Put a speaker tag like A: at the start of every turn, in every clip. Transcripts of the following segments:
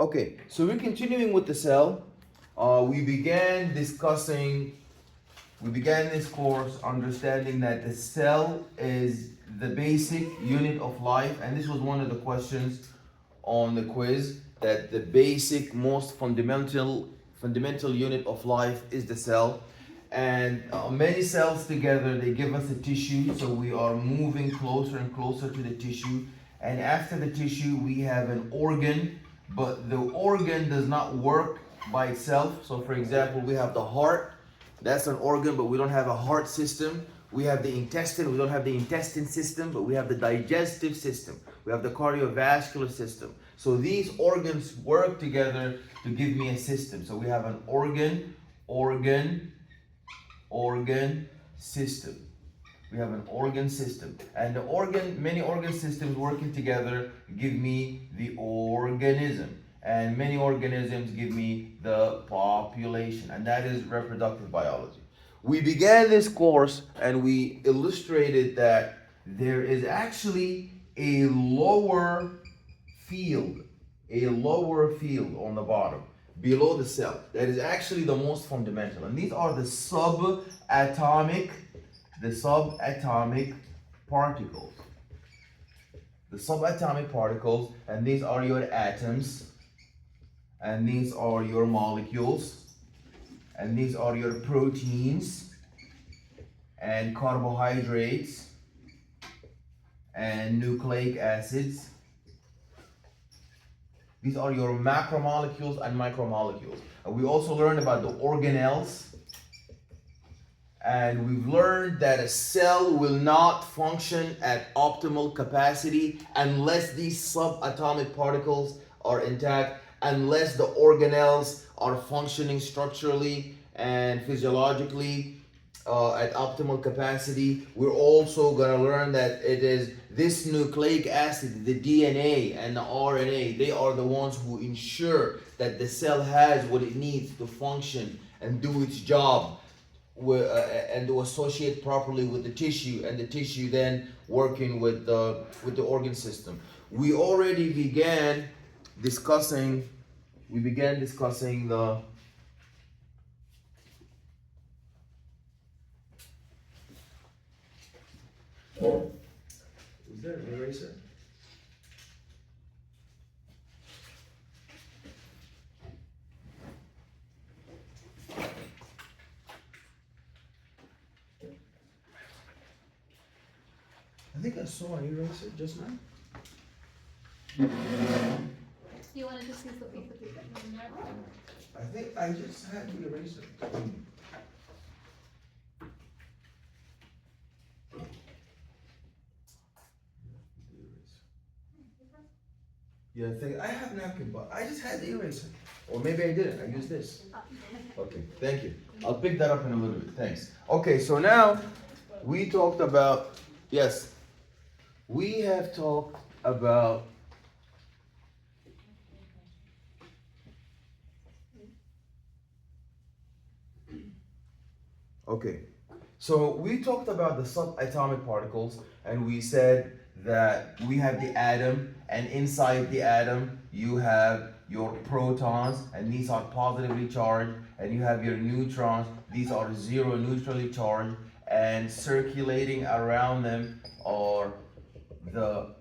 A: Okay, so we're continuing with the cell. We began this course understanding that the cell is the basic unit of life, and this was one of the questions on the quiz, that the basic, most fundamental unit of life is the cell. And many cells together, they give us a tissue, so we are moving closer and closer to the tissue. And after the tissue, we have an organ, but the organ does not work by itself. So for example, we have the heart, that's an organ, but we don't have a heart system. We have the intestine, we don't have the intestine system, but we have the digestive system. We have the cardiovascular system. So these organs work together to give me a system. So we have an organ system. We have an organ system. And many organ systems working together give me the organism. And many organisms give me the population. And that is reproductive biology. We began this course and we illustrated that there is actually a lower field on the bottom, below the cell, that is actually the most fundamental. And these are the subatomic particles. The subatomic particles, and these are your atoms, and these are your molecules, and these are your proteins and carbohydrates and nucleic acids. These are your macromolecules and micromolecules. And we also learned about the organelles. And we've learned that a cell will not function at optimal capacity unless these subatomic particles are intact, unless the organelles are functioning structurally and physiologically at optimal capacity. We're also going to learn that it is this nucleic acid, the DNA and the RNA, they are the ones who ensure that the cell has what it needs to function and do its job, and to associate properly with the tissue, and the tissue then working with the organ system. We already began discussing the is there an eraser? I think I saw an eraser just now.
B: You wanted to see the piece of paper?
A: I think I just had the eraser. Yeah, I have napkin, but I just had the eraser. Or maybe I didn't. I used this. Okay, thank you. I'll pick that up in a little bit. Thanks. Okay, so now we talked about, yes, we have talked about okay. So we talked about the subatomic particles, and we said that we have the atom, and inside the atom you have your protons, and these are positively charged, and you have your neutrons, these are zero neutrally charged, and circulating around them are the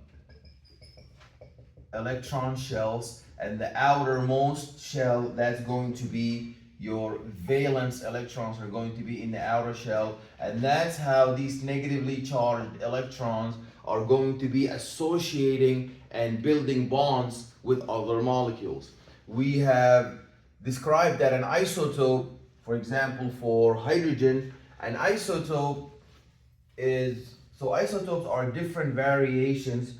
A: electron shells, and the outermost shell, that's going to be your valence electrons, are going to be in the outer shell, and that's how these negatively charged electrons are going to be associating and building bonds with other molecules. We have described that an isotope, for example, for hydrogen, an isotope is, so isotopes are different variations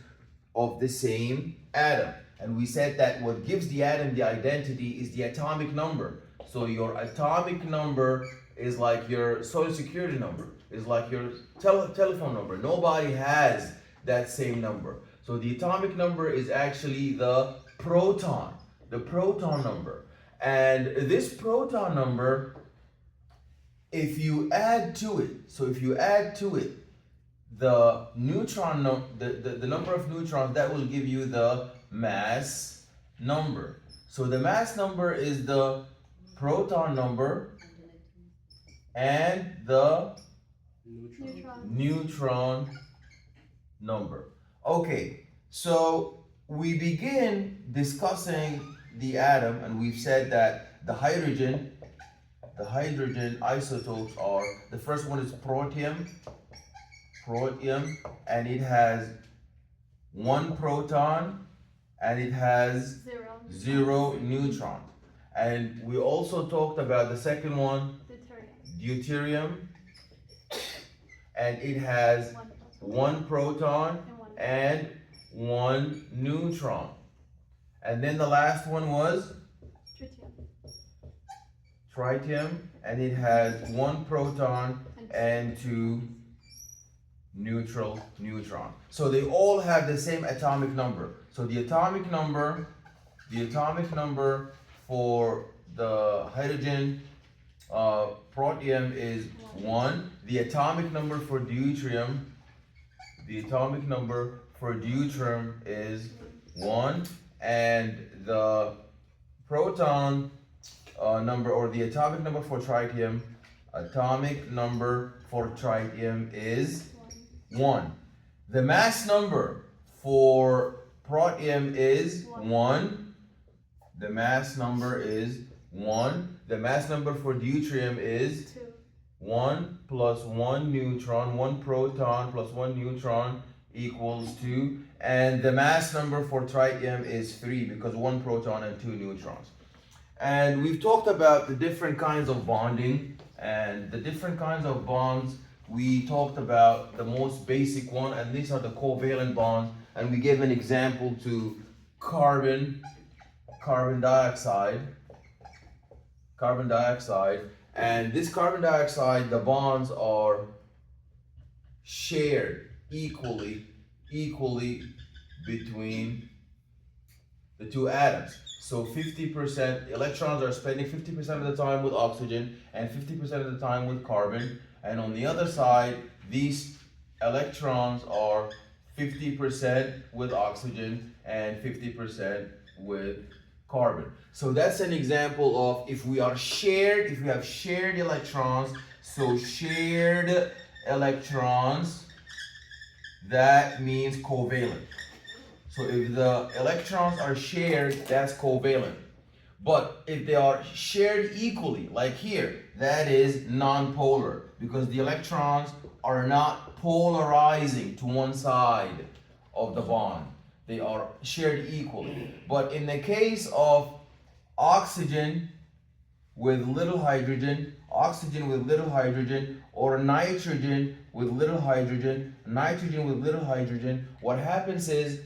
A: of the same atom. And we said that what gives the atom the identity is the atomic number. So your atomic number is like your social security number, is like your telephone number. Nobody has that same number. So the atomic number is actually the proton number. And this proton number, if you add to it, the neutron, the number of neutrons, that will give you the mass number. So the mass number is the proton number and the neutron number. Okay, so we begin discussing the atom, and we've said that the hydrogen isotopes are, the first one is protium, and it has one proton and it has zero neutron. And we also talked about the second one, deuterium, and it has one proton and one neutron. And then the last one was tritium, and it has one proton and two neutron. So they all have the same atomic number. So the atomic number for the hydrogen protium is 1. The atomic number for deuterium is 1, and the proton number, or the atomic number for tritium is 1. The mass number for protium is 1. The mass number is 1. The mass number for deuterium is 1 plus 1 neutron, 1 proton plus 1 neutron equals 2. And the mass number for tritium is 3 because 1 proton and 2 neutrons. And we've talked about the different kinds of bonding, and the different kinds of bonds. We talked about the most basic one, and these are the covalent bonds, and we gave an example to carbon dioxide, and this carbon dioxide, the bonds are shared equally between the two atoms. So 50% electrons are spending 50% of the time with oxygen and 50% of the time with carbon. And on the other side, these electrons are 50% with oxygen and 50% with carbon. So that's an example of if we have shared electrons, so shared electrons, that means covalent. So if the electrons are shared, that's covalent. But if they are shared equally, like here, that is nonpolar, because the electrons are not polarizing to one side of the bond. They are shared equally. But in the case of oxygen with little hydrogen, or nitrogen with little hydrogen, what happens is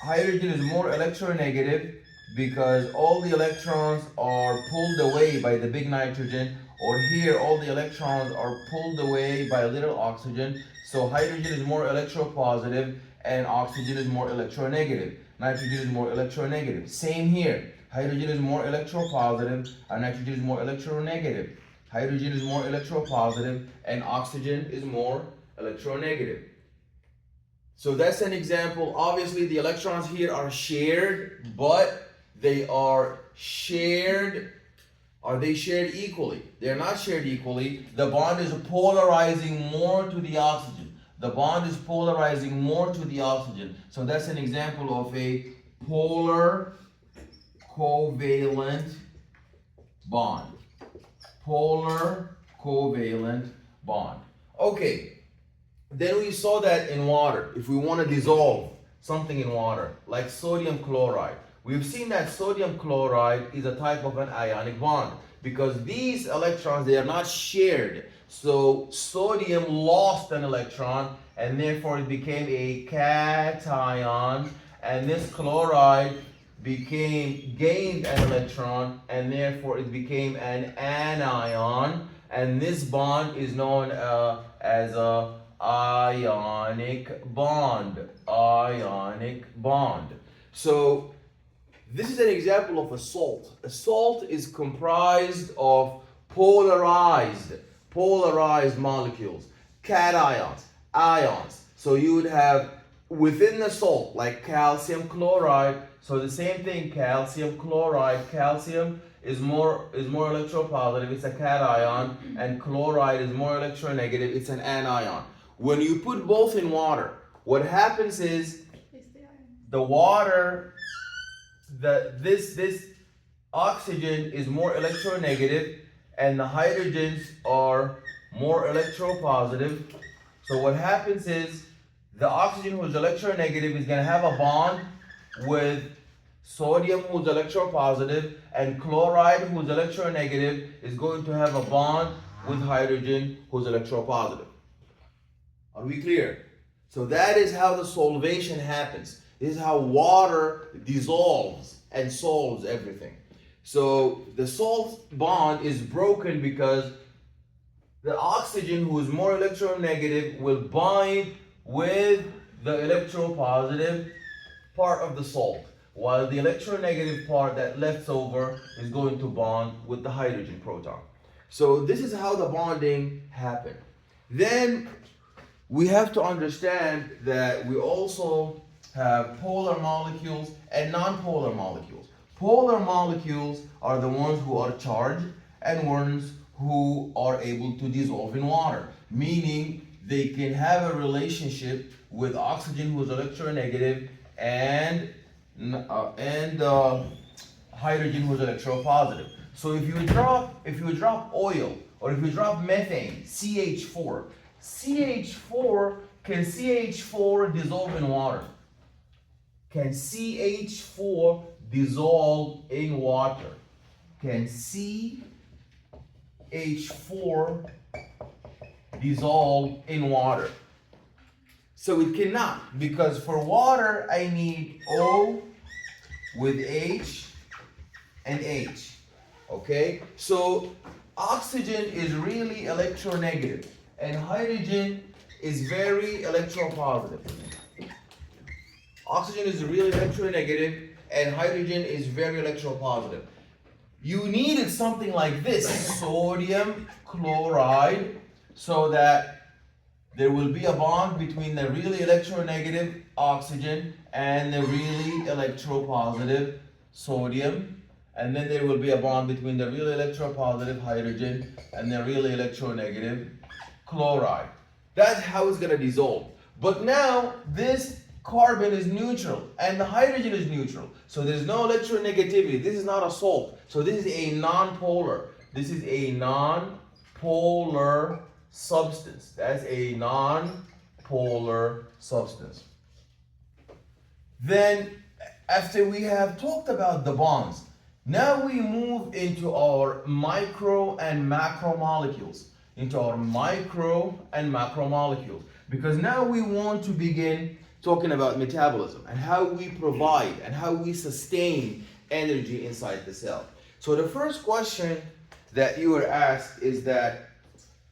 A: hydrogen is more electronegative because all the electrons are pulled away by the big nitrogen, or here all the electrons are pulled away by little oxygen. So hydrogen is more electropositive and oxygen is more electronegative. Nitrogen is more electronegative. Same here. Hydrogen is more electropositive and nitrogen is more electronegative. Hydrogen is more electropositive and oxygen is more electronegative. So that's an example. Obviously the electrons here are shared, but they are shared. Are they shared equally? They're not shared equally. The bond is polarizing more to the oxygen. So that's an example of a polar covalent bond. Okay. Then we saw that in water, if we want to dissolve something in water, like sodium chloride, we've seen that sodium chloride is a type of an ionic bond because these electrons, they are not shared. So sodium lost an electron and therefore it became a cation, and this chloride gained an electron and therefore it became an anion, and this bond is known as a ionic bond. So this is an example of a salt. A salt is comprised of polarized molecules, cations, ions. So you would have within the salt, like calcium chloride, So the same thing, calcium chloride. Calcium is more electropositive, it's a cation, and chloride is more electronegative, it's an anion. When you put both in water, what happens is
B: It's the iron.
A: the water, this oxygen is more electronegative and the hydrogens are more electropositive. So what happens is the oxygen who's electronegative is going to have a bond with sodium who's electropositive, and chloride who's electronegative is going to have a bond with hydrogen who's electropositive. Are we clear? So that is how the solvation happens. This is how water dissolves and solves everything. So the salt bond is broken because the oxygen who is more electronegative will bind with the electropositive part of the salt, while the electronegative part that left over is going to bond with the hydrogen proton. So this is how the bonding happened. Then we have to understand that we also have polar molecules and non-polar molecules. Polar molecules are the ones who are charged and ones who are able to dissolve in water, meaning they can have a relationship with oxygen who is electronegative and hydrogen who is electropositive. So if you drop oil or if you drop methane, CH4, can CH4 dissolve in water? Can CH4 dissolve in water? Can CH4 dissolve in water? So it cannot, because for water I need O with H and H. Okay? So oxygen is really electronegative and hydrogen is very electropositive. Oxygen is really electronegative and hydrogen is very electropositive. You needed something like this, sodium chloride, so that there will be a bond between the really electronegative oxygen and the really electropositive sodium, and then there will be a bond between the really electropositive hydrogen and the really electronegative chloride. That's how it's going to dissolve. But now this carbon is neutral and the hydrogen is neutral, so there's no electronegativity. This is not a salt, so this is a non-polar. This is a non-polar substance. That's a non-polar substance. Then after we have talked about the bonds, now we move into our micro and macromolecules. Because now we want to begin talking about metabolism and how we provide and how we sustain energy inside the cell. So the first question that you were asked is that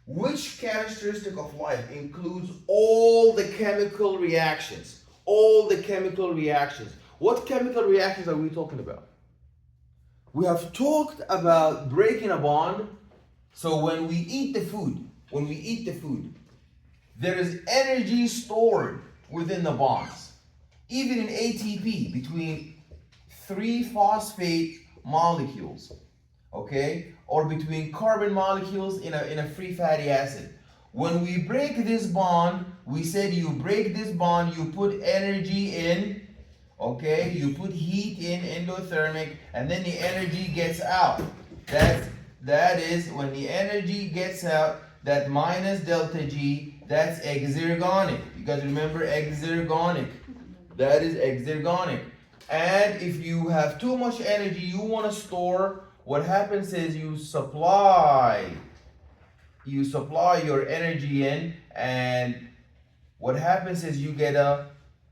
A: which characteristic of life includes all the chemical reactions? All the chemical reactions. What chemical reactions are we talking about? We have talked about breaking a bond. So when we eat the food, there is energy stored within the bonds. Even in ATP between 3-phosphate molecules, okay? Or between carbon molecules in a free fatty acid. When we break this bond, we said you break this bond, you put energy in, okay? You put heat in, endothermic, and then the energy gets out. That is when the energy gets out, that minus delta G, that's exergonic. You guys remember exergonic? That is exergonic. And if you have too much energy you want to store, what happens is you supply your energy in, and what happens is you get a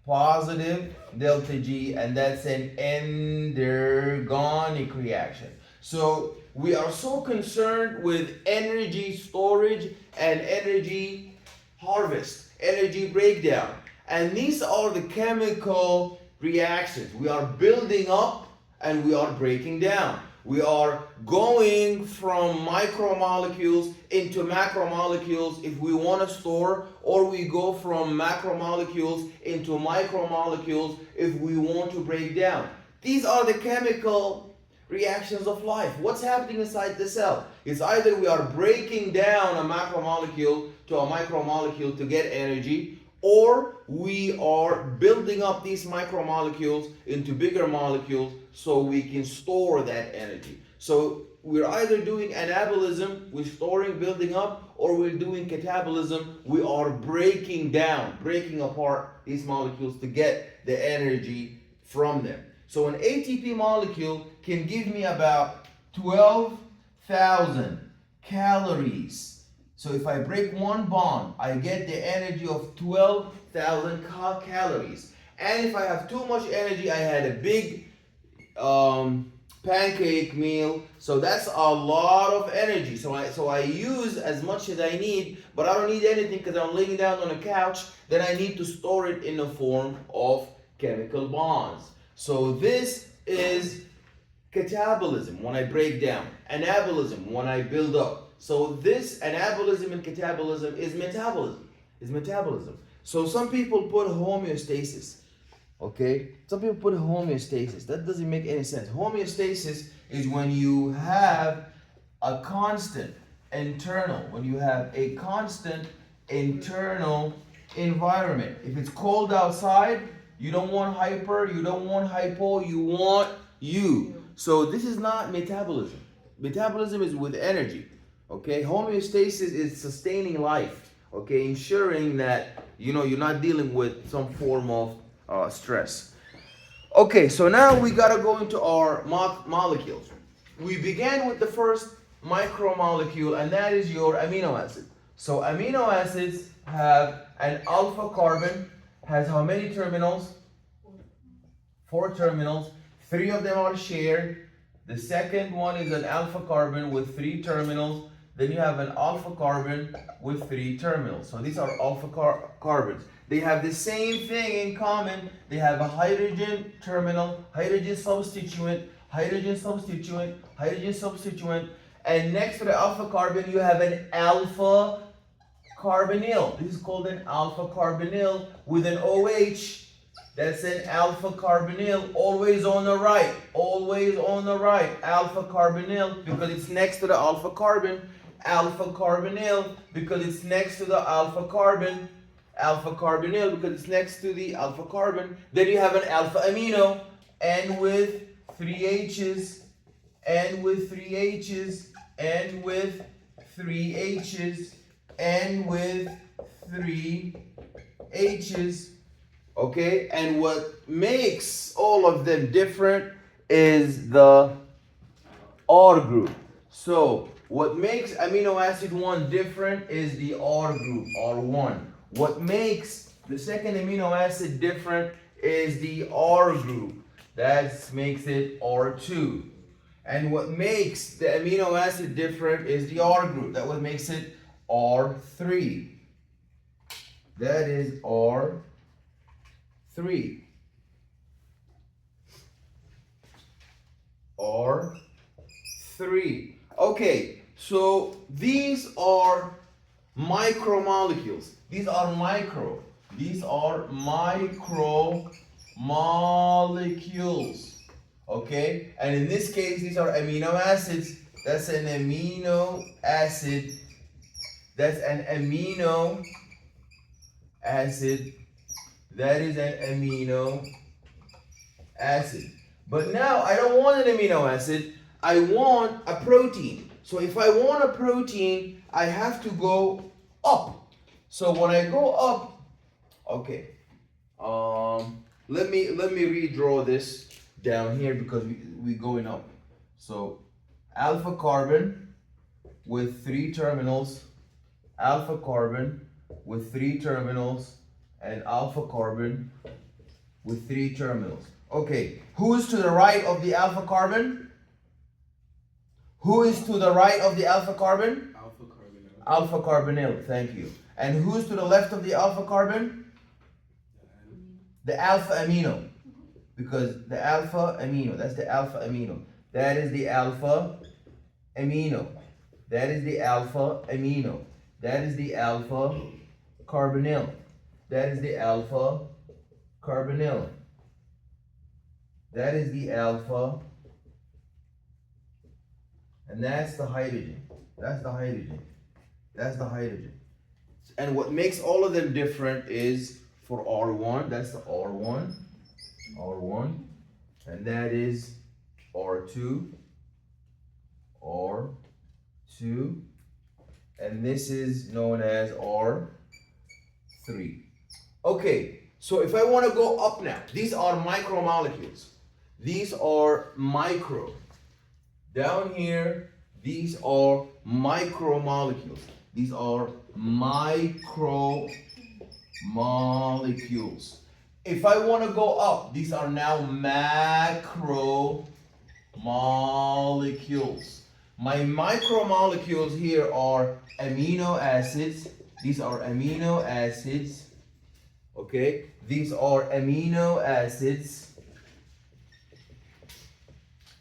A: positive delta G, and that's an endergonic reaction. So we are so concerned with energy storage and energy harvest, energy breakdown. And these are the chemical reactions. We are building up and we are breaking down. We are going from micromolecules into macromolecules if we want to store, or we go from macromolecules into micromolecules if we want to break down. These are the chemical reactions of life. What's happening inside the cell? It's either we are breaking down a macromolecule to a micromolecule to get energy, or we are building up these micromolecules into bigger molecules so we can store that energy. So we're either doing anabolism, we're storing, building up, or we're doing catabolism, we are breaking down, breaking apart these molecules to get the energy from them. So an ATP molecule can give me about 12,000 calories. So if I break one bond, I get the energy of 12,000 calories. And if I have too much energy, I had a big pancake meal, so that's a lot of energy. So I use as much as I need, but I don't need anything because I'm laying down on a couch. Then I need to store it in the form of chemical bonds. So this is catabolism when I break down, anabolism when I build up. So this anabolism and catabolism is metabolism. So some people put homeostasis. Okay, some people put homeostasis. That doesn't make any sense. Homeostasis is when you have a constant internal, environment. If it's cold outside, you don't want hyper, you don't want hypo, you want you. So this is not metabolism. Metabolism is with energy. Okay, homeostasis is sustaining life. Okay, ensuring that you're not dealing with some form of stress. Okay, so now we gotta go into our molecules. We began with the first micromolecule, and that is your amino acid. So amino acids have an alpha carbon, has how many terminals? 4 terminals. 3 of them are shared. The second one is an alpha carbon with 3 terminals. Then you have an alpha carbon with 3 terminals. So these are alpha carbons. They have the same thing in common. They have a hydrogen terminal, hydrogen substituent, hydrogen substituent, hydrogen substituent. And next to the alpha carbon, you have an alpha carbonyl. This is called an alpha carbonyl with an OH. That's an alpha carbonyl, always on the right, alpha carbonyl, because it's next to the alpha carbon, alpha carbonyl, because it's next to the alpha carbon, alpha carbonyl, because it's next to the alpha carbon. Then you have an alpha amino, N with 3 H's, N with 3 H's, N with 3 H's, N with 3 H's. Okay, and what makes all of them different is the R group. So what makes amino acid 1 different is the R group, R1. What makes the second amino acid different is the R group. That makes it R2. And what makes the amino acid different is the R group. That what makes it R3. That is R3. R3. Okay, so these are micromolecules. These are micromolecules. Okay, and in this case, these are amino acids. That's an amino acid. That's an amino acid. That is an amino acid. But now I don't want an amino acid. I want a protein. So if I want a protein, I have to go up. So when I go up, okay. Let me redraw this down here because we're going up. So alpha carbon with 3 terminals, alpha carbon with 3 terminals, and alpha carbon with 3 terminals. Okay, who is to the right of the alpha carbon? Who is to the right of the alpha carbon?
C: Alpha carbonyl.
A: Alpha carbonyl, thank you. And who's to the left of the alpha carbon? The alpha amino. Because the alpha amino, that's the alpha amino. That is the alpha amino. That is the alpha amino. That is the alpha carbonyl. That is the alpha carbonyl. That is the alpha. And that's the hydrogen. That's the hydrogen. That's the hydrogen. And what makes all of them different is for R1, that's the R1, R1, and that is R2, R2, and this is known as R3. Okay, so if I want to go up now, these are micromolecules. These are micro. Down here, these are micromolecules. These are micromolecules. If I want to go up, these are now macromolecules. My micromolecules here are amino acids. These are amino acids. Okay, these are amino acids.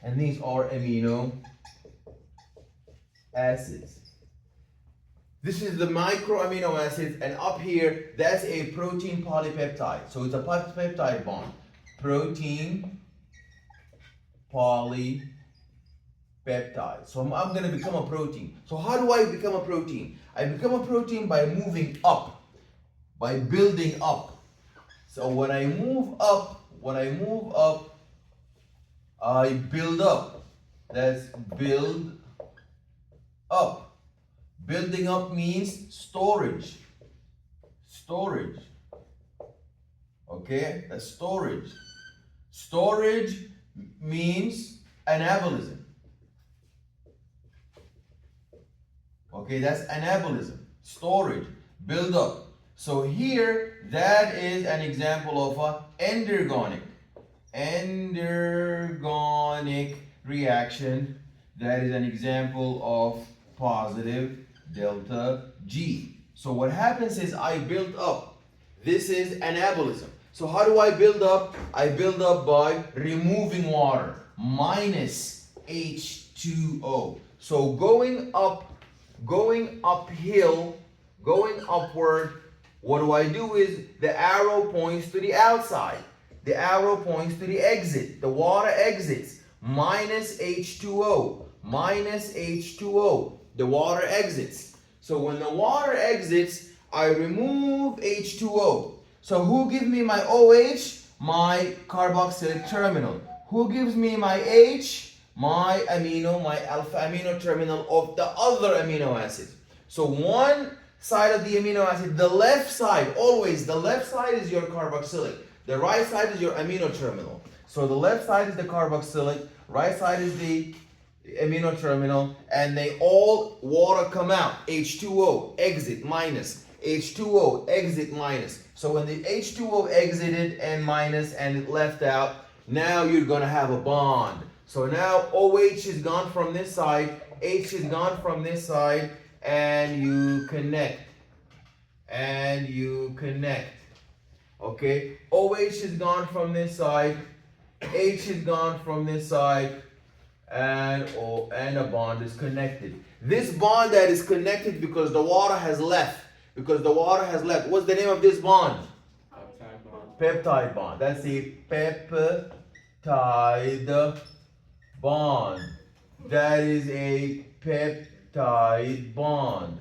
A: And these are amino acids. This is the micro amino acids, and up here, that's a protein polypeptide. So it's a peptide bond. Protein polypeptide. So I'm going to become a protein. So how do I become a protein? I become a protein by moving up, by building up. So when I move up, I build up. That's build up. Building up means storage. Storage. Okay, that's storage. Storage means anabolism. Okay, that's anabolism. Storage. Build up. So here, that is an example of a endergonic reaction. That is an example of positive delta G. So what happens is I build up. This is anabolism. So how do I build up? I build up by removing water, minus H2O. So going uphill, going upward, what do I do is the arrow points to the outside. The arrow points to the exit. The water exits. Minus H2O. Minus H2O. The water exits. So when the water exits, I remove H2O. So who gives me my OH? My carboxylic terminal. Who gives me my H? My alpha amino terminal of the other amino acid. So one side of the amino acid, the left side, always the left side is your carboxylic. The right side is your amino terminal. So the left side is the carboxylic, right side is the amino terminal, and they all water come out. H2O, exit, minus. H2O, exit, minus. So when the H2O exited and minus and it left out, now you're going to have a bond. So now OH is gone from this side, H is gone from this side, and you connect. And you connect. Okay? OH is gone from this side, H is gone from this side, and a bond is connected. This bond that is connected because the water has left. Because the water has left. What's the name of this bond?
C: Peptide bond.
A: Peptide bond. That's a peptide bond. That is a peptide bond.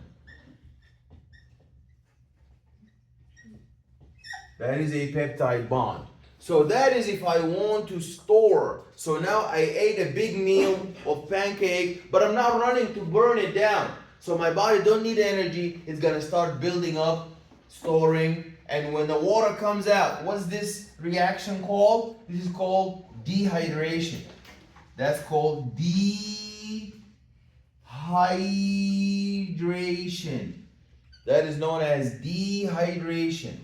A: That is a peptide bond. So that is if I want to store. So now I ate a big meal of pancake, but I'm not running to burn it down. So my body don't need energy. It's going to start building up, storing. And when the water comes out, what's this reaction called? This is called dehydration. That's called dehydration. That is known as dehydration.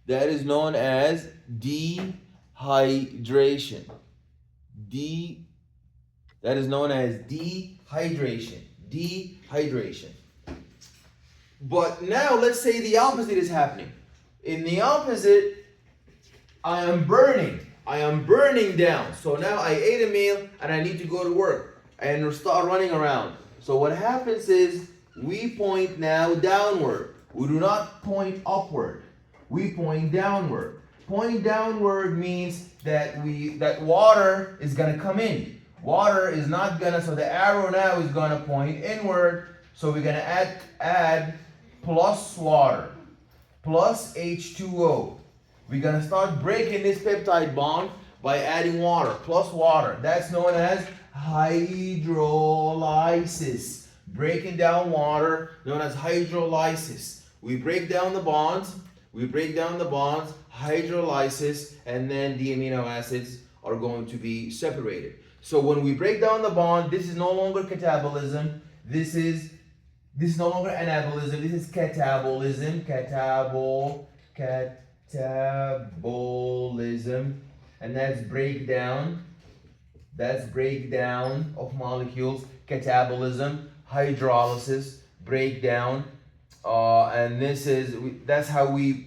A: That is known as dehydration. That is known as dehydration. Dehydration. But now let's say the opposite is happening. In the opposite, I am burning. I am burning down. So now I ate a meal and I need to go to work and start running around. So what happens is we point now downward. We do not point upward. We point downward. Point downward means that water is gonna come in. Water is not gonna, so the arrow now is gonna point inward. So we're gonna add plus water, plus H2O. We're gonna start breaking this peptide bond by adding water, plus water. That's known as hydrolysis. Breaking down water, known as hydrolysis. We break down the bonds, hydrolysis, and then the amino acids are going to be separated. So when we break down the bond, this is no longer catabolism. This is no longer anabolism. This is catabolism. Catabolism, and that's breakdown. That's breakdown of molecules. Catabolism, hydrolysis, breakdown, and that's how we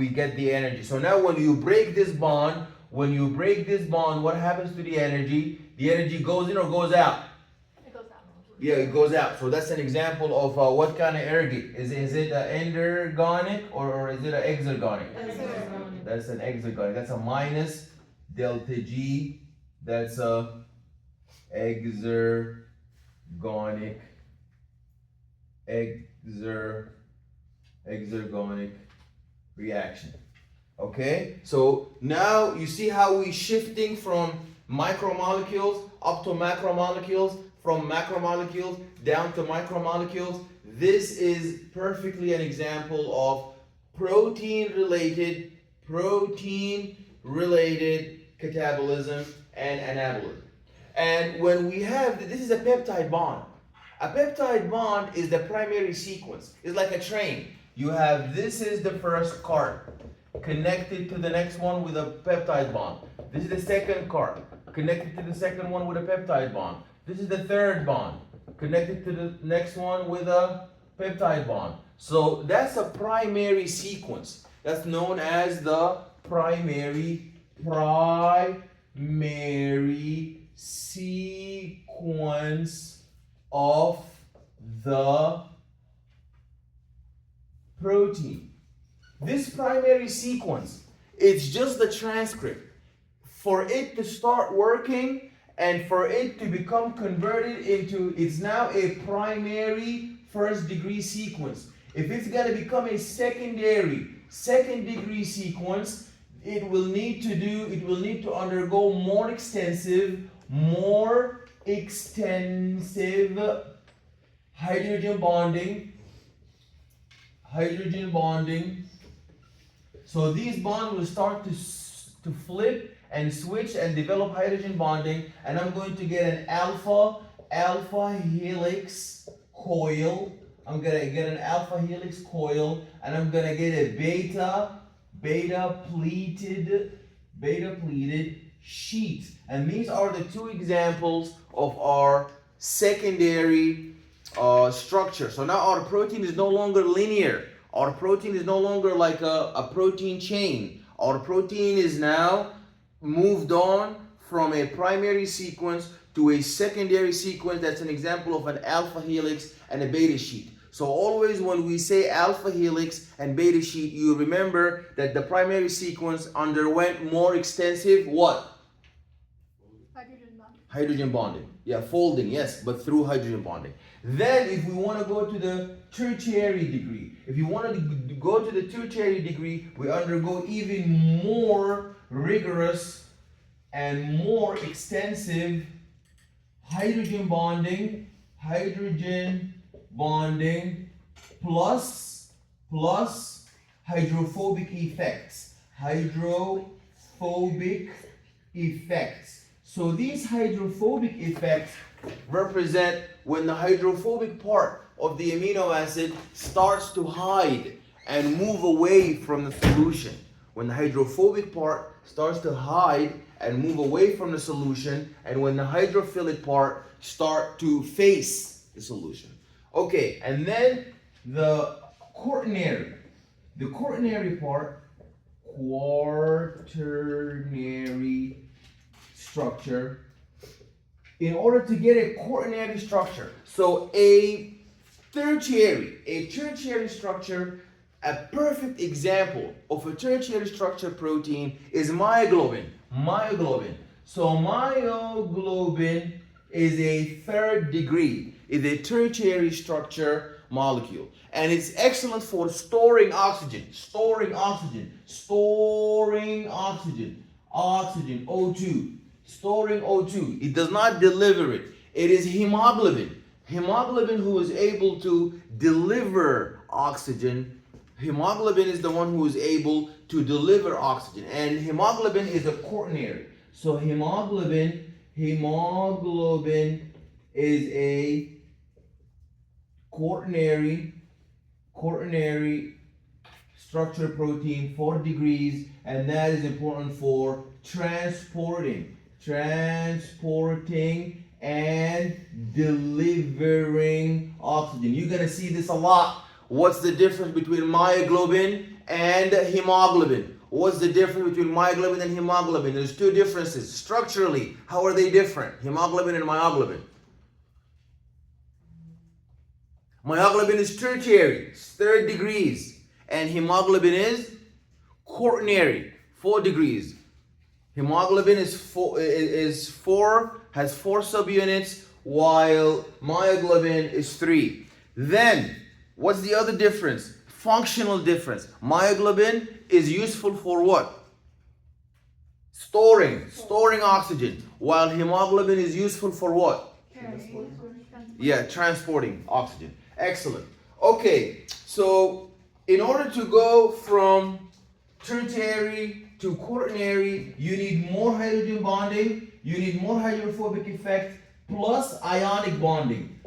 A: get the energy. So now when you break this bond, what happens to the energy? The energy goes in or goes out?
B: It goes out.
A: Yeah, it goes out. So that's an example of what kind of ergot. Is it an endergonic or is it an exergonic? That's an exergonic. That's a minus delta G. That's a exergonic reaction. Okay, so now you see how we're shifting from micromolecules up to macromolecules, from macromolecules down to micromolecules. This is perfectly an example of protein related catabolism and anabolism. And when we have, this is a peptide bond. A peptide bond is the primary sequence. It's like a train. You have, this is the first cart connected to the next one with a peptide bond. This is the second cart connected to the second one with a peptide bond. This is the third bond connected to the next one with a peptide bond. So that's a primary sequence. That's known as the primary sequence of the protein. This primary sequence, it's just the transcript. For it to start working and for it to become converted into, it's now a primary first degree sequence. If it's going to become a secondary second degree sequence, it will need to undergo more extensive hydrogen bonding. So these bonds will start to flip and switch and develop hydrogen bonding, and I'm going to get an alpha helix coil. I'm gonna get an alpha helix coil, and I'm gonna get a beta pleated sheet. And these are the two examples of our secondary structure. So now our protein is no longer linear. Our protein is no longer like a protein chain. Our protein is now moved on from a primary sequence to a secondary sequence. That's an example of an alpha helix and a beta sheet. So always when we say alpha helix and beta sheet, you remember that the primary sequence underwent more extensive what? Hydrogen bonding. Yeah, folding, yes, but through hydrogen bonding. Then if we want to go to the tertiary degree, if you want to go to the tertiary degree, we undergo even more rigorous and more extensive hydrogen bonding plus hydrophobic effects. So these hydrophobic effects represent when the hydrophobic part of the amino acid starts to hide and move away from the solution. When the hydrophobic part starts to hide and move away from the solution, and when the hydrophilic part start to face the solution. Okay, and then the quaternary part, quaternary structure. In order to get a quaternary structure, so a tertiary structure A perfect example of a tertiary structure protein is myoglobin. Myoglobin. So myoglobin is a third degree, is a tertiary structure molecule. And it's excellent for storing oxygen, oxygen, O2, storing O2. It does not deliver it. It is hemoglobin. Hemoglobin who is able to deliver oxygen. Hemoglobin is the one who is able to deliver oxygen. And hemoglobin is a quaternary. So hemoglobin is a quaternary structure protein, 4 degrees, and that is important for transporting and delivering oxygen. You're gonna see this a lot. What's the difference between myoglobin and hemoglobin? What's the difference between myoglobin and hemoglobin? There's two differences. Structurally, how are they different? Hemoglobin and myoglobin. Myoglobin is tertiary, 3rd degrees, and hemoglobin is quaternary, 4 degrees. Hemoglobin has 4 subunits, while myoglobin is 3. Then, what's the other difference? Functional difference. Myoglobin is useful for what? Storing oxygen, while hemoglobin is useful for what? Yeah, transporting oxygen. Excellent. Okay, so in order to go from tertiary to quaternary, you need more hydrogen bonding, you need more hydrophobic effect, plus ionic bonding.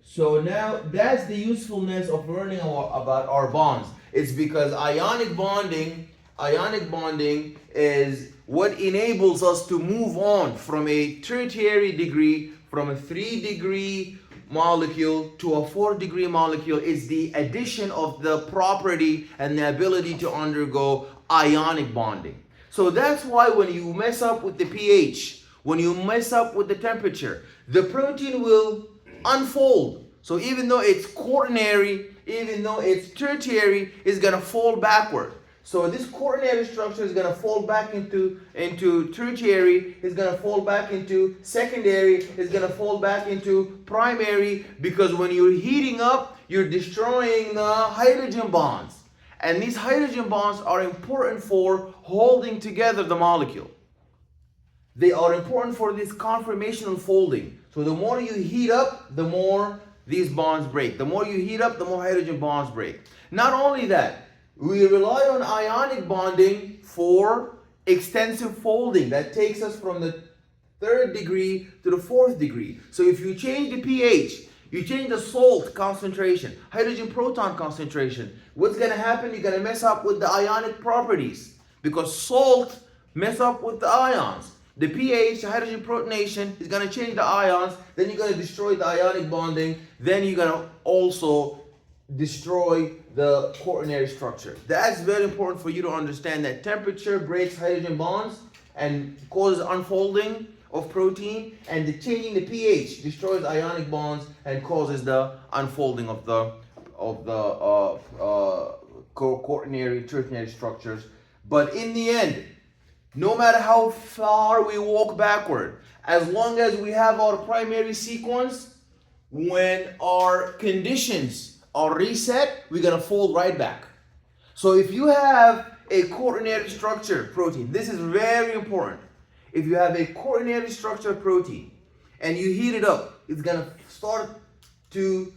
A: So now that's the usefulness of learning about our bonds. It's because ionic bonding is what enables us to move on from a tertiary degree, from a 3-degree molecule to a 4-degree molecule. Is the addition of the property and the ability to undergo ionic bonding. So that's why when you mess up with the pH, when you mess up with the temperature, the protein will unfold. So even though it's quaternary, even though it's tertiary, it's gonna fall backward. So this quaternary structure is going to fall back into tertiary, is going to fall back into secondary, is going to fall back into primary, because when you're heating up, you're destroying the hydrogen bonds. And these hydrogen bonds are important for holding together the molecule. They are important for this conformational folding. So the more you heat up, the more these bonds break. The more you heat up, the more hydrogen bonds break. Not only that, we rely on ionic bonding for extensive folding. That takes us from the 3rd degree to the 4th degree. So if you change the pH, you change the salt concentration, hydrogen proton concentration, what's going to happen? You're going to mess up with the ionic properties, because salt mess up with the ions. The pH, the hydrogen protonation, is going to change the ions. Then you're going to destroy the ionic bonding. Then you're going to also destroy the quaternary structure. That's very important for you to understand, that temperature breaks hydrogen bonds and causes unfolding of protein, and the changing the pH destroys ionic bonds and causes the unfolding of the quaternary, tertiary structures. But in the end, no matter how far we walk backward, as long as we have our primary sequence, when our conditions are reset, we're gonna fold right back. So if you have a quaternary structure protein, this is very important. If you have a quaternary structure protein and you heat it up, it's gonna start to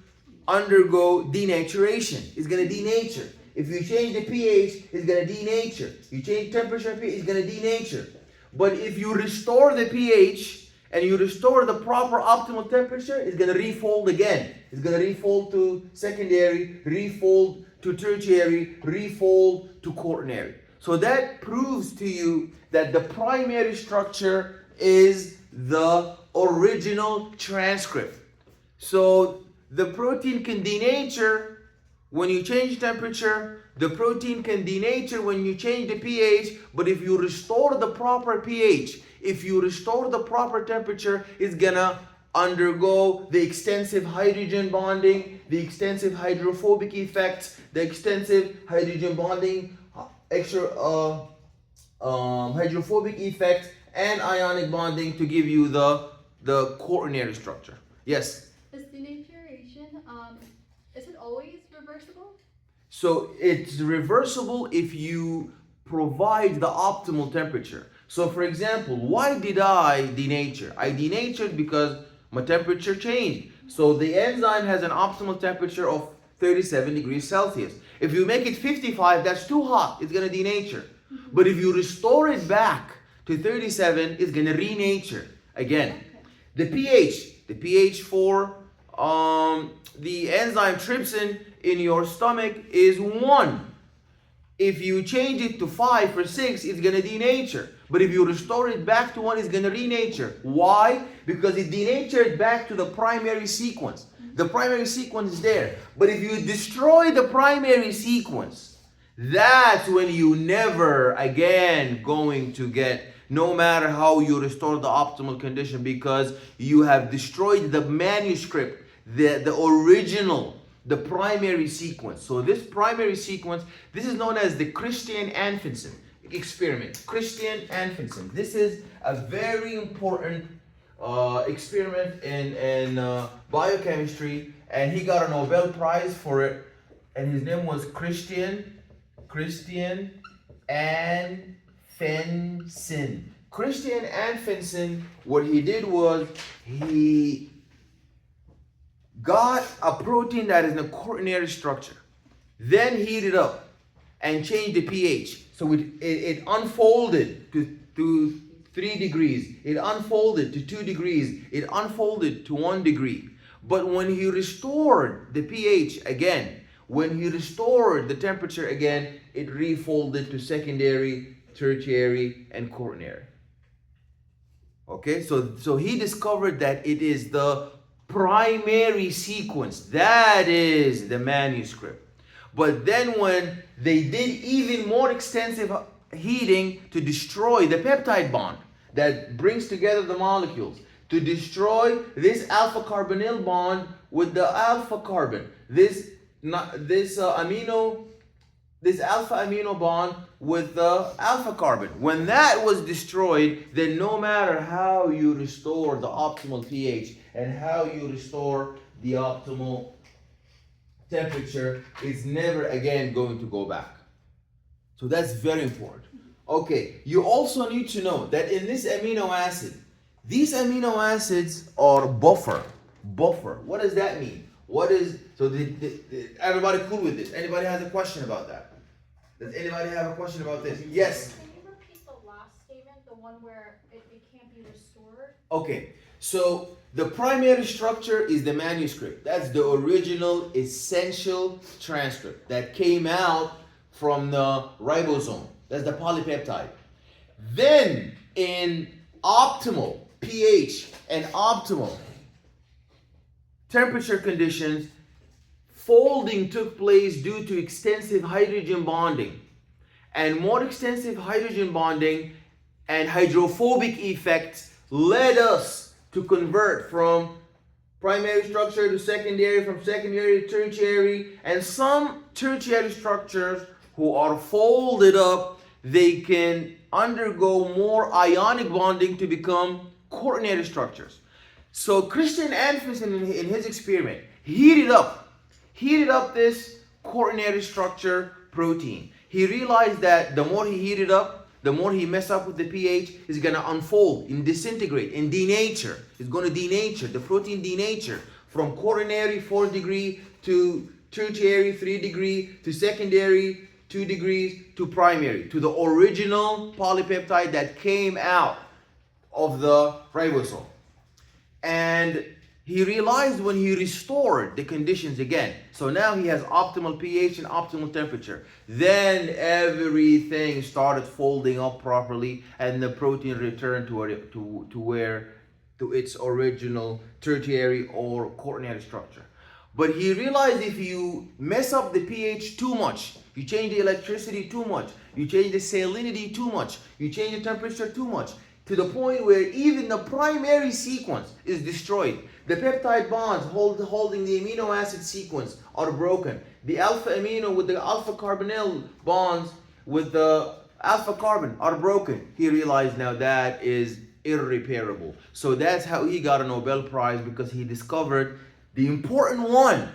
A: undergo denaturation. It's gonna denature. If you change the pH, it's gonna denature. You change temperature, it's gonna denature. But if you restore the pH and you restore the proper optimal temperature, it's going to refold again. It's going to refold to secondary, refold to tertiary, refold to quaternary. So that proves to you that the primary structure is the original transcript. So the protein can denature when you change temperature. The protein can denature when you change the pH, but if you restore the proper pH, if you restore the proper temperature, it's gonna undergo the extensive hydrogen bonding, the extensive hydrophobic effects, the extensive hydrogen bonding, hydrophobic effect, and ionic bonding to give you the quaternary structure. Yes?
B: Is denaturation, is it always reversible?
A: So it's reversible if you provide the optimal temperature. So for example, why did I denature? I denatured because my temperature changed. So the enzyme has an optimal temperature of 37 degrees Celsius. If you make it 55, that's too hot. It's going to denature. But if you restore it back to 37, it's going to renature again. The pH for the enzyme trypsin in your stomach is 1. If you change it to 5 or 6, it's going to denature. But if you restore it back to 1, it's going to renature. Why? Because it denatured back to the primary sequence. The primary sequence is there. But if you destroy the primary sequence, that's when you never again going to get, no matter how you restore the optimal condition, because you have destroyed the manuscript, the original, the primary sequence. So this primary sequence, this is known as the Christian-Anfinsen experiment. Christian-Anfinsen. This is a very important experiment in biochemistry, and he got a Nobel Prize for it, and his name was Christian Anfinsen. Christian Anfinsen, what he did was he got a protein that is in a quaternary structure, then heated up and changed the pH. So it unfolded to 3 degrees, it unfolded to 2 degrees, it unfolded to 1 degree. But when he restored the pH again, when he restored the temperature again, it refolded to secondary, tertiary, and quaternary. Okay, so he discovered that it is the primary sequence, that is the manuscript. But then when they did even more extensive heating to destroy the peptide bond that brings together the molecules, to destroy this alpha carbonyl bond with the alpha carbon, this alpha amino bond with the alpha carbon. When that was destroyed, then no matter how you restore the optimal pH and how you restore the optimal temperature, it's never again going to go back. So that's very important. Okay, you also need to know that in this amino acid, these amino acids are buffer. What does that mean? Everybody cool with this? Anybody has a question about that? Does anybody have a question about this? Yes?
C: Can you repeat the last statement, the one where it can't be restored?
A: Okay, so the primary structure is the manuscript. That's the original essential transcript that came out from the ribosome. That's the polypeptide. Then in optimal pH and optimal temperature conditions, folding took place due to extensive hydrogen bonding. And more extensive hydrogen bonding and hydrophobic effects led us to convert from primary structure to secondary, from secondary to tertiary. And some tertiary structures who are folded up, they can undergo more ionic bonding to become quaternary structures. So Christian Anfinsen in his experiment heated up this quaternary structure protein. He realized that the more he heated up, the more he messed up with the pH, is going to unfold and disintegrate and denature. It's going to denature, the protein denature from quaternary 4 degree to tertiary 3 degree to secondary 2 degrees to primary, to the original polypeptide that came out of the ribosome. And he realized when he restored the conditions again, so now he has optimal pH and optimal temperature, then everything started folding up properly and the protein returned to its original tertiary or quaternary structure. But he realized if you mess up the pH too much, you change the electricity too much, you change the salinity too much, you change the temperature too much, to the point where even the primary sequence is destroyed. The peptide bonds holding the amino acid sequence are broken. The alpha amino with the alpha carbonyl bonds with the alpha carbon are broken. He realized now that is irreparable. So that's how he got a Nobel Prize, because he discovered the important one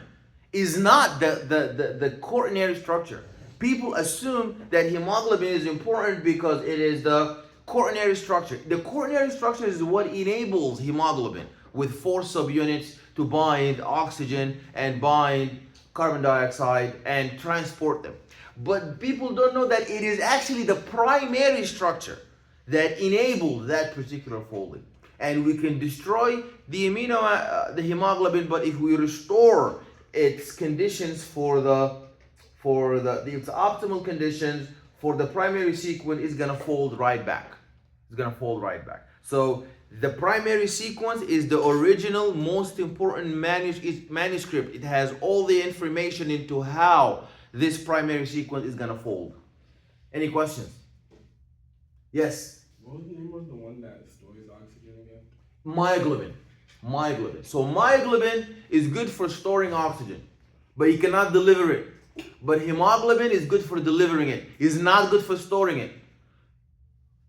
A: is not the quaternary structure. People assume that hemoglobin is important because it is the quaternary structure. The quaternary structure is what enables hemoglobin with 4 subunits to bind oxygen and bind carbon dioxide and transport them. But people don't know that it is actually the primary structure that enables that particular folding. And we can destroy the the hemoglobin, but if we restore its conditions its optimal conditions for the primary sequence, is gonna fold right back. It's gonna fold right back. So the primary sequence is the original, most important manuscript. It has all the information into how this primary sequence is gonna fold. Any questions? Yes?
D: What was the name of the one that stores oxygen again?
A: Myoglobin. Myoglobin. So myoglobin is good for storing oxygen, but you cannot deliver it. But hemoglobin is good for delivering it. It's not good for storing it.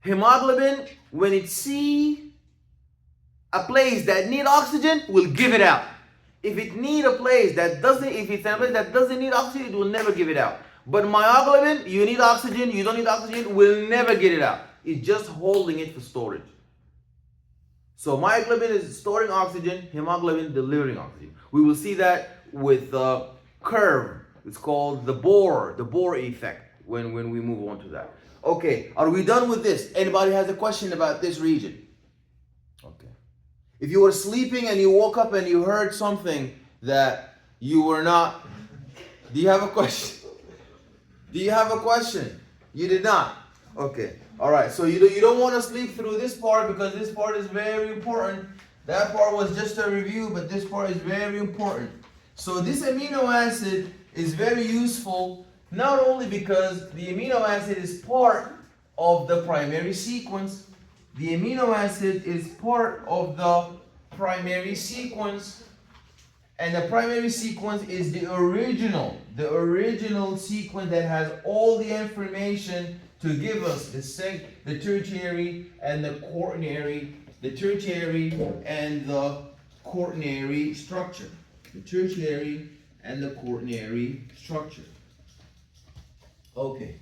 A: Hemoglobin, when it sees a place that needs oxygen, will give it out. If it needs a place that doesn't, if it's a place that doesn't need oxygen, it will never give it out. But myoglobin, you need oxygen, you don't need oxygen, will never get it out. It's just holding it for storage. So myoglobin is storing oxygen, hemoglobin delivering oxygen. We will see that with the curve. It's called the Bohr effect when we move on to that. Okay, are we done with this? Anybody has a question about this region? Okay. If you were sleeping and you woke up and you heard something that you were not, do you have a question? Do you have a question? You did not? Okay. All right. So you don't want to sleep through this part, because this part is very important. That part was just a review, but this part is very important. So this amino acid is very useful, not only because the amino acid is part of the primary sequence. The amino acid is part of the primary sequence, and the primary sequence is the original sequence that has all the information to give us the tertiary and the quaternary, structure. The tertiary and the quaternary structure. Okay.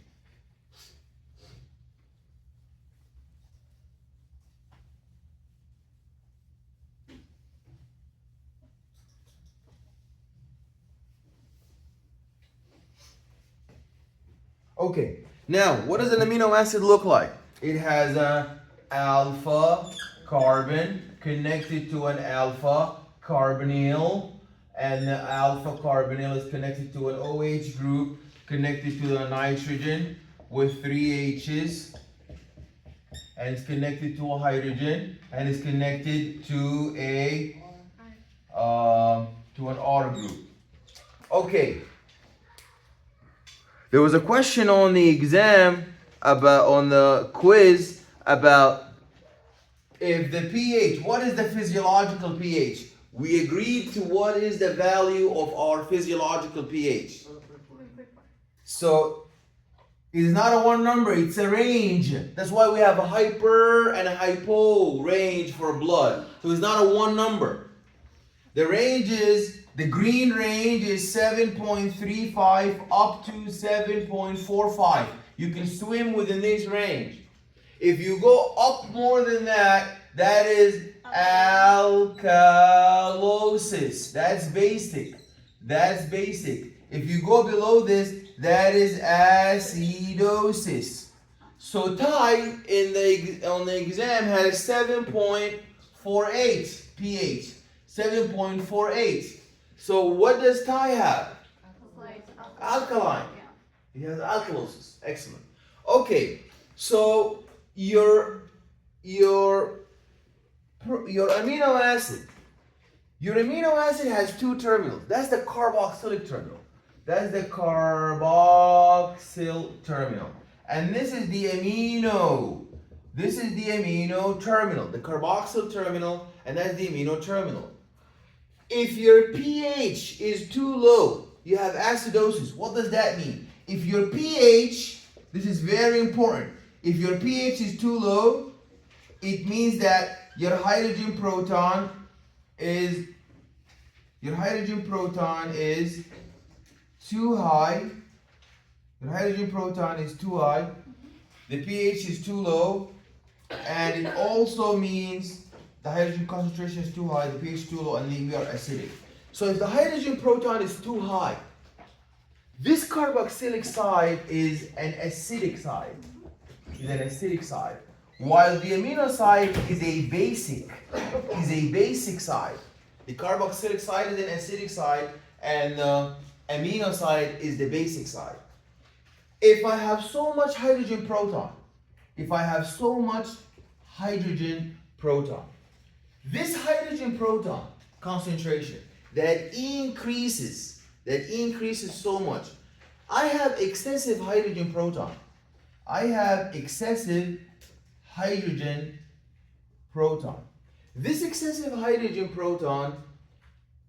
A: Okay. Now, what does an amino acid look like? It has a alpha carbon connected to an alpha carbonyl, and the alpha carbonyl is connected to an OH group connected to the nitrogen with 3 H's, and it's connected to a hydrogen, and it's connected to an R group. Okay. There was a question on the exam on the quiz about if the pH, what is the physiological pH? We agreed to what is the value of our physiological pH. So it's not a one number, it's a range. That's why we have a hyper and a hypo range for blood. So it's not a one number. The range is, the green range is 7.35 up to 7.45. You can swim within this range. If you go up more than that, that is alkalosis. That's basic. That's basic. If you go below this, that is acidosis. So Ty on the exam had a 7.48 pH. 7.48. So what does Ty have? Alkaline. He has alkalosis. Excellent. Okay. So your amino acid. Your amino acid has 2 terminals. That's the carboxylic terminal. That's the carboxyl terminal. And this is the amino This is the amino terminal, the carboxyl terminal, and that's the amino terminal. If your pH is too low, you have acidosis. What does that mean? If your pH, this is very important. If your pH is too low, it means that your hydrogen proton is too high. Your hydrogen proton is too high. The pH is too low, and it also means the hydrogen concentration is too high, the pH is too low, and we are acidic. So if the hydrogen proton is too high, this carboxylic side is an acidic side. While the amino side is a basic side. The carboxylic side is an acidic side, and the amino side is the basic side. If I have so much hydrogen proton, this hydrogen proton concentration that increases so much, I have excessive hydrogen proton. This excessive hydrogen proton,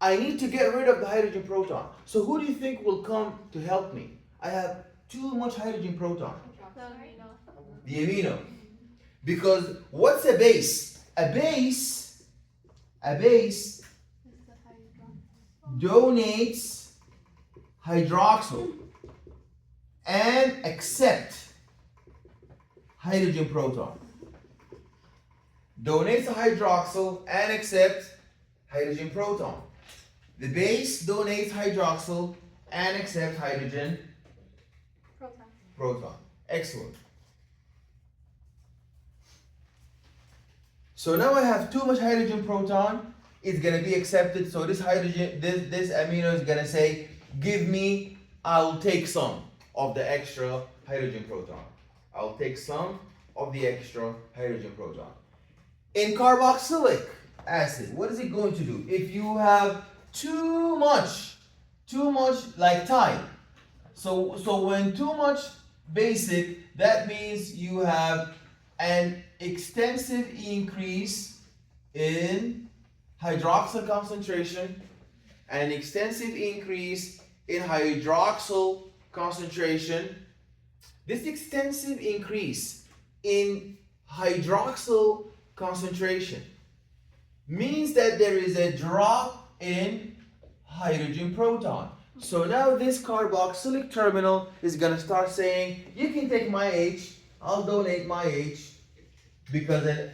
A: I need to get rid of the hydrogen proton. So who do you think will come to help me? I have too much hydrogen proton. The amino. Because what's a base? A base donates hydroxyl and accept hydrogen proton. Donates the hydroxyl and accept hydrogen proton. The base donates hydroxyl and accepts hydrogen proton. Excellent. So now I have too much hydrogen proton. It's gonna be accepted. So this hydrogen, this amino is gonna say, give me, I'll take some of the extra hydrogen proton. I'll take some of the extra hydrogen proton. In carboxylic acid, what is it going to do? If you have too much like Thai. So when too much basic, that means you have an extensive increase in hydroxyl concentration, an extensive increase in hydroxyl concentration. This extensive increase in hydroxyl concentration means that there is a drop in hydrogen proton. So now this carboxylic terminal is going to start saying, you can take my H, I'll donate my H, because an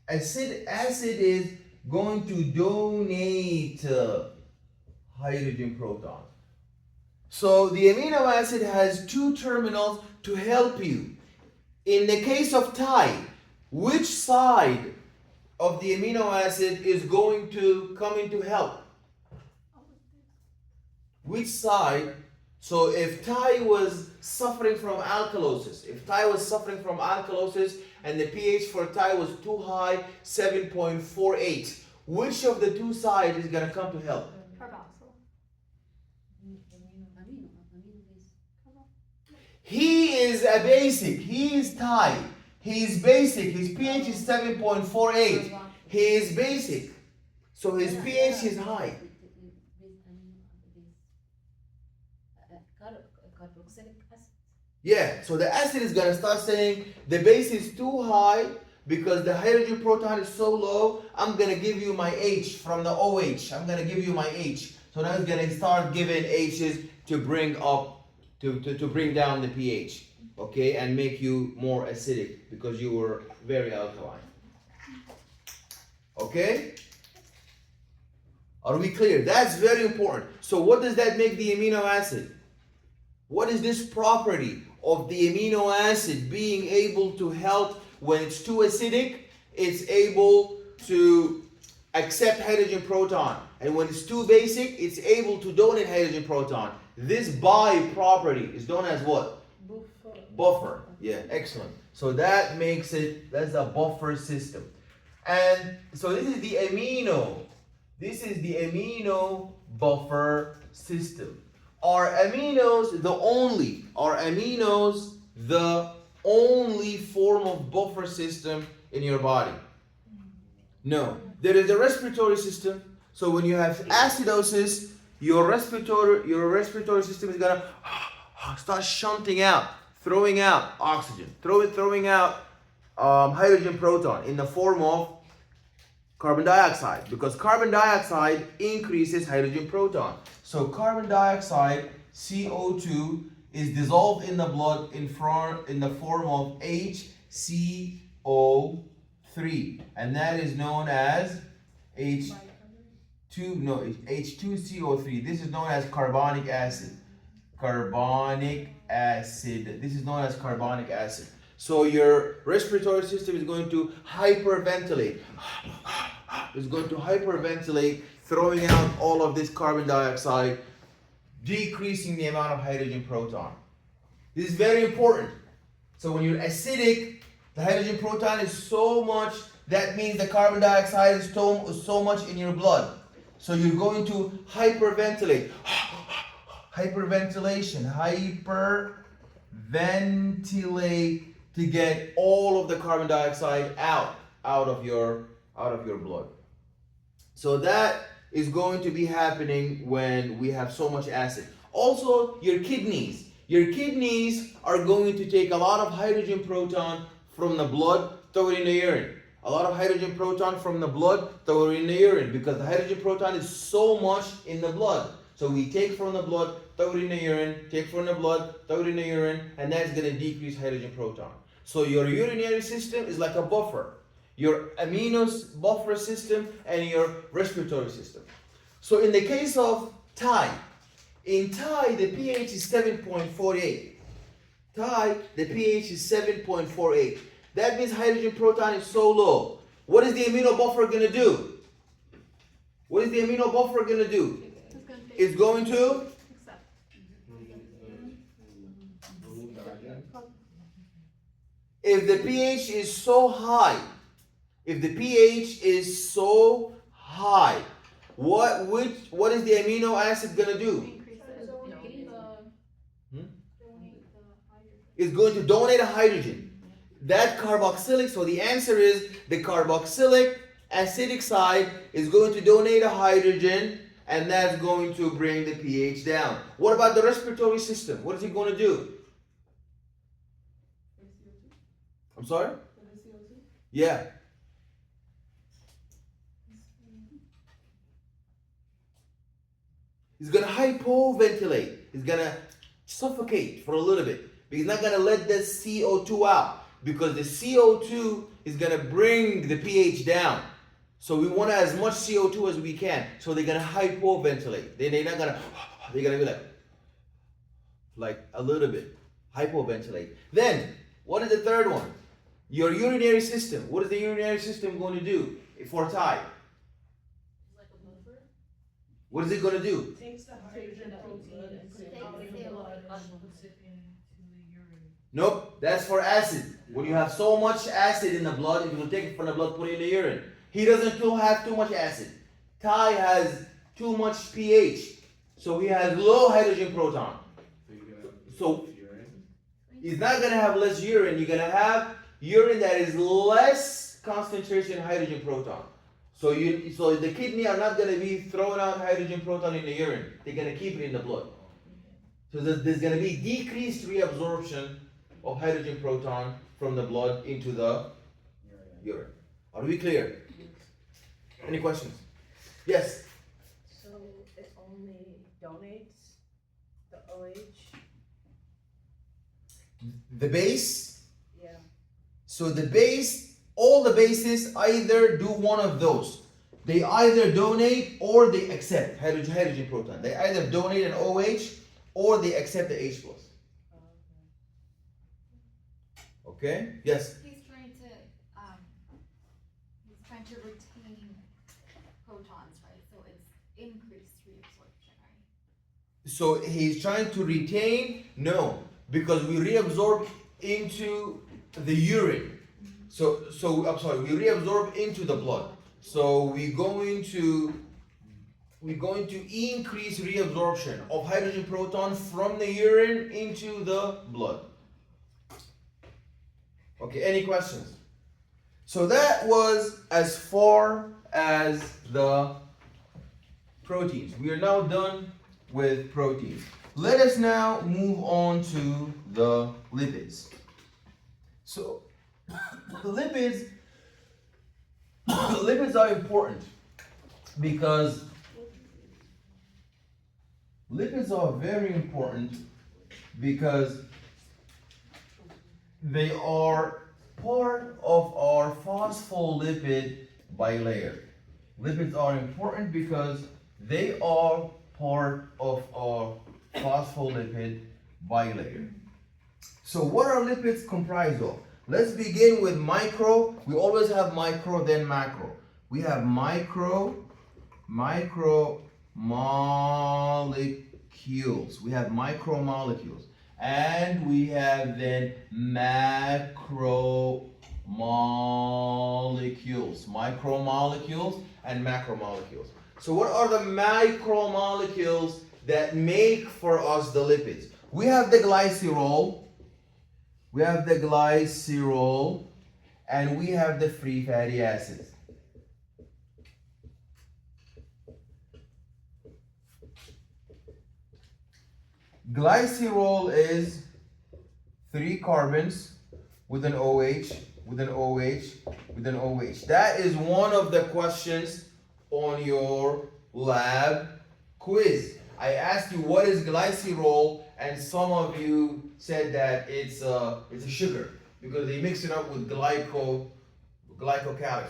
A: acid is going to donate hydrogen proton. So the amino acid has two terminals to help you. In the case of Thai, which side of the amino acid is going to come in to help? Which side? So if Thai was suffering from alkalosis, and the pH for Thai was too high, 7.48, which of the two sides is going to come to help?
C: Carboxyl.
A: He is a basic. He is Thai. He is basic. His pH is 7.48. He is basic. So his pH is high. Yeah, so the acid is going to start saying the base is too high because the hydrogen proton is so low. I'm going to give you my H from the OH. I'm going to give you my H. So now it's going to start giving H's to bring up, to bring down the pH, okay, and make you more acidic because you were very alkaline. Okay? Are we clear? That's very important. So what does that make the amino acid? What is this property of the amino acid being able to help when it's too acidic? It's able to accept hydrogen proton. And when it's too basic, it's able to donate hydrogen proton. This bi property is known as what? Buffer. Yeah, excellent. So that makes it, that's a buffer system. And so this is the amino buffer system. Are aminos the only form of buffer system in your body. No, there is a respiratory system. So when you have acidosis, your respiratory system is gonna start shunting out, throwing out oxygen, throwing out hydrogen proton in the form of carbon dioxide, because carbon dioxide increases hydrogen proton. So carbon dioxide, CO2, is dissolved in the blood in the form of HCO3, and that is known as H2CO3. This is known as carbonic acid. This is known as carbonic acid. So your respiratory system is going to hyperventilate. It's going to hyperventilate, throwing out all of this carbon dioxide, decreasing the amount of hydrogen proton. This is very important. So when you're acidic, the hydrogen proton is so much, that means the carbon dioxide is so much in your blood. So you're going to hyperventilate. Hyperventilation, hyperventilate to get all of the carbon dioxide out of your blood. So that is going to be happening when we have so much acid. Also, your kidneys. Your kidneys are going to take a lot of hydrogen proton from the blood, throw it in the urine. A lot of hydrogen proton from the blood, throw it in the urine, because the hydrogen proton is so much in the blood. So we take from the blood, throw it in the urine, take from the blood, throw it in the urine, and that's going to decrease hydrogen proton. So your urinary system is like a buffer. Your aminos buffer system and your respiratory system. So in the case of Thai, in Thai the pH is 7.48. Thai, the pH is 7.48. That means hydrogen proton is so low. What is the amino buffer going to do? What is the amino buffer going to do? It's going to if the pH is so high, what is the amino acid going to do? It's going to donate a hydrogen. That carboxylic, so the answer is the carboxylic acidic side is going to donate a hydrogen, and that's going to bring the pH down. What about the respiratory system? What is it going to do? I'm sorry? Yeah. He's going to hypoventilate. He's going to suffocate for a little bit. But he's not going to let the CO2 out, because the CO2 is going to bring the pH down. So we want as much CO2 as we can. So they're going to hypoventilate. They're not going to, they're going to be like a little bit. Hypoventilate. Then, what is the third one? Your urinary system. What is the urinary system going to do for Thai?
C: Like a mover?
A: What is it going to do?
E: Takes the hydrogen protein and puts it out in the blood and puts it into the urine.
A: Nope, that's for acid. When you have so much acid in the blood, you're going to take it from the blood, put it in the urine. He doesn't have too much acid. Thai has too much pH, so he has low hydrogen proton. So he's not going to have less urine. You're going to have urine that is less concentration hydrogen proton. So the kidney are not going to be throwing out hydrogen proton in the urine. They're going to keep it in the blood. So there's going to be decreased reabsorption of hydrogen proton from the blood into the urine. Are we clear? Any questions? Yes.
E: So it only donates the OH?
A: The base.
E: Yeah.
A: So the base, all the bases either do one of those. They either donate or they accept hydrogen proton. They either donate an OH or they accept the H+. Okay? Yes?
B: He's trying to retain protons, right? So it's increased reabsorption, right?
A: So he's trying to retain? No, because we reabsorb into the urine. So I'm sorry, we reabsorb into the blood. So we're going to increase reabsorption of hydrogen proton from the urine into the blood. Okay, any questions? So that was as far as the proteins. We are now done with proteins. Let us now move on to the lipids. So lipids lipids are important because lipids are very important because they are part of our phospholipid bilayer. Lipids are important because they are part of our phospholipid bilayer. So what are lipids comprised of? Let's begin with micro. We always have micro, then macro. We have micro molecules. We have micromolecules. And we have then macromolecules. Micromolecules and macromolecules. So what are the micromolecules that make for us the lipids? We have the glycerol. We have the glycerol. And we have the free fatty acids. Glycerol is 3 carbons with an OH, with an OH, with an OH. That is one of the questions on your lab quiz. I asked you what is glycerol, and some of you said that it's a sugar because they mix it up with glycocalyx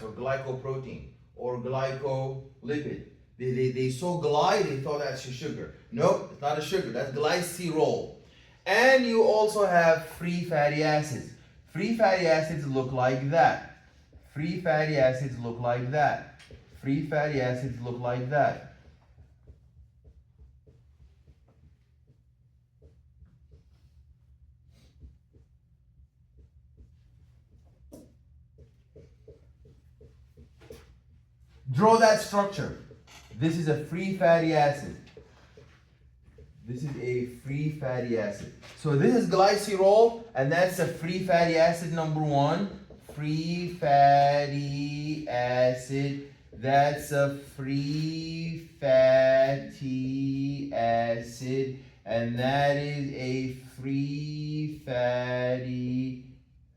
A: or glycoprotein or glycolipid. They saw gly, they thought that's a sugar. Nope, it's not a sugar, that's glycerol. And you also have free fatty acids. Free fatty acids look like that. Free fatty acids look like that. Free fatty acids look like that. Draw that structure. This is a free fatty acid. This is a free fatty acid. So this is glycerol, and that's a free fatty acid number 1. Free fatty acid. That's a free fatty acid, and that is a free fatty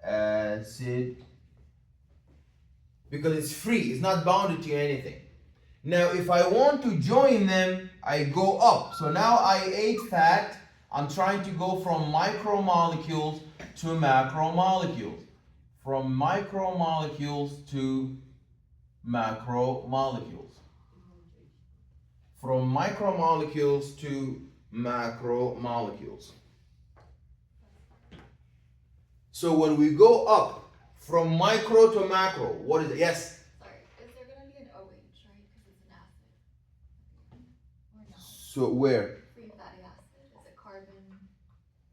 A: acid because it's free. It's not bounded to anything. Now, if I want to join them, I go up. So now I ate fat. I'm trying to go from micromolecules to macromolecules. From micromolecules to macromolecules. From micromolecules to macromolecules. So when we go up from micro to macro, what is it? Yes? So where?
B: Free fatty acid. Is it carbon?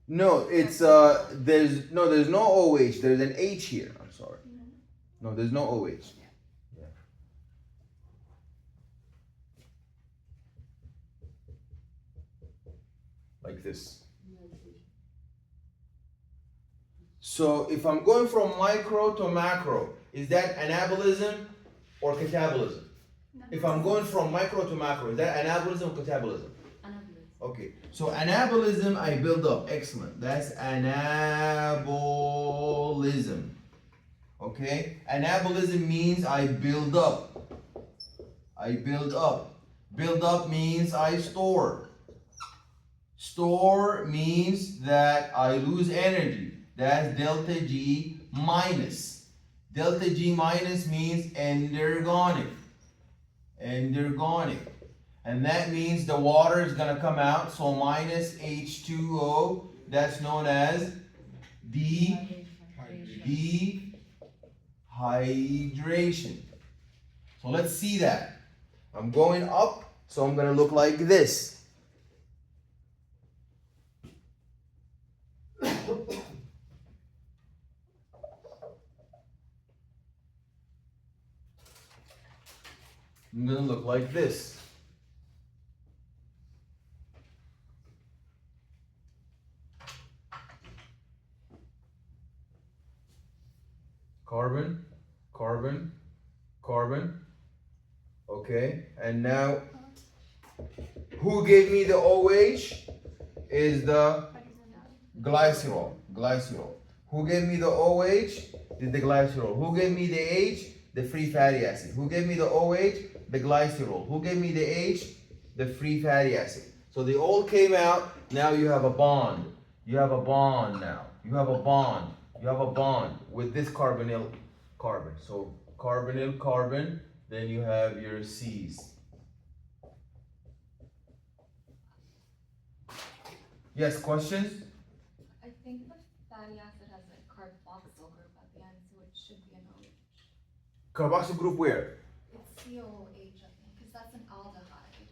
A: No, it's there's no OH. There's an H here. I'm sorry. No, there's no OH. Yeah. Like this. So if I'm going from micro to macro, is that anabolism or catabolism? If I'm going from micro to macro, is that anabolism or catabolism? Okay, so anabolism, I build up. Excellent. That's anabolism. Okay, anabolism means I build up. I build up. Build up means I store. Store means that I lose energy. That's delta G minus. Delta G minus means endergonic. Endergonic. And that means the water is going to come out. So minus H2O, that's known as dehydration. So let's see that. I'm going up, so I'm going to look like this. I'm going to look like this. Okay, and now who gave me the OH? Is the glycerol. Glycerol. Who gave me the OH? Did the glycerol. Who gave me the H? The free fatty acid. Who gave me the OH? The glycerol. Who gave me the H? The free fatty acid. So they all came out. Now you have a bond. You have a bond now. You have a bond. You have a bond with this carbonyl carbon. So carbonyl carbon. Then you have your C's. Yes, questions?
B: I think the fatty acid has a carboxyl group at the end, so it should be an OH.
A: Carboxyl group where?
B: It's COOH, I think, because that's an aldehyde.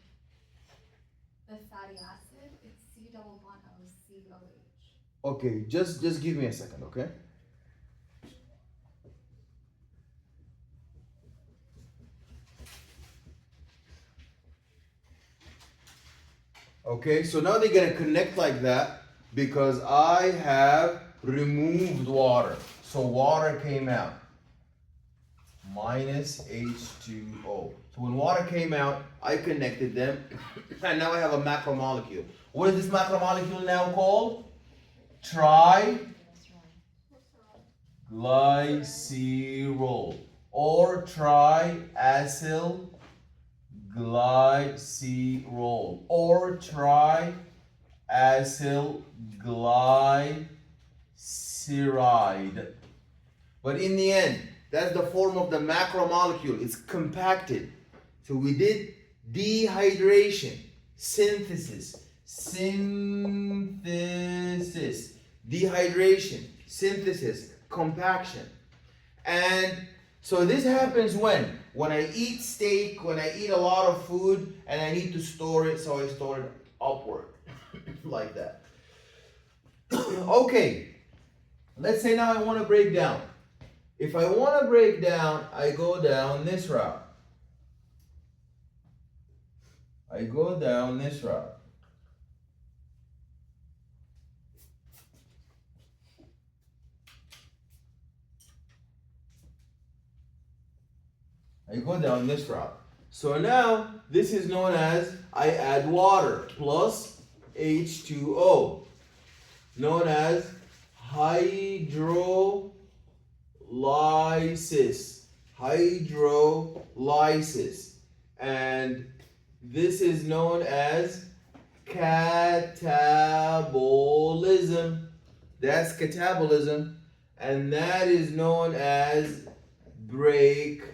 B: The fatty acid, it's C double bond O COH.
A: Okay, just give me a second, okay? Okay, so now they're gonna connect like that because I have removed water. So water came out. Minus H2O. So when water came out, I connected them, and now I have a macromolecule. What is this macromolecule now called? Triglycerol or triacyl glycerol or triacyl glyceride. But in the end, that's the form of the macromolecule. It's compacted. So we did dehydration, synthesis, dehydration, synthesis, compaction. And so this happens when? When I eat steak, when I eat a lot of food, and I need to store it, so I store it upward, like that. Okay, let's say now I want to break down. If I want to break down, I go down this route. I go down this route. I go down this route. So now this is known as I add water plus H2O, known as hydrolysis. Hydrolysis. And this is known as catabolism. That's catabolism. And that is known as breakdown.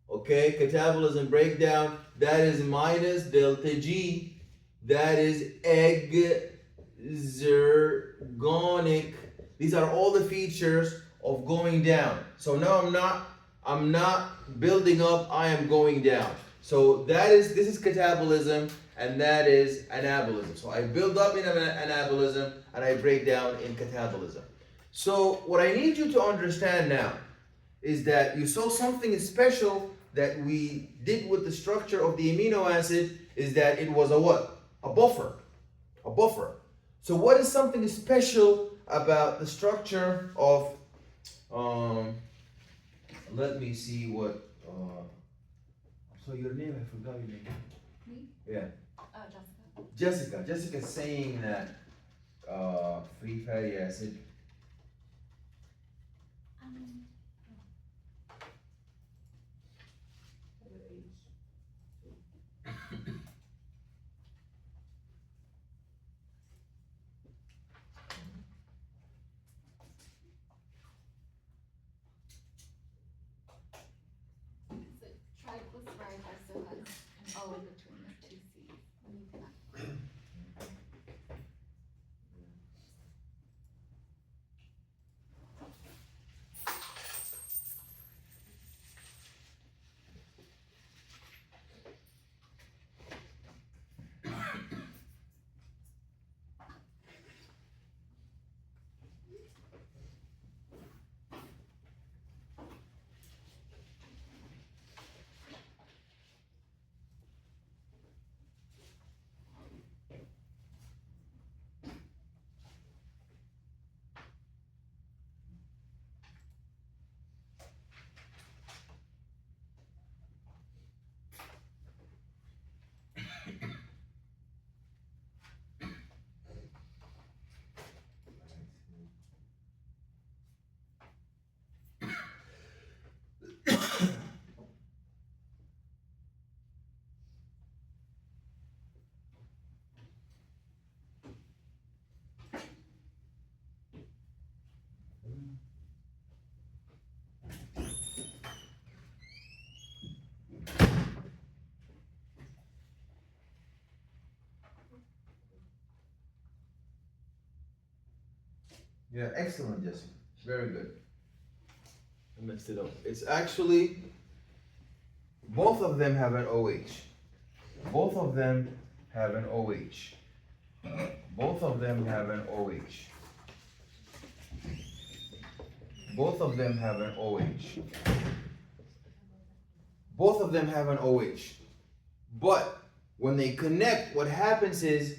A: Okay, catabolism breakdown. That is minus delta G. That is exergonic. These are all the features of going down. So now I'm not building up, I am going down. So this is catabolism, and that is anabolism. So I build up in anabolism and I break down in catabolism. So what I need you to understand now is that you saw something special that we did with the structure of the amino acid is that it was a what? A buffer. A buffer. So what is something special about the structure of let me see what so your name, I forgot your name.
B: Me?
A: Yeah.
B: Jessica.
A: Jessica's saying that free fatty acid.
B: So triglyceride also has an O between the two C's. When you connect.
A: Yeah, excellent, Jessica. Very good. I messed it up. It's actually both of them have an OH. Both of them have an OH. Both of them have an OH. Both of them have an OH. Both of them have an OH. But when they connect, what happens is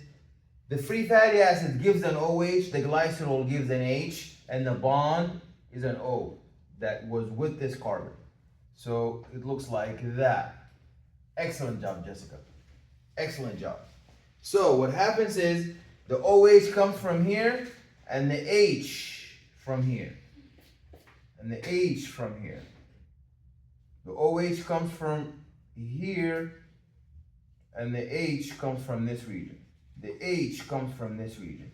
A: the free fatty acid gives an OH, the glycerol gives an H, and the bond is an O that was with this carbon. So it looks like that. Excellent job, Jessica. Excellent job. So what happens is the OH comes from here and the H from here. And the H from here. The OH comes from here and the H comes from this region. The H comes from this region.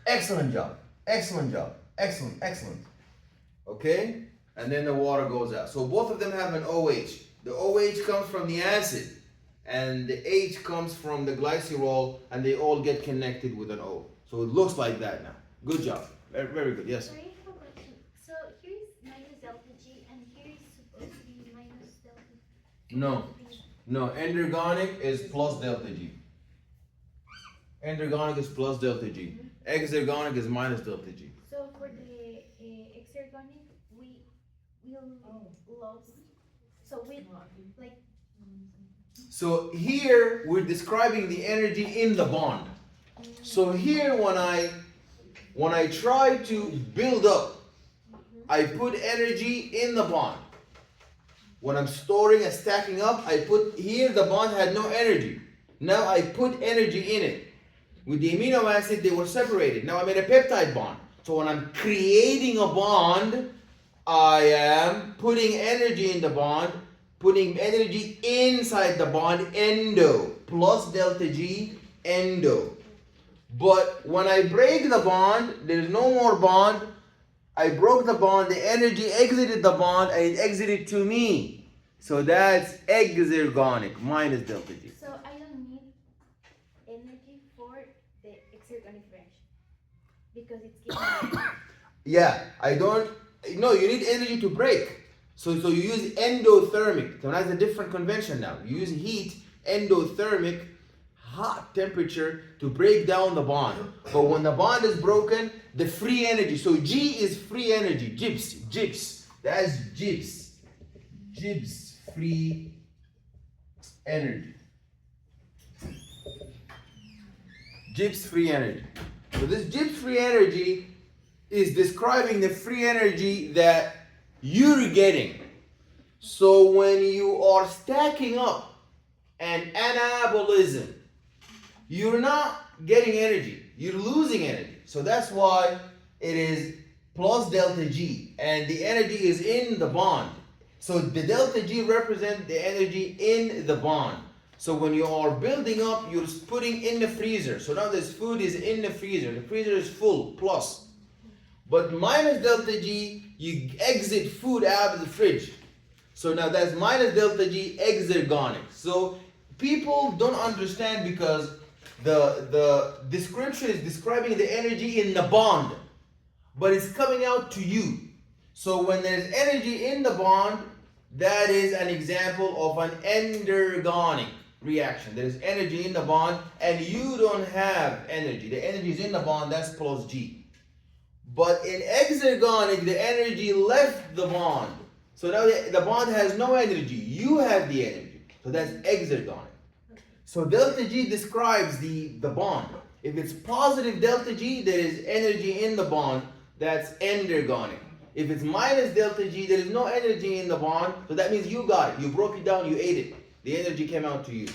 A: Excellent job. Excellent job. Excellent. Excellent. Okay? And then the water goes out. So both of them have an OH. The OH comes from the acid and the H comes from the glycerol, and they all get connected with an O. So it looks like that now. Good job. Very, very good. Yes?
F: Sorry, I have a question. So here is minus delta G and here is supposed to be minus delta
A: No.
F: G.
A: No. Endergonic is plus delta G. Endergonic is plus delta G. Exergonic is minus delta G.
F: So for the exergonic, we will lose. So we like
A: So here we're describing the energy in the bond. So here when I try to build up, I put energy in the bond. When I'm storing and stacking up, I put here the bond had no energy. Now I put energy in it. With the amino acid, they were separated. Now I made a peptide bond. So when I'm creating a bond, I am putting energy in the bond, putting energy inside the bond, endo, plus delta G, endo. But when I break the bond, there's no more bond. I broke the bond, the energy exited the bond, and it exited to me. So that's exergonic, minus delta G.
F: so I don't need energy for the exergonic reaction because it's giving
A: Yeah, no, you need energy to break. So you use endothermic. So that's a different convention now. You use heat, endothermic, hot temperature to break down the bond. But when the bond is broken, the free energy. So G is free energy. Gibbs. That's Gibbs. Gibbs free energy. Gibbs free energy. So this Gibbs free energy is describing the free energy that you're getting. So when you are stacking up an anabolism, you're not getting energy, you're losing energy. So that's why it is plus delta G, and the energy is in the bond. So the delta G represents the energy in the bond. So when you are building up, you're putting in the freezer. So now this food is in the freezer is full, plus. But minus delta G, you exit food out of the fridge. So now that's minus delta G exergonic. So people don't understand because the description is describing the energy in the bond, but it's coming out to you. So when there's energy in the bond, that is an example of an endergonic reaction. There's energy in the bond and you don't have energy. The energy is in the bond, that's plus G. But in exergonic, the energy left the bond. So now the bond has no energy. You have the energy. So that's exergonic. So delta G describes the bond. If it's positive delta G, there is energy in the bond. That's endergonic. If it's minus delta G, there is no energy in the bond. So that means you got it. You broke it down, you ate it. The energy came out to you.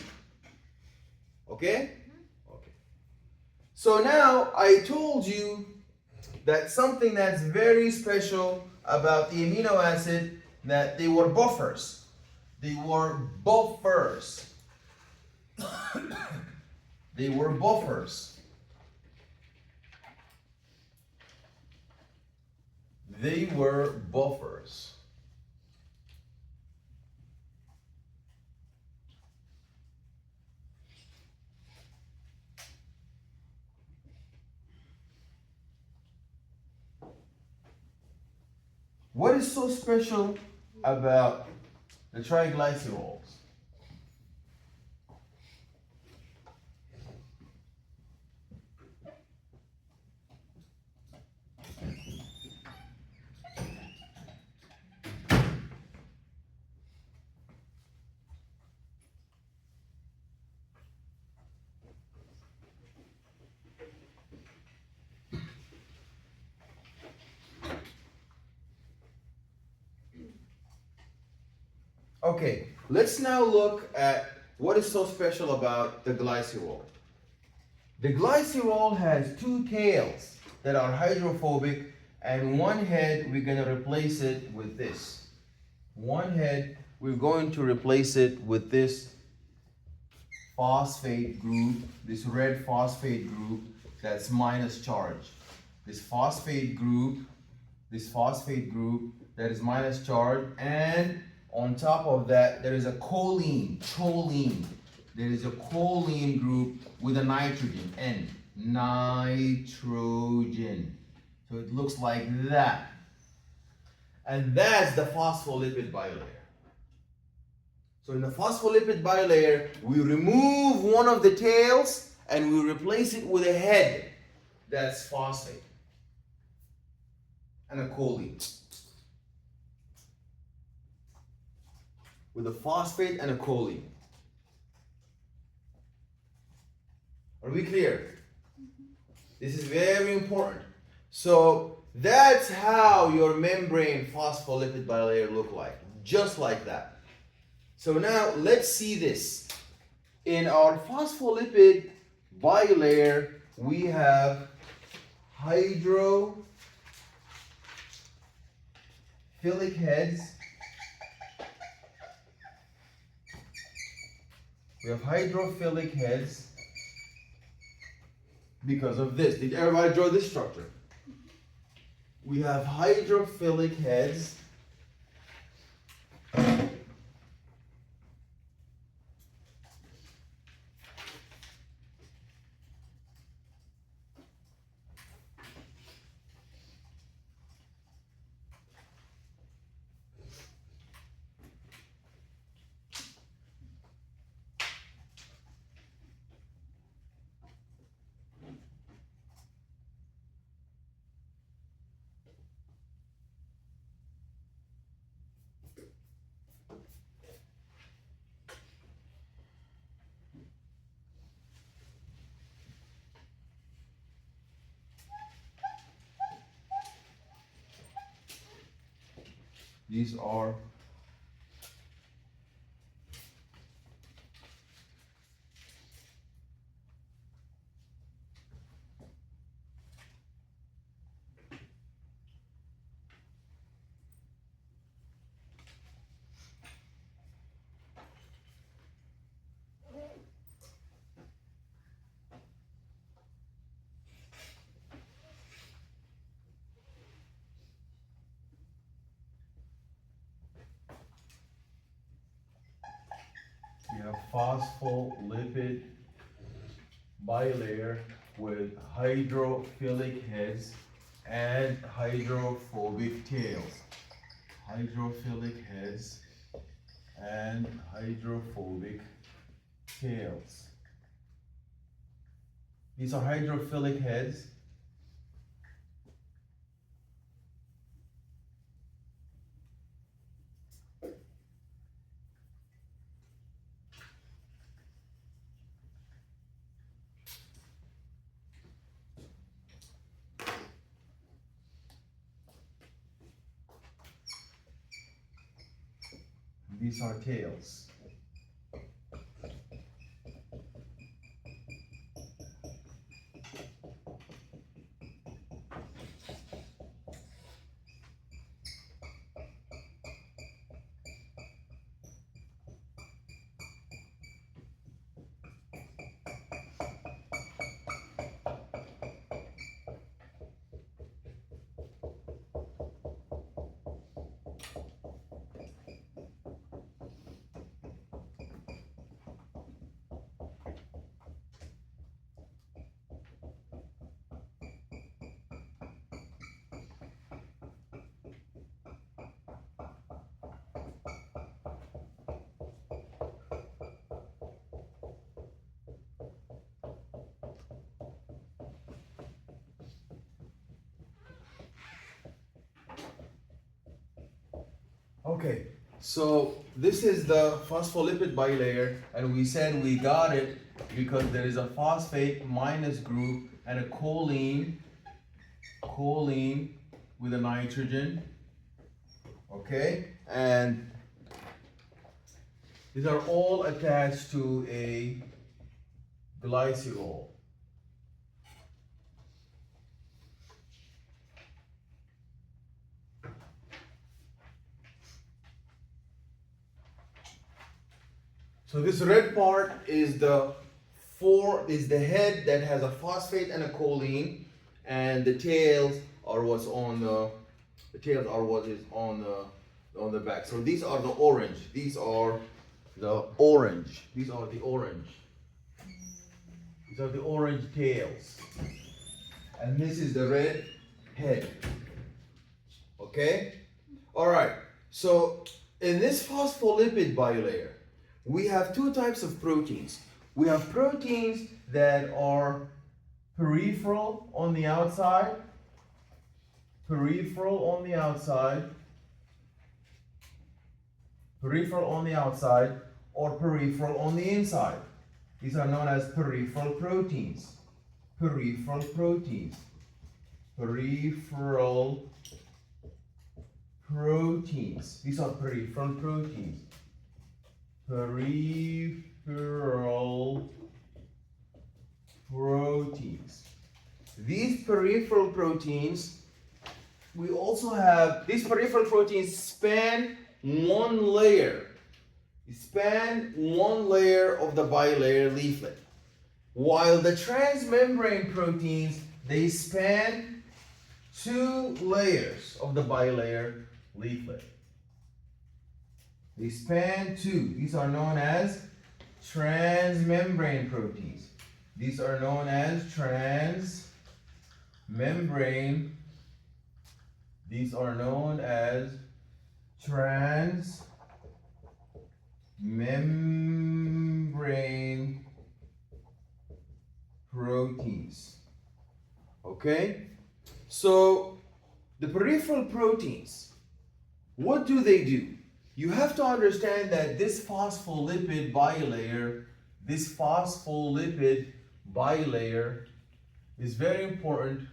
A: Okay? Okay. So now I told you that something that's very special about the amino acid, that they were buffers. They were buffers. They were buffers. They were buffers. What is so special about the triglycerols? Okay, let's now look at what is so special about the glycerol. The glycerol has two tails that are hydrophobic, and one head we're going to replace it with this. One head we're going to replace it with this phosphate group, this red phosphate group that's minus charge. This phosphate group that is minus charge, and on top of that there is a choline. There is a choline group with a nitrogen, N, nitrogen. So it looks like that. And that's the phospholipid bilayer. So in the phospholipid bilayer, we remove one of the tails and we replace it with a head that's phosphate and a choline. With a phosphate and a choline. Are we clear? This is very important. So that's how your membrane phospholipid bilayer look like, just like that. So now let's see this. In our phospholipid bilayer, we have hydrophilic heads. We have hydrophilic heads because of this. Did everybody draw this structure? We have hydrophilic heads. These are phospholipid bilayer with hydrophilic heads and hydrophobic tails. Hydrophilic heads and hydrophobic tails. These are hydrophilic heads. These are tails. Okay, so this is the phospholipid bilayer, and we said we got it because there is a phosphate minus group and a choline with a nitrogen. Okay, and these are all attached to a glycerol. So this red part is the head that has a phosphate and a choline, and the tails are what's on the tails are what is on the back. So these are the orange. These are the orange. These are the orange. These are the orange tails. And this is the red head. Okay? Alright. So in this phospholipid bilayer, we have two types of proteins. We have proteins that are peripheral on the outside, peripheral on the outside, or peripheral on the inside. These are known as peripheral proteins. Peripheral proteins. Peripheral proteins. These are peripheral proteins. Peripheral proteins. These peripheral proteins, we also have, these peripheral proteins span one layer. Span one layer of the bilayer leaflet. While the transmembrane proteins, they span two layers of the bilayer leaflet. They span two. These are known as transmembrane proteins. These are known as transmembrane. These are known as transmembrane proteins. Okay? So the peripheral proteins, what do they do? You have to understand that this phospholipid bilayer is very important.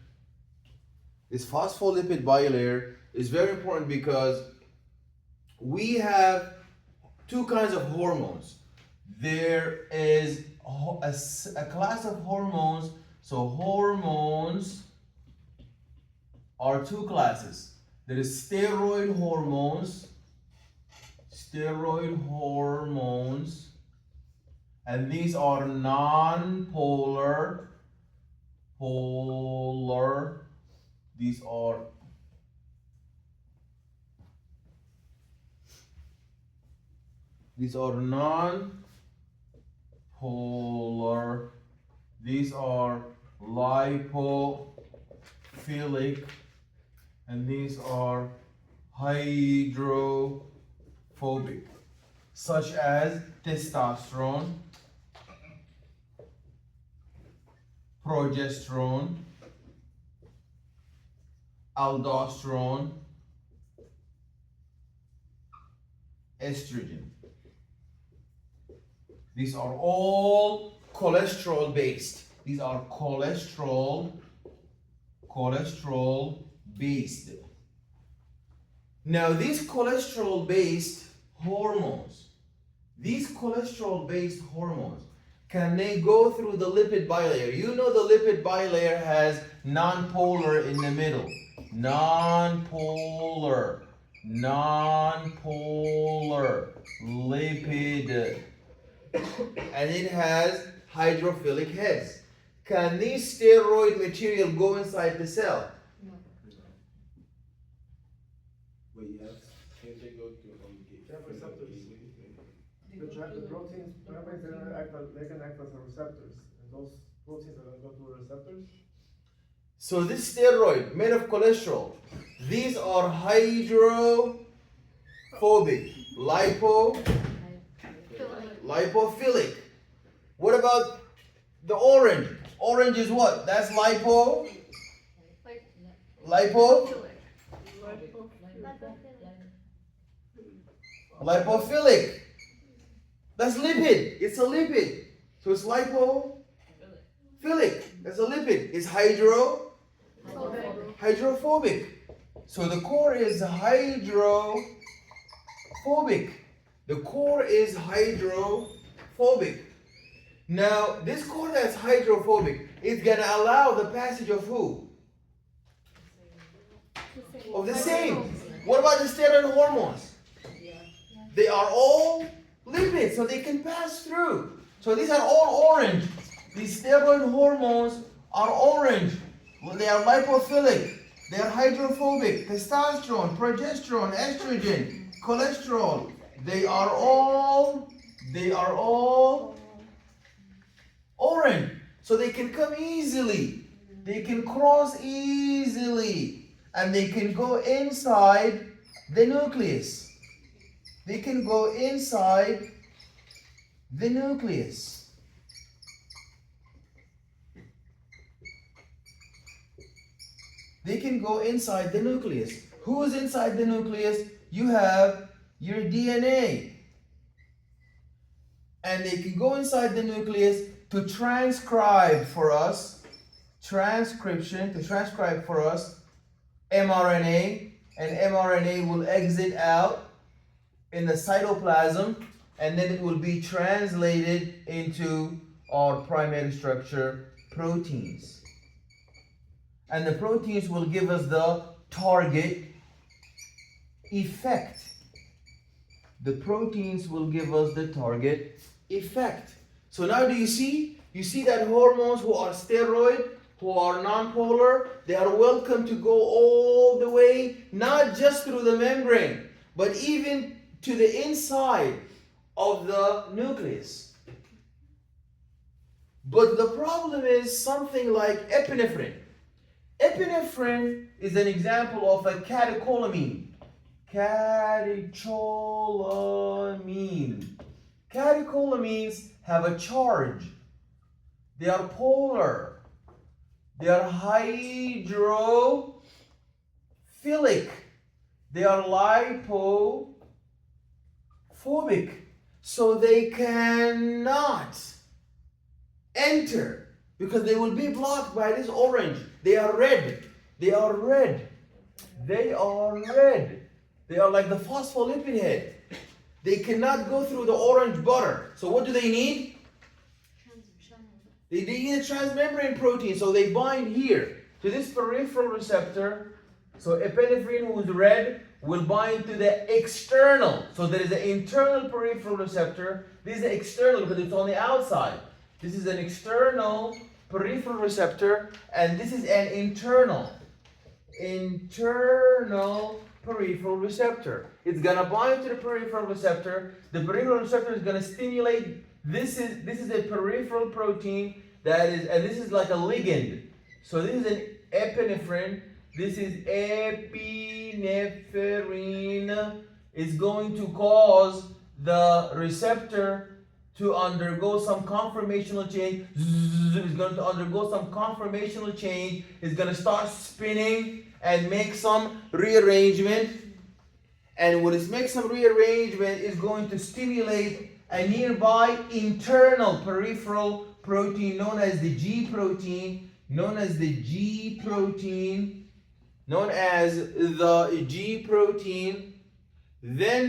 A: This phospholipid bilayer is very important because we have two kinds of hormones. There is a class of hormones. So hormones are two classes. There is steroid hormones, and these are non-polar, these are non-polar, these are lipophilic, and these are hydrophobic, such as testosterone, progesterone, aldosterone, estrogen. These are all cholesterol based. These are cholesterol based. Now these cholesterol based hormones, can they go through the lipid bilayer? You know the lipid bilayer has non-polar in the middle. Non-polar lipid. And it has hydrophilic heads. Can this steroid material go inside the cell?
D: Wait, yes. Can't they go through
G: They have receptors. The proteins, membranes, they can act as receptors. And those proteins are going to go through receptors.
A: So this steroid made of cholesterol, these are hydrophobic, lipophilic. What about the orange? Orange is what? That's lipo. Lipophilic. That's lipid. It's a lipid. So it's lipophilic. That's a lipid. It's hydrophobic. So the core is hydrophobic. The core is hydrophobic. Now, this core that's hydrophobic is going to allow the passage of who? Of the same. What about the steroid hormones? They are all lipids, so they can pass through. So these are all orange. These steroid hormones are orange. They are lipophilic. They are hydrophobic. Testosterone, progesterone, estrogen, cholesterol. They are all orange. So they can come easily. They can cross easily. And they can go inside the nucleus. They can go inside the nucleus. They can go inside the nucleus. Who is inside the nucleus? You have your DNA. And they can go inside the nucleus to transcribe for us, to transcribe for us mRNA, and mRNA will exit out in the cytoplasm, and then it will be translated into our primary structure, proteins. And the proteins will give us the target effect. The proteins will give us the target effect. So now do you see? You see that hormones who are steroid, who are non-polar, they are welcome to go all the way, not just through the membrane, but even to the inside of the nucleus. But the problem is something like epinephrine. Epinephrine is an example of a catecholamine. Catecholamines have a charge. They are polar. They are hydrophilic. They are lipophobic. So they cannot enter because they will be blocked by this orange. They are red. They are red. They are red. They are like the phospholipid head. They cannot go through the orange butter. So what do they need? They need a transmembrane protein. So they bind here to this peripheral receptor. So epinephrine, who is red, will bind to the external. So there is an internal peripheral receptor. This is the external because it's on the outside. This is an external peripheral receptor, and this is an internal peripheral receptor. It's gonna bind to the peripheral receptor. The peripheral receptor is gonna stimulate. This is a peripheral protein that is, and this is like a ligand. So this is an epinephrine. This is epinephrine. Is going to cause the receptor to undergo some conformational change. It's going to undergo some conformational change. It's going to start spinning and make some rearrangement. And when it makes some rearrangement, it's going to stimulate a nearby internal peripheral protein known as the G protein. Then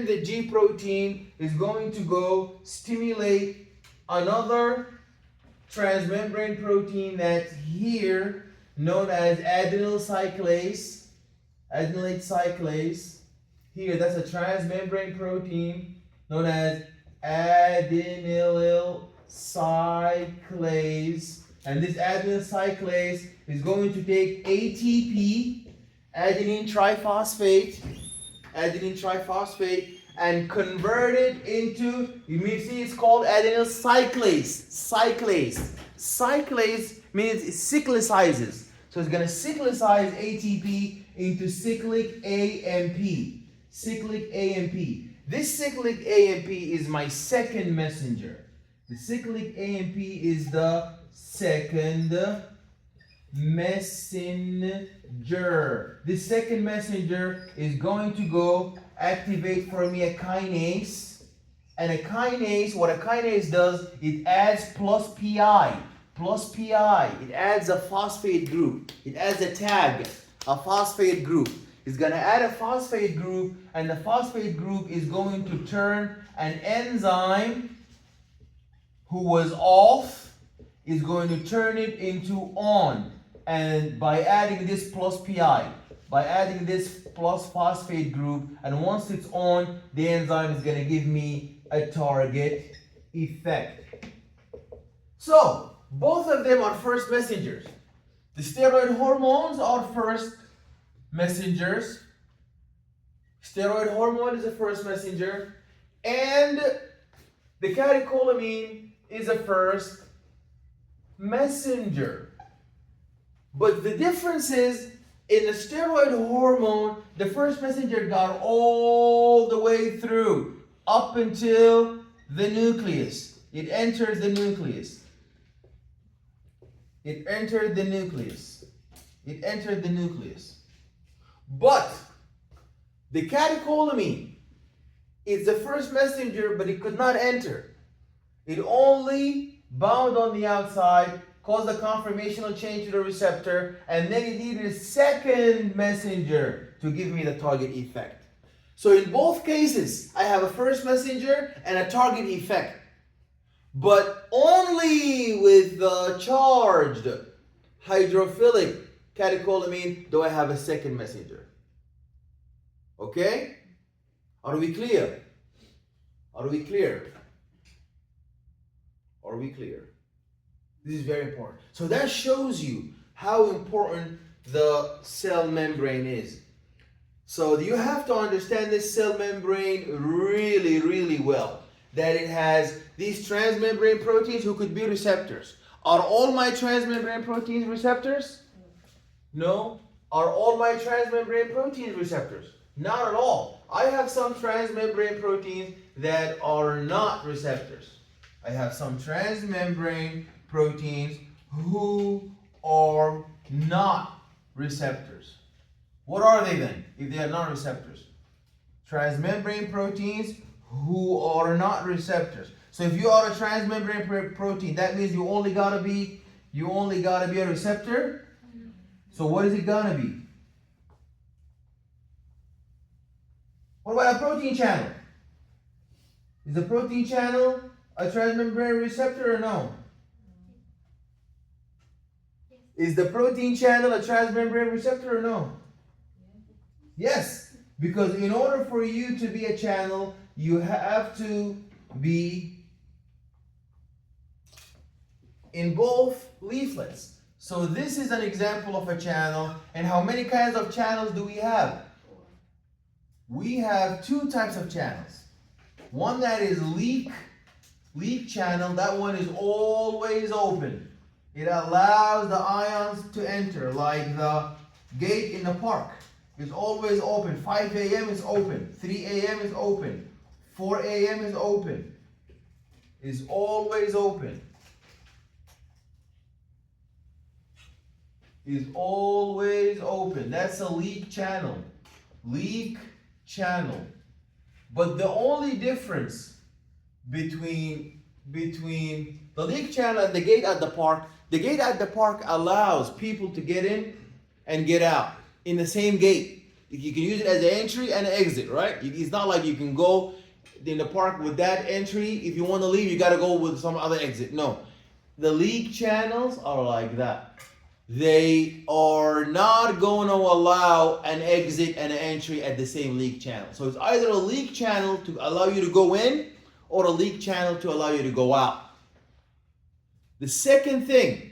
A: the G protein is going to go stimulate another transmembrane protein that's here, known as adenylate cyclase. Here, that's a transmembrane protein known as adenylyl cyclase. And this adenylyl cyclase is going to take ATP, adenine triphosphate, and convert it into, you may see it's called adenyl cyclase. Cyclase means it cyclicizes. So it's going to cyclicize ATP into cyclic AMP. This cyclic AMP is my second messenger. The cyclic AMP is the second messenger. This second messenger is going to go activate for me a kinase. And a kinase, what a kinase does, it adds plus pi. Plus pi. It adds a phosphate group. It adds a tag, a phosphate group. It's going to add a phosphate group, and the phosphate group is going to turn an enzyme who was off, is going to turn it into on. And by adding this plus pi, by adding this plus phosphate group, and once it's on, the enzyme is going to give me a target effect. So, both of them are first messengers. The steroid hormones are first messengers. Steroid hormone is the first messenger, and the catecholamine is a first messenger. But the difference is, in the steroid hormone, the first messenger got all the way through, up until the nucleus. It entered the nucleus. It entered the nucleus. It entered the nucleus. But the catecholamine is the first messenger, but it could not enter. It only bound on the outside, caused a conformational change to the receptor, and then it needed a second messenger to give me the target effect. So in both cases, I have a first messenger and a target effect. But only with the charged hydrophilic catecholamine do I have a second messenger. Okay? Are we clear? Are we clear? Are we clear? This is very important. So that shows you how important the cell membrane is. So you have to understand this cell membrane really, really well. That it has these transmembrane proteins who could be receptors. Are all my transmembrane proteins receptors? No. Are all my transmembrane proteins receptors? Not at all. I have some transmembrane proteins that are not receptors. I have some transmembrane proteins who are not receptors. What are they then, if they are not receptors? Transmembrane proteins who are not receptors. So if you are a transmembrane protein, that means you only gotta be a receptor. So what is it gonna be? What about a protein channel? Is the protein channel a transmembrane receptor or no? Is the protein channel a transmembrane receptor or no? Yes, because in order for you to be a channel, you have to be in both leaflets. So this is an example of a channel. And how many kinds of channels do we have? We have two types of channels. One that is leak channel. That one is always open. It allows the ions to enter, like the gate in the park is always open. 5 a.m. is open. 3 a.m. is open. 4 a.m. is open. Is always open. Is always open. That's a leak channel. Leak channel. But the only difference between the leak channel and the gate at the park allows people to get in and get out in the same gate. You can use it as an entry and an exit, right? It's not like you can go in the park with that entry. If you want to leave, you got to go with some other exit. No. The leak channels are like that. They are not going to allow an exit and an entry at the same leak channel. So it's either a leak channel to allow you to go in or a leak channel to allow you to go out. The second thing,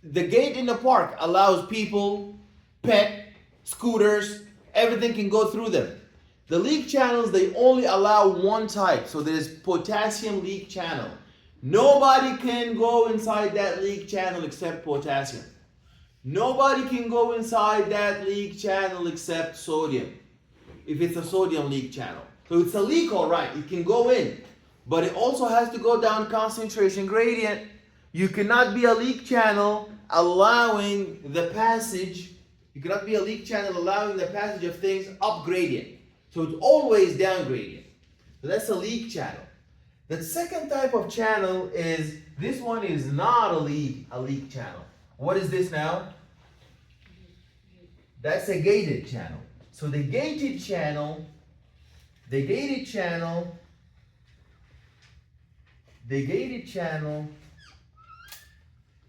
A: the gate in the park allows people, pet, scooters, everything can go through them. The leak channels, they only allow one type. So there's potassium leak channel. Nobody can go inside that leak channel except potassium. Nobody can go inside that leak channel except sodium, if it's a sodium leak channel. So it's a leak, all right, it can go in, but it also has to go down concentration gradient. You cannot be a leak channel allowing the passage, you cannot be a leak channel allowing the passage of things up gradient. So it's always down gradient. So that's a leak channel. The second type of channel is, this one is not a leak channel. What is this now? That's a gated channel. So the gated channel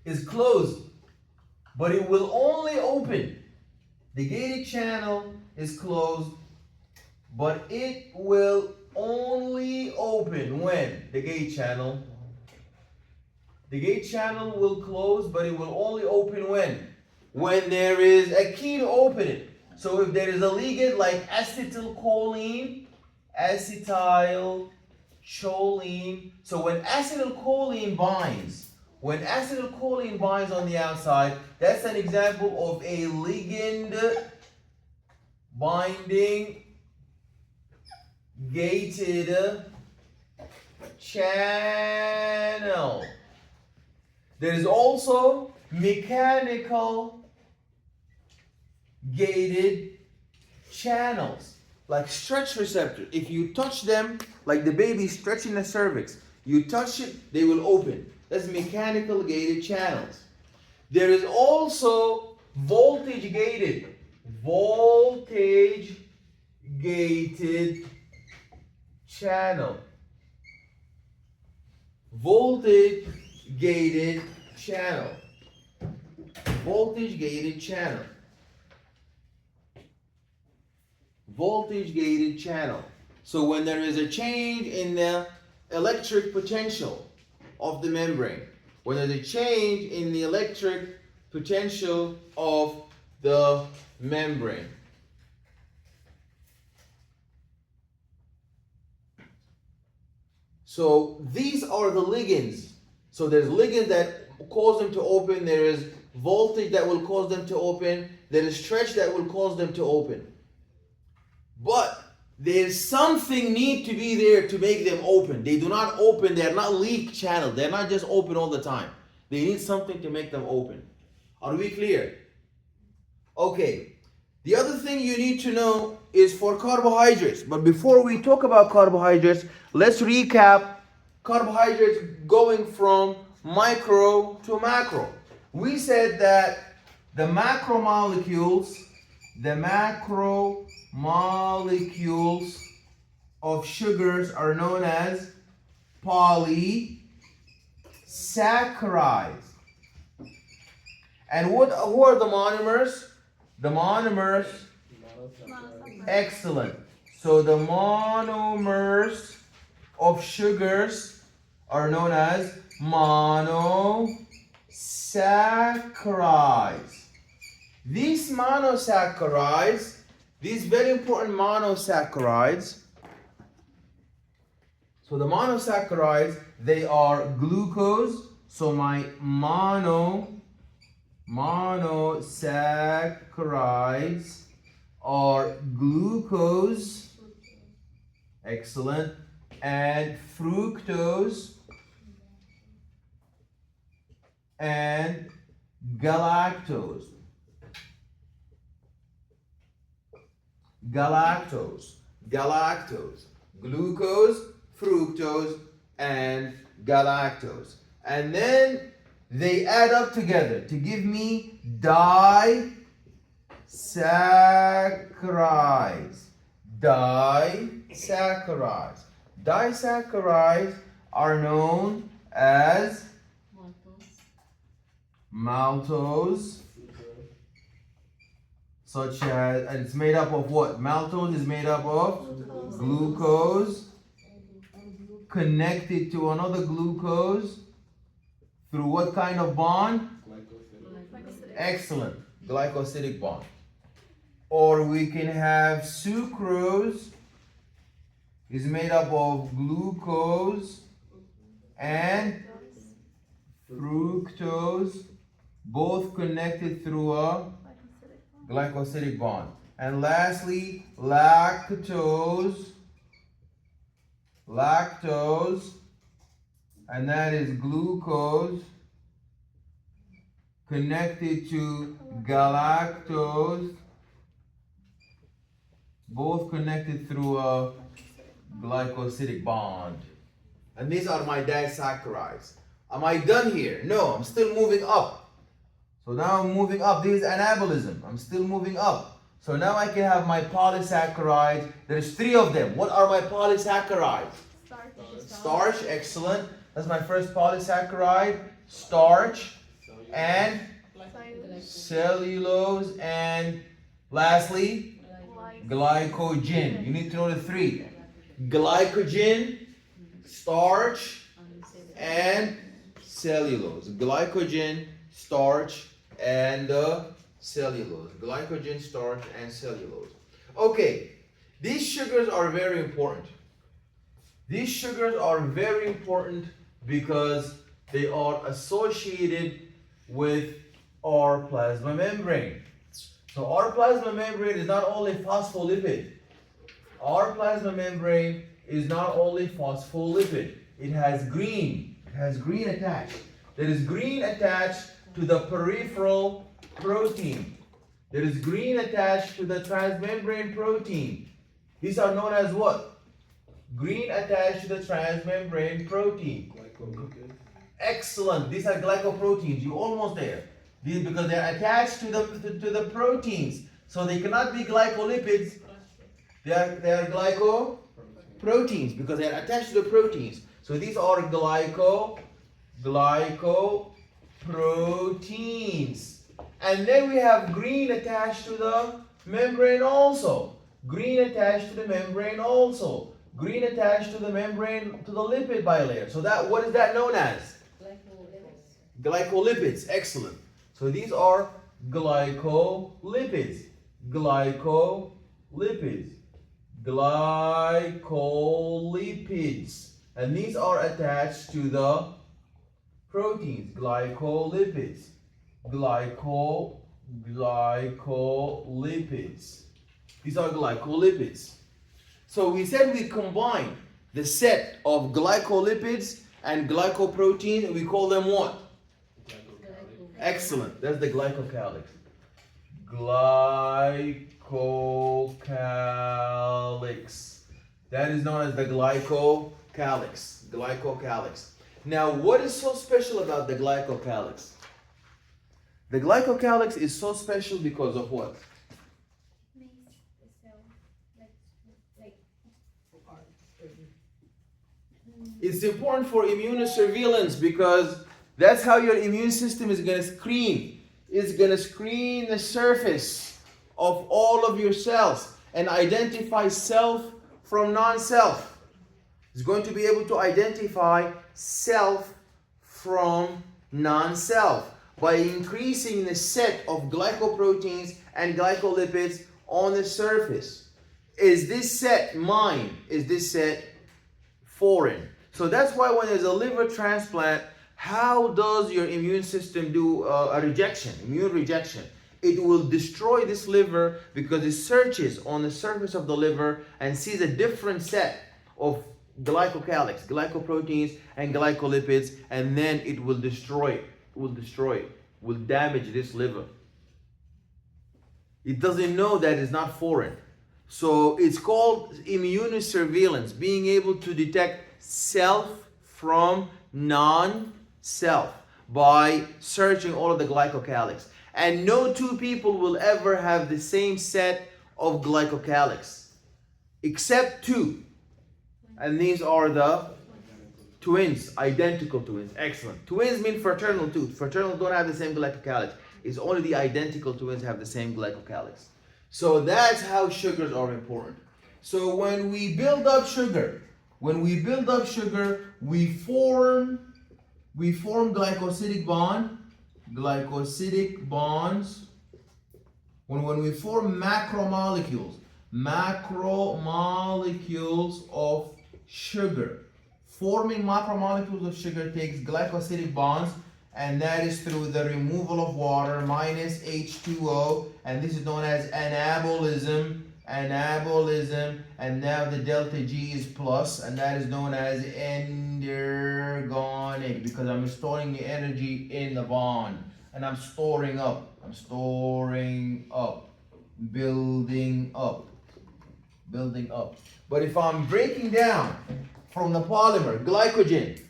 A: is closed, but it will only open. The gated channel is closed, but it will only open when the gate channel will close, but it will only open when there is a key to open it. So if there is a ligand like acetylcholine, so when acetylcholine binds on the outside, that's an example of a ligand binding gated channel. There is also mechanical gated channels, like stretch receptors. If you touch them, like the baby stretching the cervix, you touch it, they will open. That's mechanical gated channels. There is also voltage gated channel. Voltage gated channel. Voltage gated channel. Voltage gated channel. So when there is a change in the electric potential of the membrane, when there's a change in the electric potential of the membrane. So these are the ligands. So there's ligands that cause them to open, there is voltage that will cause them to open, there is stretch that will cause them to open. But there's something need to be there to make them open. They do not open, they're not leak channel, they're not just open all the time. They need something to make them open. Are we clear? Okay. The other thing you need to know is for carbohydrates. But before we talk about carbohydrates, let's recap carbohydrates going from micro to macro. We said that the macromolecules of sugars are known as polysaccharides. And who are the monomers? The monomers, excellent. So the monomers of sugars are known as monosaccharides. These monosaccharides, these very important monosaccharides, so the monosaccharides, they are glucose. So my monosaccharides are glucose, excellent, and fructose and galactose. Glucose, fructose, and galactose. And then they add up together to give me disaccharides. Disaccharides are known as maltose, such as, and it's made up of what? Maltose is made up of glucose connected to another glucose through what kind of bond? Excellent, glycosidic bond. Or we can have sucrose is made up of glucose and fructose, both connected through a glycosidic bond. And lastly, lactose, and that is glucose connected to galactose both connected through a glycosidic bond. And these are my disaccharides. Am I done here? No, I'm still moving up. So now I'm moving up. This is anabolism. I'm still moving up. So now I can have my polysaccharides. There's 3 of them. What are my polysaccharides? Starch, excellent. That's my first polysaccharide. Starch and cellulose, and lastly glycogen. You need to know the 3. Glycogen, starch, and cellulose. Glycogen, starch, and cellulose. Glycogen, starch, and cellulose. Okay, these sugars are very important. These sugars are very important because they are associated with our plasma membrane. So our plasma membrane is not only phospholipid. Our plasma membrane is not only phospholipid. It has green. It has green attached. There is green attached to the peripheral protein. There is green attached to the transmembrane protein. These are known as what? Green attached to the transmembrane protein.
D: Glycolipid.
A: Excellent. These are glycoproteins. You're almost there. These, because they're attached to the proteins, so they cannot be glycolipids. They are glycoproteins because they are attached to the proteins. So these are glycoproteins. And then we have green attached to the membrane also. Green attached to the membrane also. Green attached to the membrane, to the lipid bilayer. So that, what is that known as? Glycolipids. Excellent. So these are glycolipids. Glycolipids. Glycolipids. And these are attached to the proteins. Glycolipids. Glycolipids. These are glycolipids. So we said we combine the set of glycolipids and glycoproteins, and we call them what? Excellent. That's the glycocalyx. Glycocalyx. That is known as the glycocalyx. Glycocalyx. Now, what is so special about the glycocalyx? The glycocalyx is so special because of what? It's important for immunosurveillance because that's how your immune system is going to screen. It's going to screen the surface of all of your cells and identify self from non-self. It's going to be able to identify self from non-self by increasing the set of glycoproteins and glycolipids on the surface. Is this set mine? Is this set foreign? So that's why when there's a liver transplant, how does your immune system do a rejection, immune rejection? It will destroy this liver because it searches on the surface of the liver and sees a different set of glycocalyx, glycoproteins, and glycolipids, and then it will destroy it. Will damage this liver. It doesn't know that it's not foreign. So it's called immunosurveillance, being able to detect self from non-self by searching all of the glycocalyx. And no 2 people will ever have the same set of glycocalyx, except 2. And these are the twins, identical twins. Excellent. Twins mean fraternal too. Fraternal don't have the same glycocalyx. It's only the identical twins have the same glycocalyx. So that's how sugars are important. So when we build up sugar, we form glycosidic bonds. When we form macromolecules of sugar. Forming macromolecules of sugar takes glycosidic bonds, and that is through the removal of water minus H2O, and this is known as anabolism, and now the delta G is plus, and that is known as endergonic, because I'm storing the energy in the bond, and I'm storing up, building up. building up. But if I'm breaking down from the polymer, glycogen,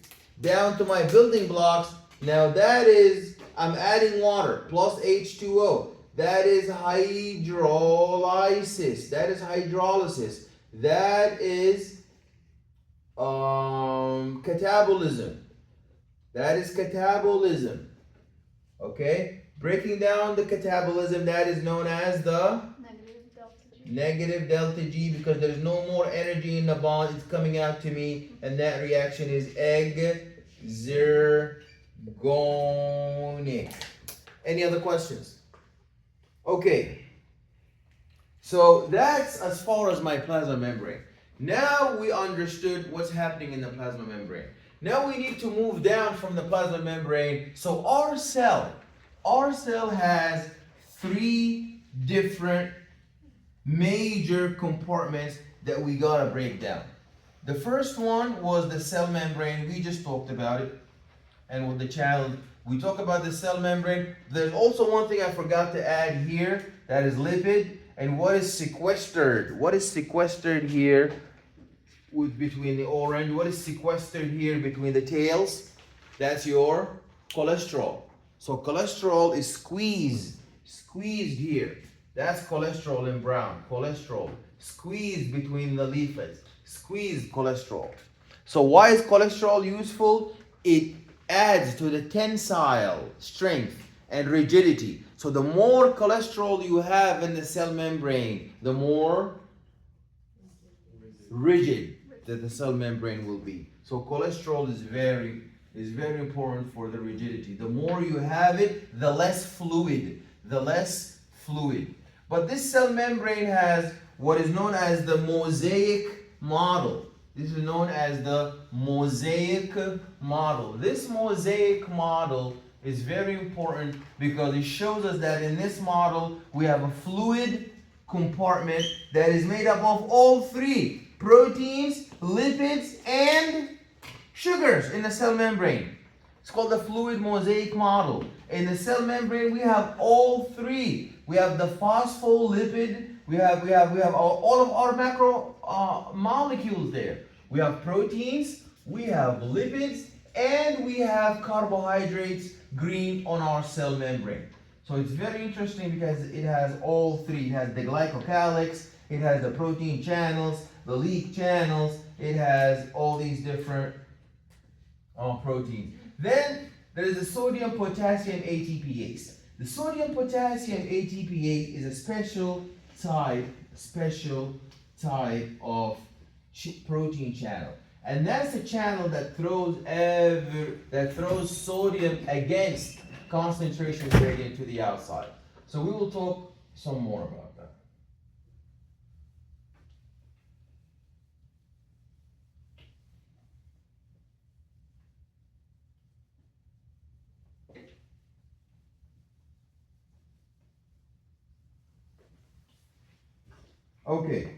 A: down to my building blocks, now that is, I'm adding water plus H2O. That is hydrolysis. That is hydrolysis. That is catabolism. That is catabolism. Okay? Breaking down the catabolism, that is known as the
B: Negative delta G.
A: negative delta G, because there's no more energy in the bond. It's coming out to me, and that reaction is exergonic. Any other questions? Okay. So that's as far as my plasma membrane. Now we understood what's happening in the plasma membrane. Now we need to move down from the plasma membrane. So our cell has three different major compartments that we gotta break down. The first one was the cell membrane. We just talked about it. And with the child, we talk about the cell membrane. There's also one thing I forgot to add here, that is lipid. And what is sequestered? What is sequestered here between the orange? What is sequestered here between the tails? That's your cholesterol. So cholesterol is squeezed here. That's cholesterol in brown, cholesterol. Squeezed between the leaflets, squeezed cholesterol. So why is cholesterol useful? It adds to the tensile strength and rigidity. So the more cholesterol you have in the cell membrane, the more rigid that the cell membrane will be. So cholesterol is very important for the rigidity. The more you have it, the less fluid. But this cell membrane has what is known as the mosaic model. This is known as the mosaic model. This mosaic model is very important because it shows us that in this model we have a fluid compartment that is made up of all three: proteins, lipids, and sugars in the cell membrane. It's called the fluid mosaic model. In the cell membrane we have all three. We have the phospholipid, we have all of our macro molecules there. We have proteins, we have lipids, and we have carbohydrates green on our cell membrane. So it's very interesting because it has all three. It has the glycocalyx, it has the protein channels, the leak channels, it has all these different proteins. Then there is the sodium potassium ATPase. The sodium potassium ATPase is a special type of protein channel. And that's the channel that throws sodium against concentration gradient to the outside. So we will talk some more about that. Okay,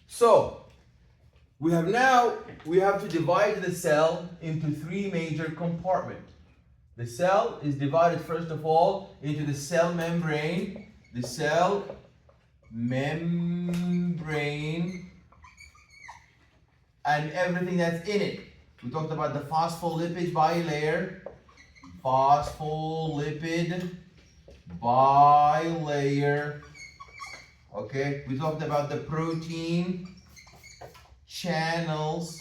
A: so we have to divide the cell into three major compartments. The cell is divided first of all into the cell membrane, and everything that's in it. We talked about the phospholipid bilayer. Okay, we talked about the protein channels.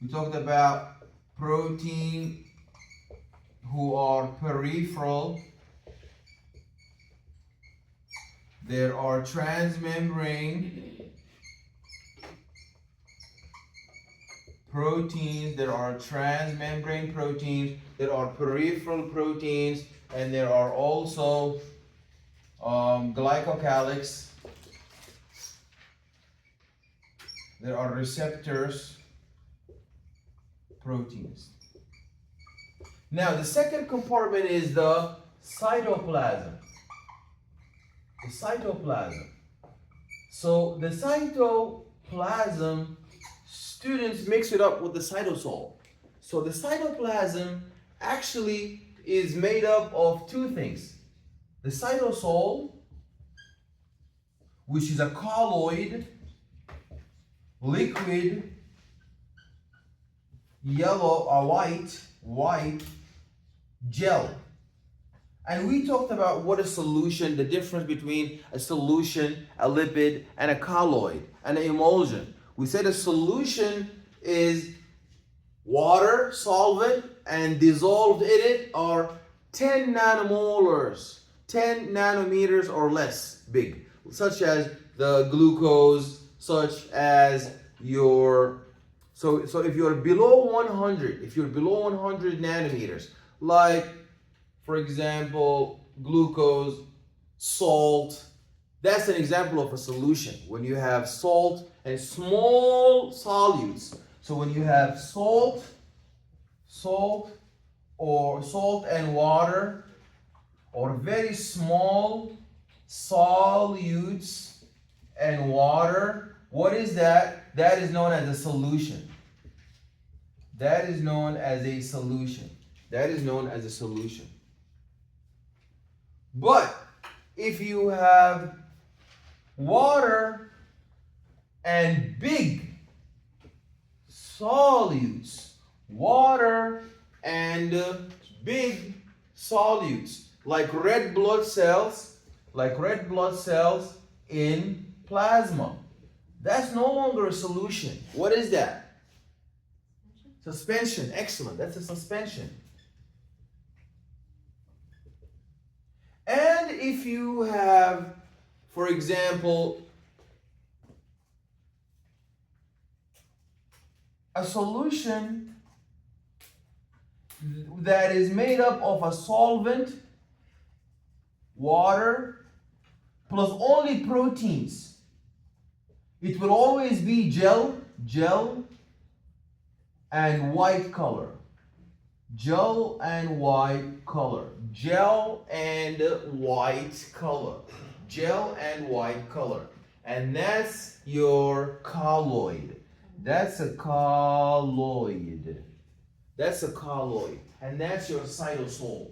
A: We talked about protein who are peripheral. There are transmembrane proteins, there are transmembrane proteins, there are peripheral proteins, and there are also glycocalyx. There are receptors proteins. Now the second compartment is the cytoplasm. So the cytoplasm, students mix it up with the cytosol. So the cytoplasm actually is made up of two things. The cytosol, which is a colloid, liquid yellow or white gel. And we talked about what a solution, the difference between a solution, a lipid, and a colloid, and an emulsion. We said a solution is water, solvent, and dissolved in it are 10 nanomolars, 10 nanometers or less big, such as the glucose, such as your, so if you're below 100, if you're below 100 nanometers, like for example, glucose, salt, that's an example of a solution. When you have salt and small solutes. So when you have salt and water, or very small solutes and water, what is that? That is known as a solution. That is known as a solution. That is known as a solution. But if you have water and big solutes, water and big solutes, like red blood cells in plasma, that's no longer a solution. What is that? Suspension. Excellent. That's a suspension. And if you have, for example, a solution that is made up of a solvent, water, plus only proteins, it will always be gel and white color. Gel and white color. Gel and white color. Gel and white color. And that's your colloid. That's a colloid. That's a colloid. And that's your cytosol.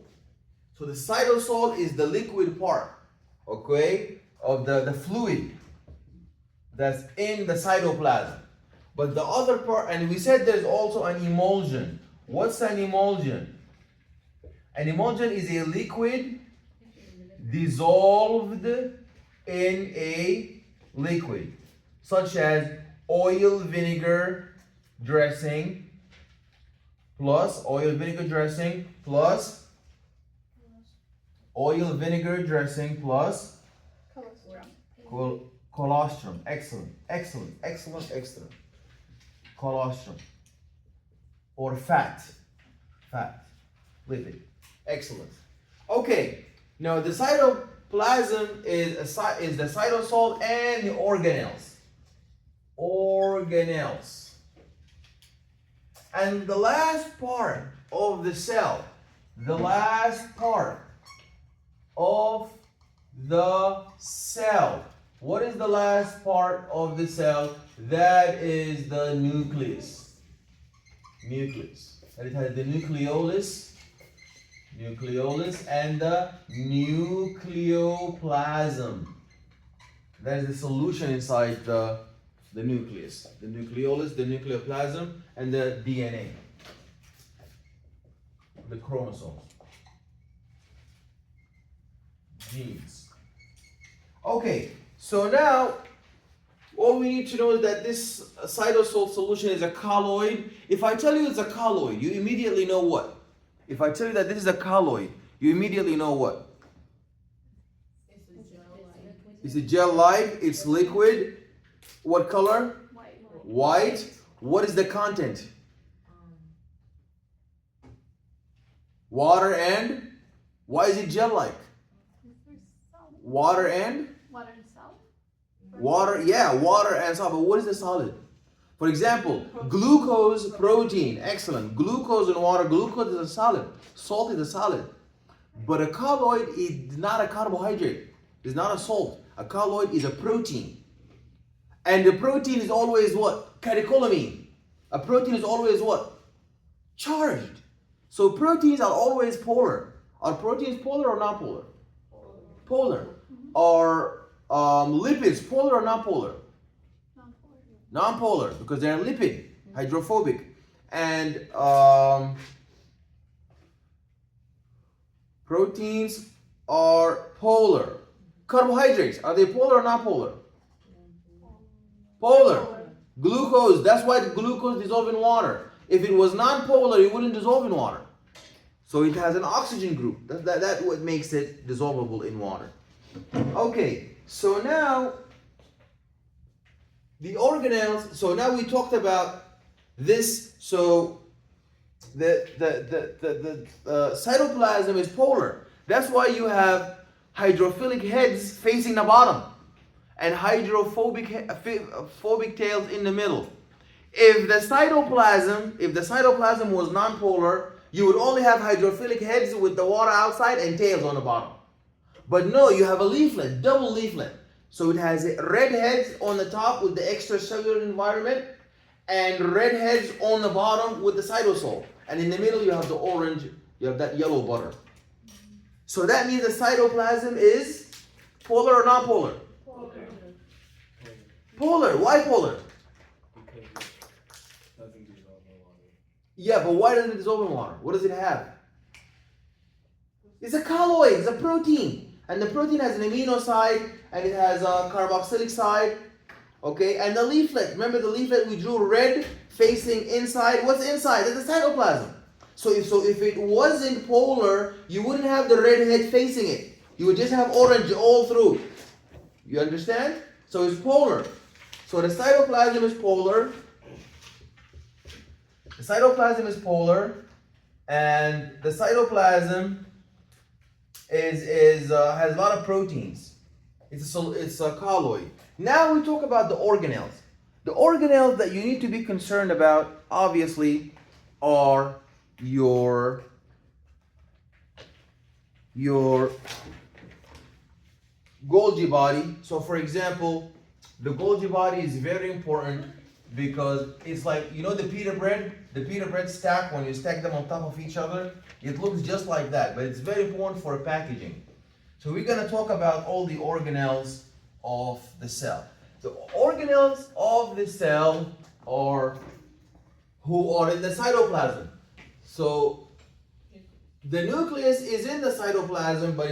A: So the cytosol is the liquid part, okay, of the fluid that's in the cytoplasm. But the other part, and we said there's also an emulsion. What's an emulsion? An emulsion is a liquid dissolved in a liquid, such as oil vinegar dressing plus oil vinegar dressing plus oil vinegar dressing plus colostrum. Excellent, excellent, excellent, excellent. Colostrum. Or fat, lipid. Excellent. Okay, now the cytoplasm is the cytosol and the organelles. Organelles. And the last part of the cell, what is the last part of the cell? That is the nucleus. And it has the nucleolus and the nucleoplasm. That is the solution inside the nucleus. The nucleolus, the nucleoplasm, and the DNA. The chromosomes. Genes. Okay, so now all we need to know is that this cytosol solution is a colloid. If I tell you it's a colloid, you immediately know what? If I tell you that this is a colloid, you immediately know what? It's a gel-like, it's liquid. What color? White. What is the content? Water and? Why is it gel-like? Water and?
B: Water and salt?
A: Water, yeah, water and salt. But what is the solid? For example, glucose, protein. Excellent. Glucose and water. Glucose is a solid. Salt is a solid. But a colloid is not a carbohydrate. It's not a salt. A colloid is a protein. And the protein is always what? Catecholamine. A protein is always what? Charged. So proteins are always polar. Are proteins polar or not polar? Polar. Are lipids polar or not polar? Non-polar, because they're lipid, hydrophobic. And proteins are polar. Carbohydrates, are they polar or not polar? Polar. Glucose, that's why the glucose dissolves in water. If it was non-polar, it wouldn't dissolve in water. So it has an oxygen group. That's what makes it dissolvable in water. Okay, so now the organelles, so now we talked about this. So the cytoplasm is polar. That's why you have hydrophilic heads facing the bottom and hydrophobic phobic tails in the middle. If the cytoplasm was non-polar, you would only have hydrophilic heads with the water outside and tails on the bottom. But no, you have a leaflet, double leaflet. So it has red heads on the top with the extracellular environment and red heads on the bottom with the cytosol. And in the middle you have the orange, you have that yellow butter. So that means the cytoplasm is polar or not polar? Polar. Why polar?
D: Because it doesn't dissolve in water.
A: Yeah, but why doesn't it dissolve in water? What does it have? It's a colloid, it's a protein. And the protein has an amino side and it has a carboxylic side. Okay, and the leaflet, remember the leaflet we drew red facing inside? What's inside? It's the cytoplasm. So if it wasn't polar, you wouldn't have the red head facing it. You would just have orange all through. You understand? So it's polar. So the cytoplasm is polar. The cytoplasm is polar, and the cytoplasm has a lot of proteins. It's a colloid. Now we talk about the organelles. The organelles that you need to be concerned about, obviously, are your Golgi body. So for example, the Golgi body is very important because it's like, you know the pita bread stack, when you stack them on top of each other, it looks just like that, but it's very important for packaging. So we're going to talk about all the organelles of the cell. The organelles of the cell are who are in the cytoplasm. So the nucleus is in the cytoplasm, but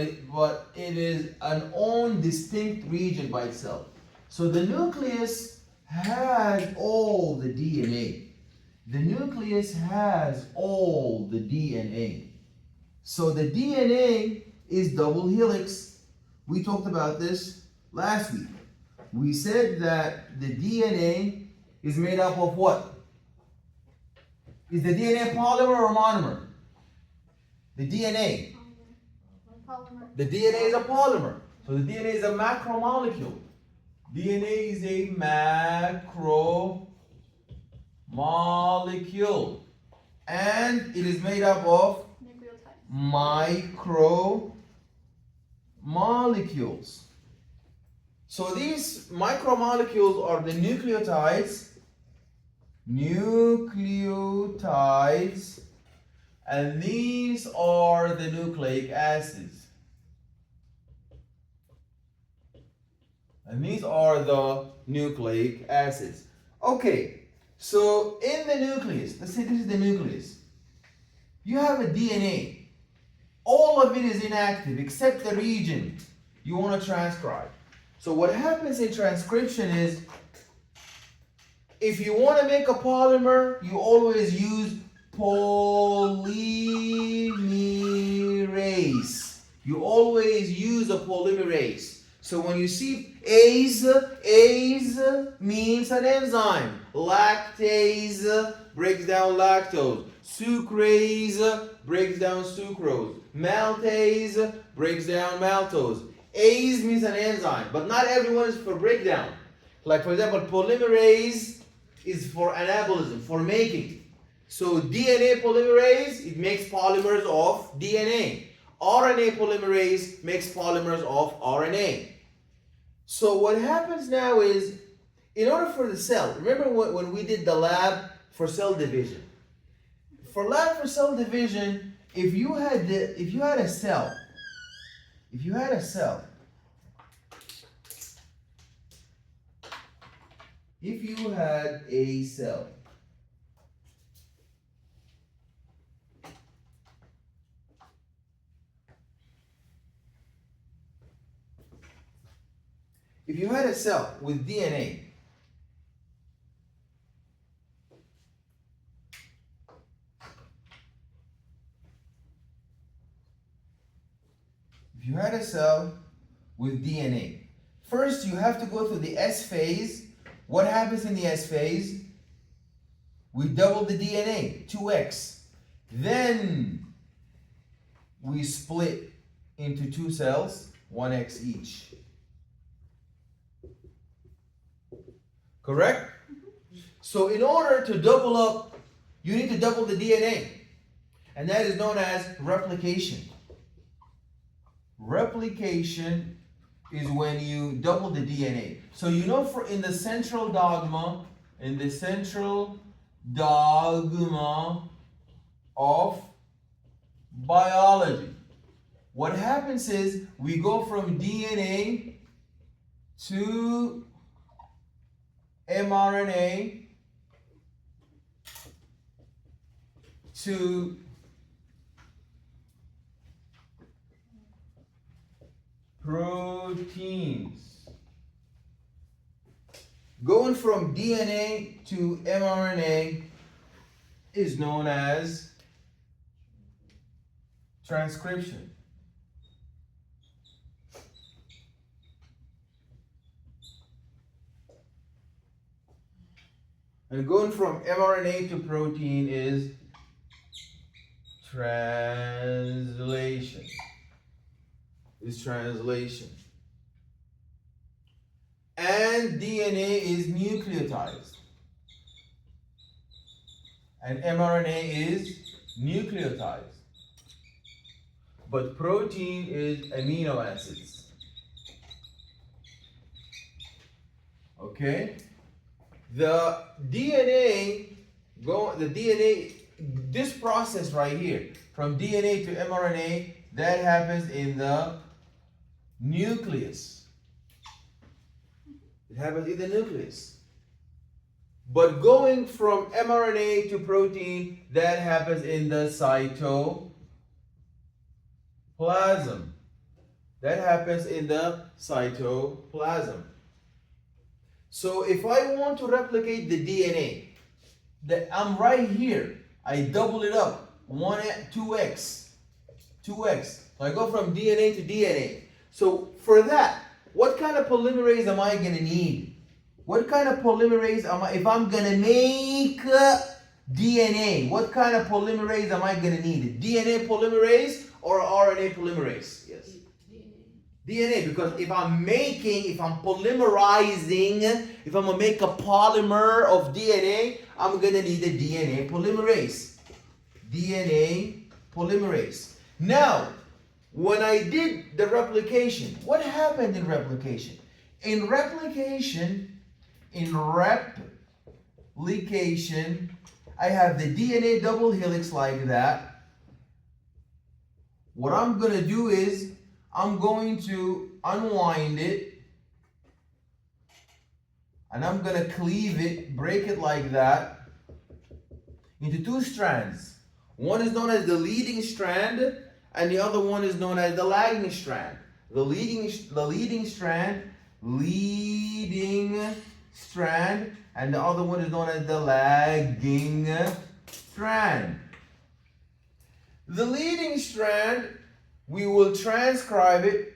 A: it is an own distinct region by itself. So the nucleus has all the DNA. The nucleus has all the DNA. So the DNA is double helix. We talked about this last week. We said that the DNA is made up of what? Is the DNA polymer or monomer? The DNA.
B: Polymer.
A: The DNA is a polymer. So the DNA is a macromolecule. DNA is a macromolecule. And it is made up of
B: Nucleotides.
A: micromolecules. So these micromolecules are the nucleotides. And these are the nucleic acids. And these are the nucleic acids. Okay, so in the nucleus, let's say this is the nucleus. You have a DNA. All of it is inactive except the region you want to transcribe. So what happens in transcription is, if you want to make a polymer, you always use polymerase. You always use a polymerase. So when you see ase means an enzyme. Lactase breaks down lactose. Sucrase breaks down sucrose. Maltase breaks down maltose. Ase means an enzyme, but not everyone is for breakdown. Like for example, polymerase is for anabolism, for making. So DNA polymerase, it makes polymers of DNA. RNA polymerase makes polymers of RNA. So what happens now is, in order for the cell, remember when we did the lab for cell division? For lab for cell division, if you had a cell, if you had a cell, if you had a cell with DNA, if you had a cell with DNA, first you have to go through the S phase. What happens in the S phase? We double the DNA, 2x. Then we split into two cells, 1x each. Correct? So in order to double up, you need to double the DNA. And that is known as replication. Replication is when you double the DNA. So you know, for in the central dogma of biology, what happens is we go from DNA to mRNA to proteins. Going from DNA to mRNA is known as transcription. And going from mRNA to protein is translation. And DNA is nucleotized. And mRNA is nucleotized. But protein is amino acids. Okay? The DNA, this process right here, from DNA to mRNA, that happens in the nucleus. It happens in the nucleus. But going from mRNA to protein, that happens in the cytoplasm. That happens in the cytoplasm. So if I want to replicate the DNA, I'm right here. I double it up, 2x. So I go from DNA to DNA. So for that, what kind of polymerase am I going to need? What kind of polymerase am I, if I'm going to make DNA, what kind of polymerase am I going to need? DNA polymerase or RNA polymerase? Yes. DNA, because if I'm polymerizing, if I'm going to make a polymer of DNA, I'm going to need a DNA polymerase. Now, when I did the replication, what happened in replication? In replication, I have the DNA double helix like that. What I'm going to do is, I'm going to unwind it, and I'm going to cleave it, break it like that, into two strands. One is known as the leading strand, and the other one is known as the lagging strand. The leading strand, and the other one is known as the lagging strand. The leading strand, we will transcribe it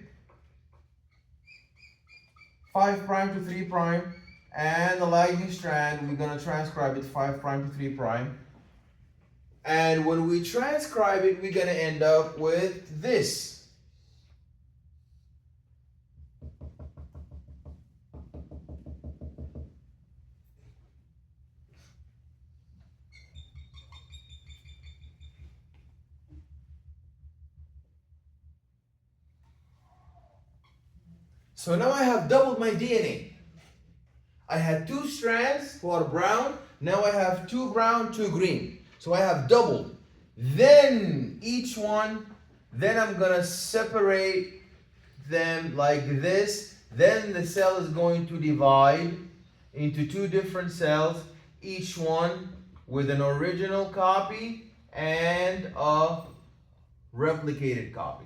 A: 5' to 3', and the lagging strand, we're going to transcribe it 5' to 3'. And when we transcribe it, we're going to end up with this. So now I have doubled my DNA. I had two strands who are brown. Now I have two brown, two green. So I have doubled. Then each one, then I'm going to separate them like this. Then the cell is going to divide. into two different cells, each one with an original copy and a replicated copy.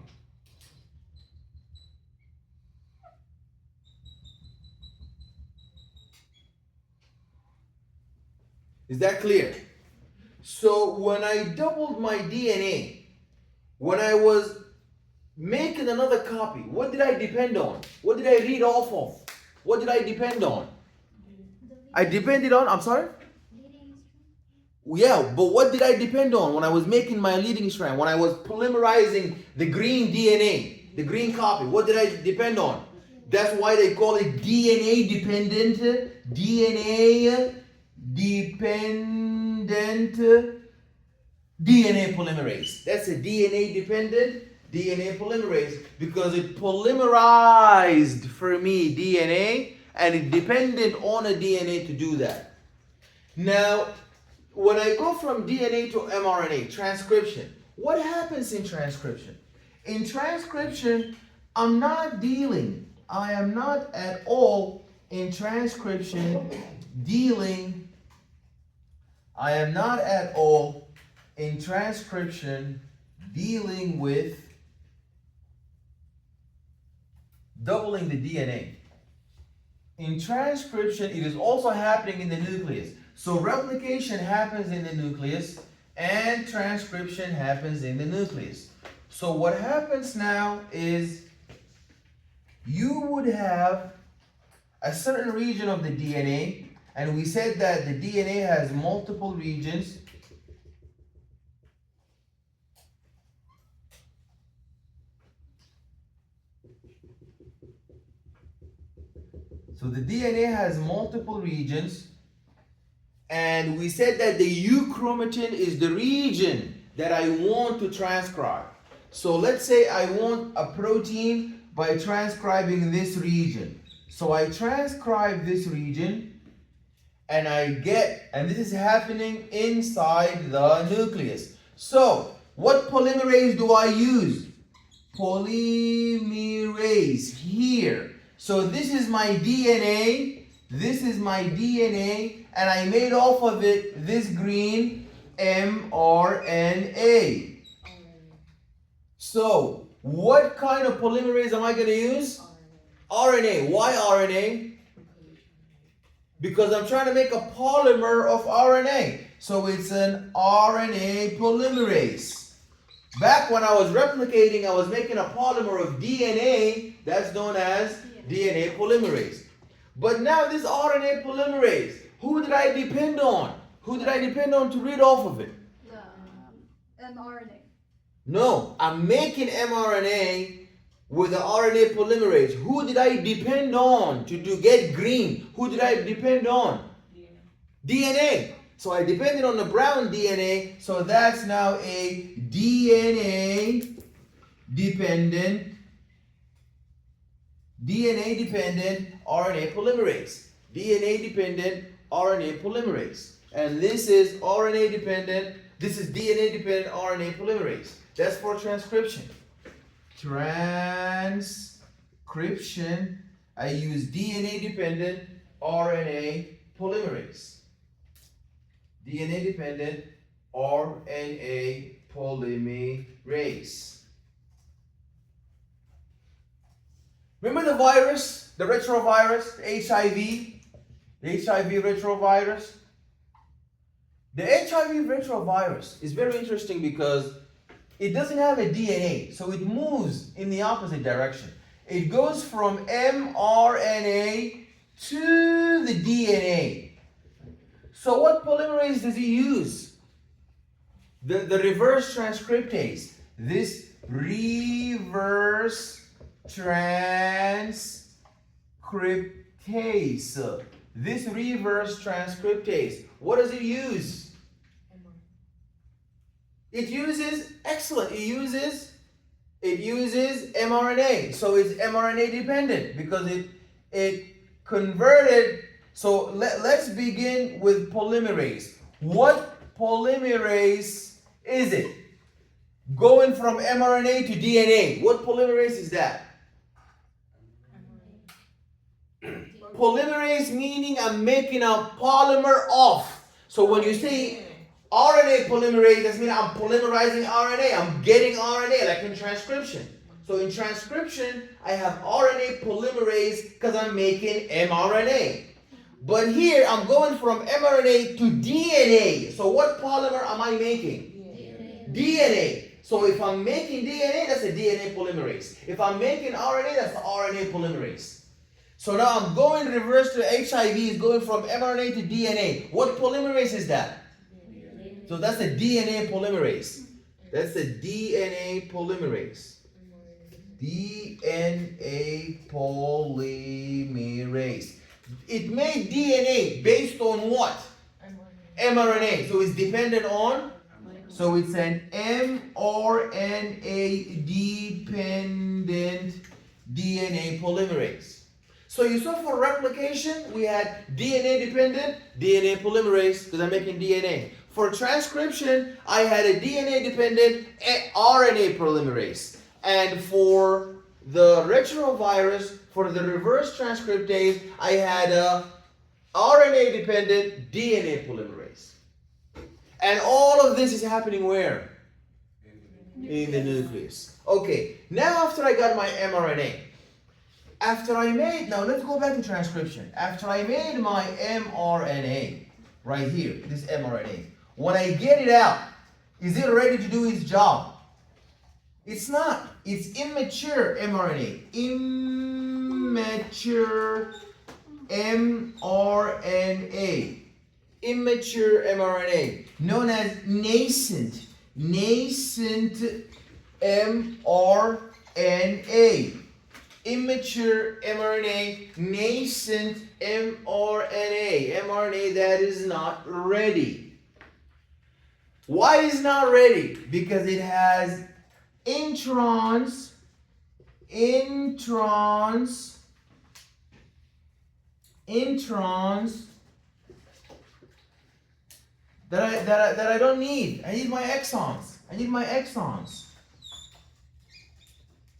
A: Is that clear? So when I doubled my DNA, when I was making another copy, what did I depend on? What did I read off of? What did I depend on? I depended on, I'm sorry? Yeah, but what did I depend on when I was making my leading strand? When I was polymerizing the green DNA, the green copy, what did I depend on? That's why they call it DNA dependent, DNA polymerase. That's a DNA dependent DNA polymerase because it polymerized for me DNA and it depended on a DNA to do that. Now, when I go from DNA to mRNA, transcription, what happens in transcription? In transcription, I am not at all in transcription dealing with doubling the DNA. In transcription, it is also happening in the nucleus. So replication happens in the nucleus and transcription happens in the nucleus. So what happens now is you would have a certain region of the DNA, and we said that the DNA has multiple regions. So the DNA has multiple regions, and we said that the euchromatin is the region that I want to transcribe. So let's say I want a protein by transcribing this region. So I transcribe this region, and this is happening inside the nucleus. So what polymerase do I use? Polymerase here. So this is my DNA, and I made off of it this green mRNA. So what kind of polymerase am I going to use? RNA. Why RNA? Because I'm trying to make a polymer of RNA. So it's an RNA polymerase. Back when I was replicating, I was making a polymer of DNA, that's known as DNA polymerase. But now this RNA polymerase, who did I depend on? Who did I depend on to read off of it?
B: The mRNA.
A: No, I'm making mRNA with the RNA polymerase. Who did I depend on to get green? Who did I depend on? DNA. So I depended on the brown DNA, so that's now a DNA dependent RNA polymerase. DNA dependent RNA polymerase. And this is DNA dependent RNA polymerase. That's for transcription. Transcription, I use DNA dependent RNA polymerase. DNA dependent RNA polymerase. Remember the virus, the retrovirus, the HIV retrovirus? The HIV retrovirus is very interesting because it doesn't have a DNA, so it moves in the opposite direction. It goes from mRNA to the DNA. So what polymerase does he use? The reverse transcriptase. This reverse transcriptase. This reverse transcriptase. What does it use? It uses, excellent, it uses mRNA. So it's mRNA dependent because it converted. So let's begin with polymerase. What polymerase is it? Going from mRNA to DNA. What polymerase is that? Polymerase meaning I'm making a polymer off. So when you say RNA polymerase, that means I'm polymerizing RNA. I'm getting RNA, like in transcription. So in transcription, I have RNA polymerase because I'm making mRNA. But here, I'm going from mRNA to DNA. So what polymer am I making? DNA. So if I'm making DNA, that's a DNA polymerase. If I'm making RNA, that's the RNA polymerase. So now I'm going reverse to HIV, is going from mRNA to DNA. What polymerase is that? So that's a DNA polymerase. That's a DNA polymerase. DNA polymerase. It made DNA based on what? mRNA. So it's dependent on? So it's an mRNA dependent DNA polymerase. So you saw for replication, we had DNA dependent, DNA polymerase, because I'm making DNA. For transcription, I had a DNA dependent RNA polymerase. And for the retrovirus, for the reverse transcriptase, I had a RNA dependent DNA polymerase. And all of this is happening where? In the nucleus. Okay, now after I got my mRNA, now let's go back to transcription. After I made my mRNA, right here, this mRNA, when I get it out, is it ready to do its job? It's not. It's immature mRNA. Immature mRNA. Immature mRNA. Known as nascent. Nascent mRNA. Immature mRNA. Nascent mRNA. mRNA that is not ready. Why is it not ready? Because it has introns that I don't need. I need my exons.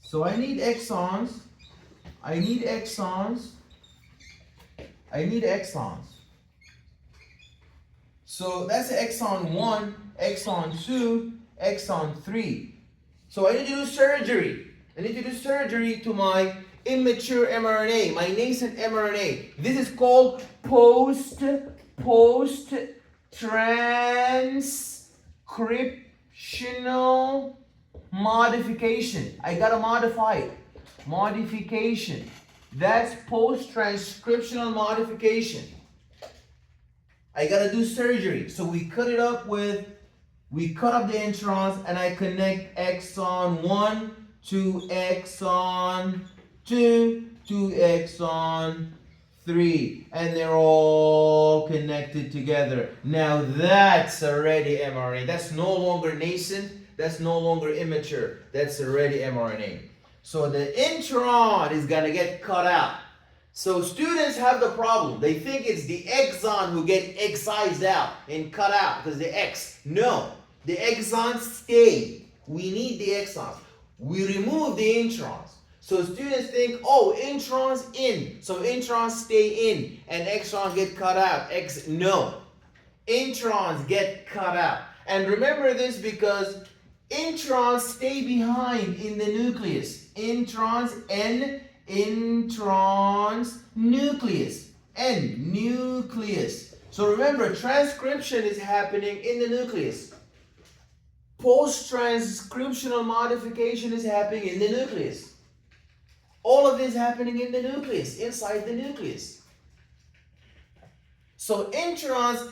A: So I need exons. So that's exon 1, exon 2, exon 3. So I need to do surgery. To my immature mRNA, my nascent mRNA. This is called post-transcriptional modification. I gotta modify it. Modification. That's post-transcriptional modification. I gotta do surgery. So we cut up the introns and I connect exon 1 to exon 2 to exon 3. And they're all connected together. Now that's already mRNA. That's no longer nascent. That's no longer immature. That's already mRNA. So the intron is gonna get cut out. So students have the problem. They think it's the exon who get excised out and cut out because the X. No, the exons stay. We need the exons. We remove the introns. So students think, oh, introns in. So introns stay in and exons get cut out. No, introns get cut out. And remember this because introns stay behind in the nucleus. Introns, nucleus, nucleus. So remember, transcription is happening in the nucleus. Post-transcriptional modification is happening in the nucleus. All of this is happening in the nucleus, inside the nucleus. So introns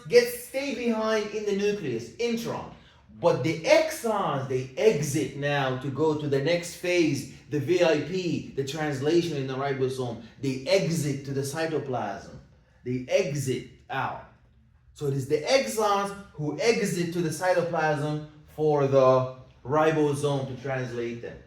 A: stay behind in the nucleus, intron. But the exons, they exit now to go to the next phase, the VIP, the translation in the ribosome. They exit to the cytoplasm. They exit out. So it is the exons who exit to the cytoplasm for the ribosome to translate them.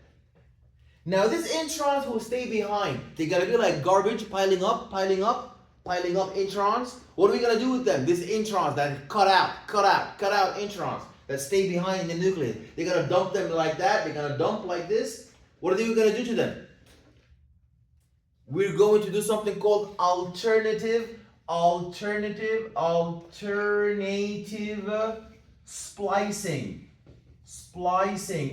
A: Now these introns who stay behind, they're gonna be like garbage piling up introns. What are we gonna do with them? These introns that cut out introns that stay behind in the nucleus. They're gonna dump them like that. They're gonna dump like this. What are they gonna do to them? we're going to do something called alternative splicing.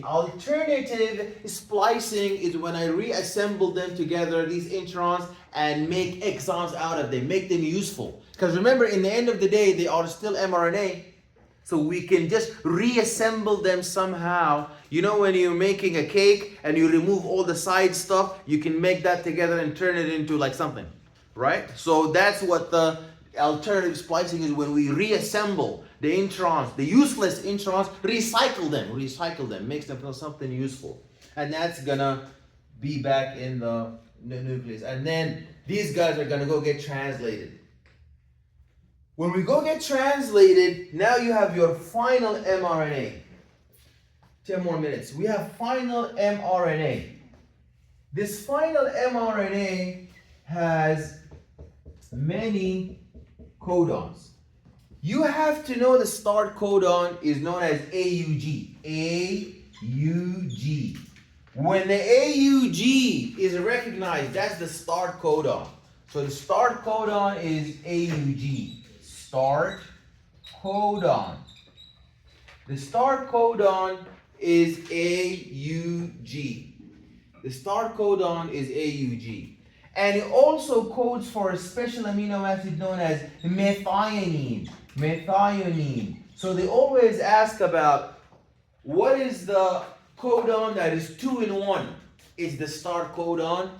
A: Alternative splicing is when I reassemble them together, these introns, and make exons out of them, make them useful. Because remember, in the end of the day, they are still mRNA. So we can just reassemble them somehow. You know, when you're making a cake and you remove all the side stuff, you can make that together and turn it into like something, right? So that's what the alternative splicing is, when we reassemble the introns, the useless introns, recycle them, makes them feel something useful. And that's gonna be back in the nucleus. And then these guys are gonna go get translated. When we go get translated, now you have your final mRNA. 10 more minutes. We have final mRNA. This final mRNA has many codons. You have to know the start codon is known as AUG. AUG. When the AUG is recognized, that's the start codon. So the start codon is AUG. Start codon. The start codon is AUG. The start codon is AUG. And it also codes for a special amino acid known as methionine. Methionine. So they always ask about what is the codon that is 2 in 1. It's the start codon,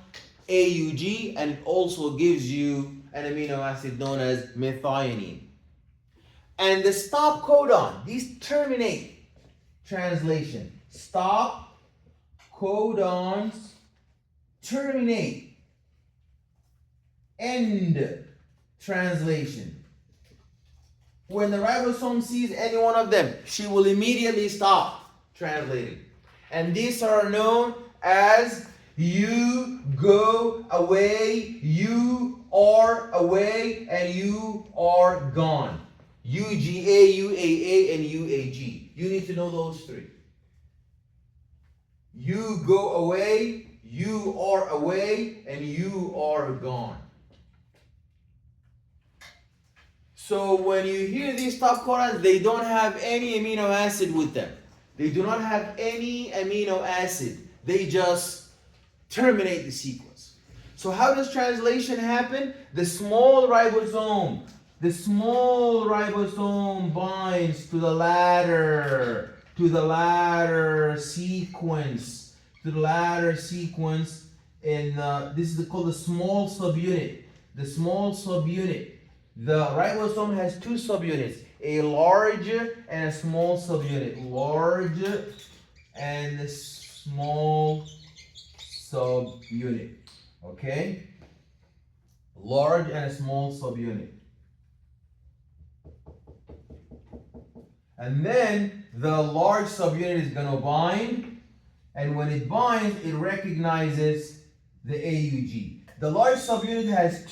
A: AUG, and it also gives you an amino acid known as methionine. And the stop codon, these terminate translation. Stop codons terminate. End translation. When the ribosome sees any one of them, she will immediately stop translating. And these are known as you go away, you are away, and you are gone. UGA, UAA, and UAG. You need to know those three. You go away, you are away, and you are gone. So when you hear these stop codons, they don't have any amino acid with them. They do not have any amino acid. They just terminate the sequence. So how does translation happen? The small ribosome binds to the ladder sequence, and this is called the small subunit. The small subunit. The ribosome has 2 subunits, a large and a small subunit. Large and a small subunit. Okay? Large and a small subunit. And then the large subunit is going to bind, and when it binds, it recognizes the AUG. The large subunit has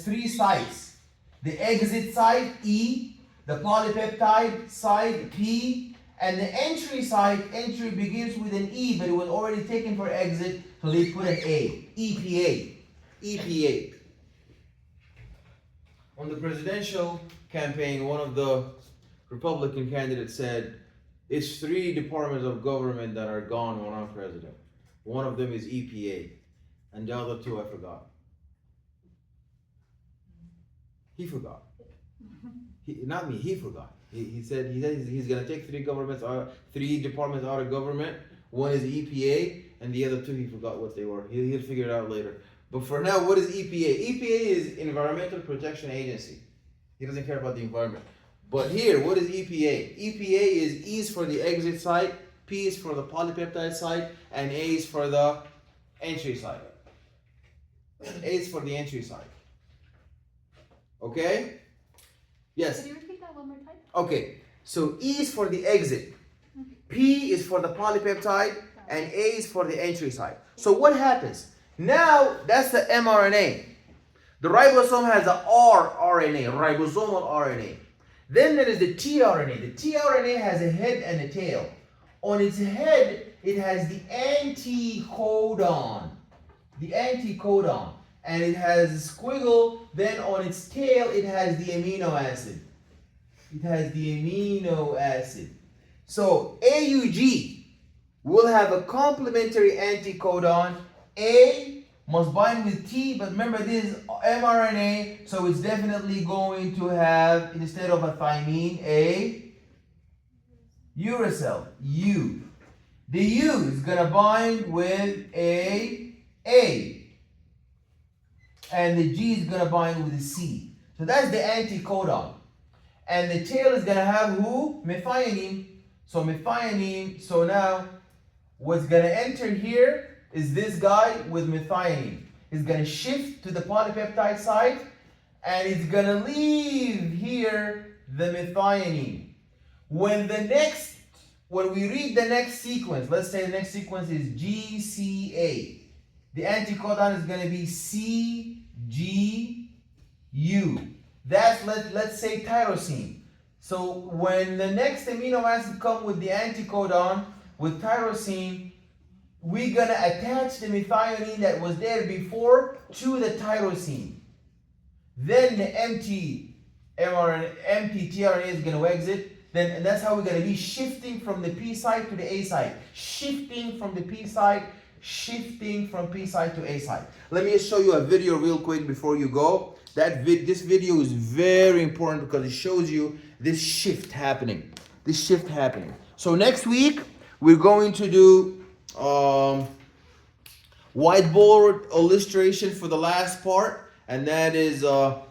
A: 3 sites. The exit site, E, the polypeptide site, P, and the entry site, entry begins with an E, but it was already taken for exit, so they put an A, EPA. EPA. On the presidential campaign, one of the Republican candidates said, it's 3 departments of government that are gone when I'm president. One of them is EPA, and the other 2 I forgot. He forgot. Not me, he forgot. He said he's gonna take 3 departments out of government. One is EPA, and the other 2 he forgot what they were. He'll figure it out later. But for now, what is EPA? EPA is Environmental Protection Agency. He doesn't care about the environment. But here, what is EPA? EPA is E is for the exit site, P is for the polypeptide site, and A is for the entry site. A is for the entry site. Okay? Yes?
C: Can you repeat that one more time?
A: Okay, so E is for the exit, P is for the polypeptide, and A is for the entry site. So what happens? Now, that's the mRNA. The ribosome has the rRNA, ribosomal RNA. Then there is the tRNA. The tRNA has a head and a tail. On its head, it has the anticodon. the anticodon. And it has a squiggle, then on its tail it has the amino acid. It has the amino acid. So AUG will have a complementary anticodon. A must bind with T, but remember this is mRNA, so it's definitely going to have, instead of a thymine, a uracil, U. The U is going to bind with a and the G is going to bind with a C. So that's the anticodon. And the tail is going to have who? Methionine. So methionine, so now what's going to enter here is this guy with methionine. It's going to shift to the polypeptide site and it's going to leave here the methionine. When we read the next sequence, let's say the next sequence is GCA. The anticodon is going to be CGU. That's, let's say, tyrosine. So when the next amino acid comes with the anticodon, with tyrosine, we're going to attach the methionine that was there before to the tyrosine. Then the empty tRNA is going to exit. And that's how we're going to be shifting from the P site to the A site. Shifting from the P site, shifting from P site to A site. Let me just show you a video real quick before you go. This video is very important because it shows you this shift happening. This shift happening. So next week, we're going to do whiteboard illustration for the last part. And that is the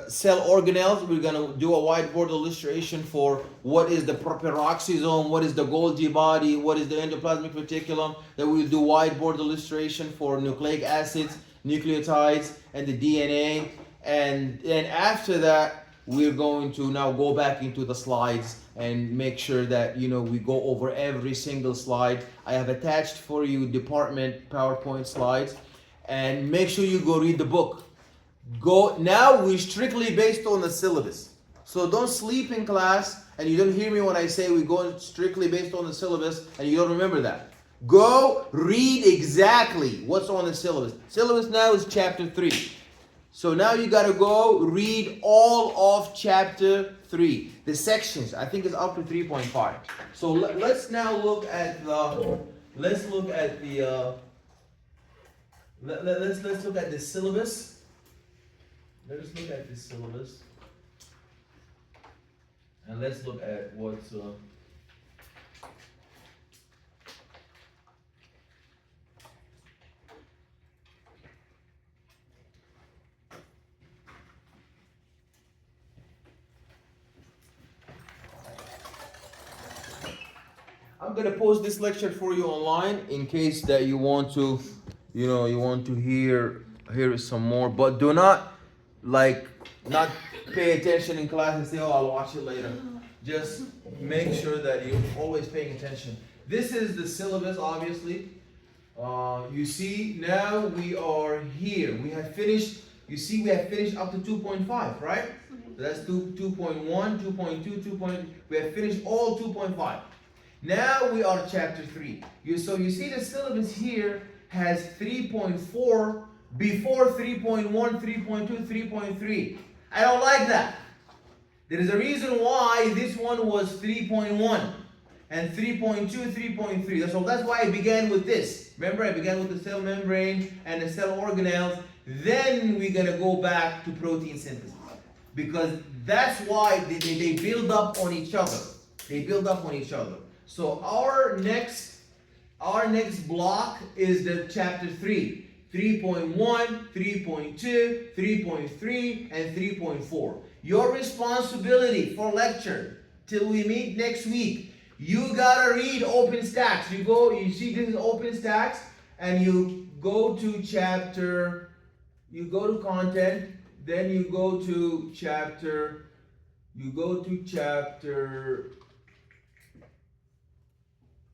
A: cell organelles. We're going to do a whiteboard illustration for what is the peroxisome, what is the Golgi body, what is the endoplasmic reticulum. Then we'll do whiteboard illustration for nucleic acids, nucleotides, and the DNA. And then after that, we're going to now go back into the slides and make sure that, you know, we go over every single slide. I have attached for you department PowerPoint slides. And make sure you go read the book. Now we're strictly based on the syllabus. So don't sleep in class and you don't hear me when I say we're going strictly based on the syllabus and you don't remember that. Go read exactly what's on the syllabus. Syllabus now is chapter 3. So now you got to go read all of chapter 3. The sections, I think it's up to 3.5. So let's now look at the let's look at the syllabus. Let's look at the syllabus. And let's look at what's I'm gonna post this lecture for you online in case that you want to, hear some more. But do not not pay attention in class and say, "Oh, I'll watch it later." Just make sure that you're always paying attention. This is the syllabus, obviously. You see, now we are here. We have finished. You see, we have finished up to 2.5, right? So that's 2.1, 2.2, 2. We have finished all 2.5. Now we are chapter 3. So you see the syllabus here has 3.4 before 3.1, 3.2, 3.3. I don't like that. There is a reason why this one was 3.1 and 3.2, 3.3. So that's why I began with this. Remember, I began with the cell membrane and the cell organelles. Then we're going to go back to protein synthesis. Because that's why they build up on each other. They build up on each other. So our next block is the chapter 3. 3.1, 3.2, 3.3, and 3.4. Your responsibility for lecture till we meet next week, you gotta read OpenStax. You see this is OpenStax, and you go to content, then you go to chapter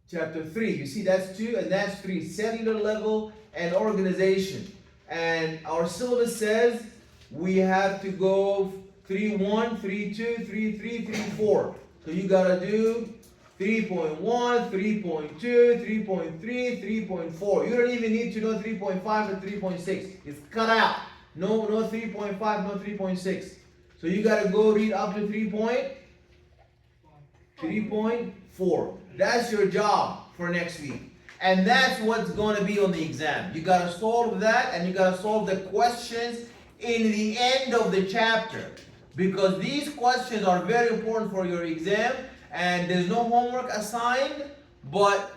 A: 3. You see that's 2 and that's 3. Cellular level and organization. And our syllabus says we have to go 3.1, 3.2, 3.3, 3.4. So you gotta do 3.1, 3.2, 3.3, 3.4. You don't even need to know 3.5 and 3.6. It's cut out. No 3.5, no 3.6. So you gotta go read up to 3.4. That's your job for next week. And that's what's gonna be on the exam. You gotta solve that, and you gotta solve the questions in the end of the chapter. Because these questions are very important for your exam, and there's no homework assigned, but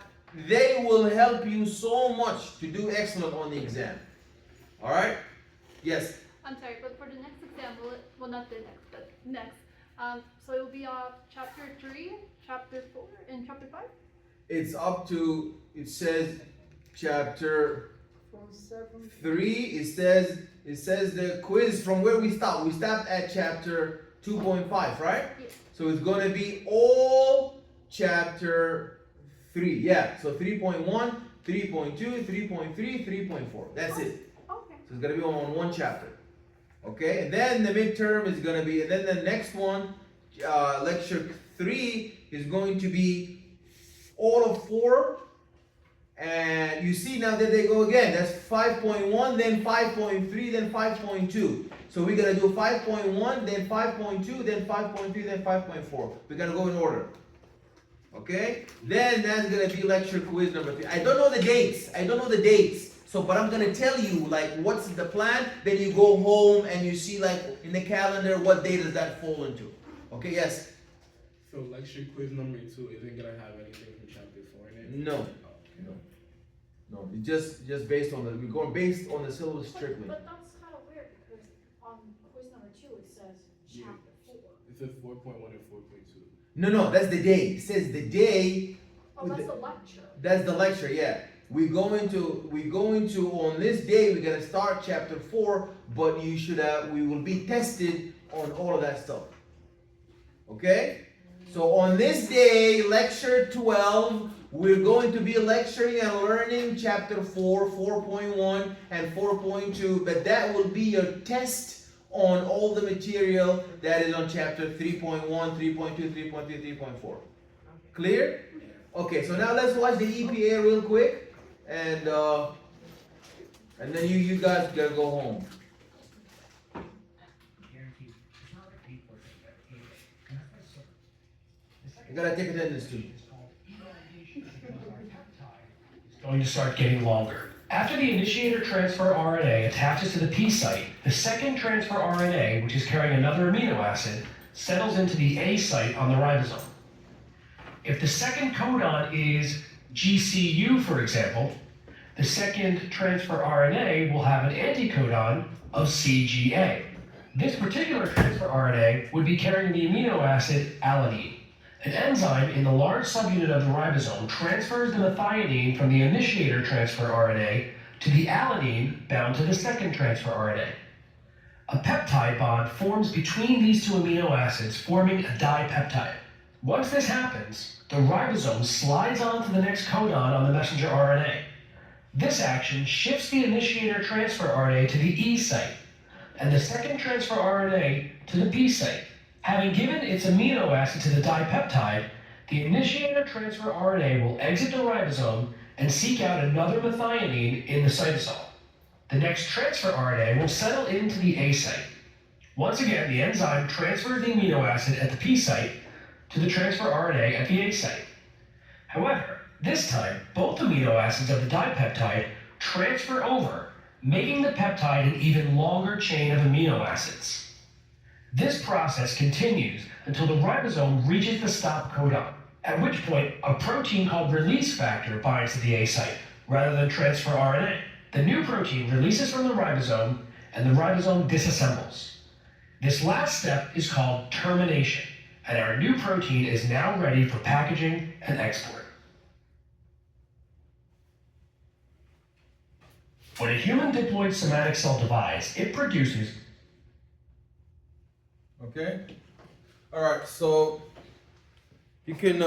A: they will help you so much to do excellent on the exam. Alright? Yes?
H: I'm sorry, but for the next exam, well not the next, but next. So it will be chapter 3, chapter 4, and chapter 5?
A: It's up to, it says chapter 3, it says the quiz from where we stopped. We stopped at chapter 2.5, right?
H: Yes.
A: So it's going to be all chapter 3. Yeah, so 3.1, 3.2, 3.3, 3.4. That's it.
H: Okay.
A: So it's going to be on one chapter. Okay, and then the midterm is going to be, and then the next one, lecture 3, is going to be all of 4. And you see now that they go again. That's 5.1, then 5.3, then 5.2. So we're going to do 5.1, then 5.2, then 5.3, then 5.4. We're going to go in order. Okay? Then that's going to be lecture quiz number 3. I don't know the dates. So, but I'm going to tell you, like, what's the plan. Then you go home and you see, like, in the calendar, what day does that fall into. Okay, yes?
D: So lecture quiz number 2 isn't gonna have anything from chapter 4 in it?
A: No. No, it's just based on we're going based on the syllabus strictly.
C: But that's kind of weird because on quiz number 2 it says chapter 4.
D: It says 4.1 and 4.2.
A: No, that's the day. It says the day.
C: Oh, that's the lecture.
A: That's the lecture, yeah. We go into on this day we're gonna start chapter 4, but you should we will be tested on all of that stuff. Okay? So on this day, lecture 12, we're going to be lecturing and learning chapter 4, 4.1, and 4.2, but that will be your test on all the material that is on chapter 3.1, 3.2, 3.3, 3.4. Clear? Okay, so now let's watch the EPA real quick, and then you guys gotta go home. You gotta take attendance too.
I: Going to start getting longer. After the initiator transfer RNA attaches to the P site, the second transfer RNA, which is carrying another amino acid, settles into the A site on the ribosome. If the second codon is GCU, for example, the second transfer RNA will have an anticodon of CGA. This particular transfer RNA would be carrying the amino acid alanine. An enzyme in the large subunit of the ribosome transfers the methionine from the initiator transfer RNA to the alanine bound to the second transfer RNA. A peptide bond forms between these two amino acids, forming a dipeptide. Once this happens, the ribosome slides on to the next codon on the messenger RNA. This action shifts the initiator transfer RNA to the E site, and the second transfer RNA to the P site. Having given its amino acid to the dipeptide, the initiator transfer RNA will exit the ribosome and seek out another methionine in the cytosol. The next transfer RNA will settle into the A site. Once again, the enzyme transfers the amino acid at the P site to the transfer RNA at the A site. However, this time, both amino acids of the dipeptide transfer over, making the peptide an even longer chain of amino acids. This process continues until the ribosome reaches the stop codon, at which point a protein called release factor binds to the A site, rather than transfer RNA. The new protein releases from the ribosome, and the ribosome disassembles. This last step is called termination, and our new protein is now ready for packaging and export. When a human diploid somatic cell divides, it produces.
A: Okay? Alright, so you can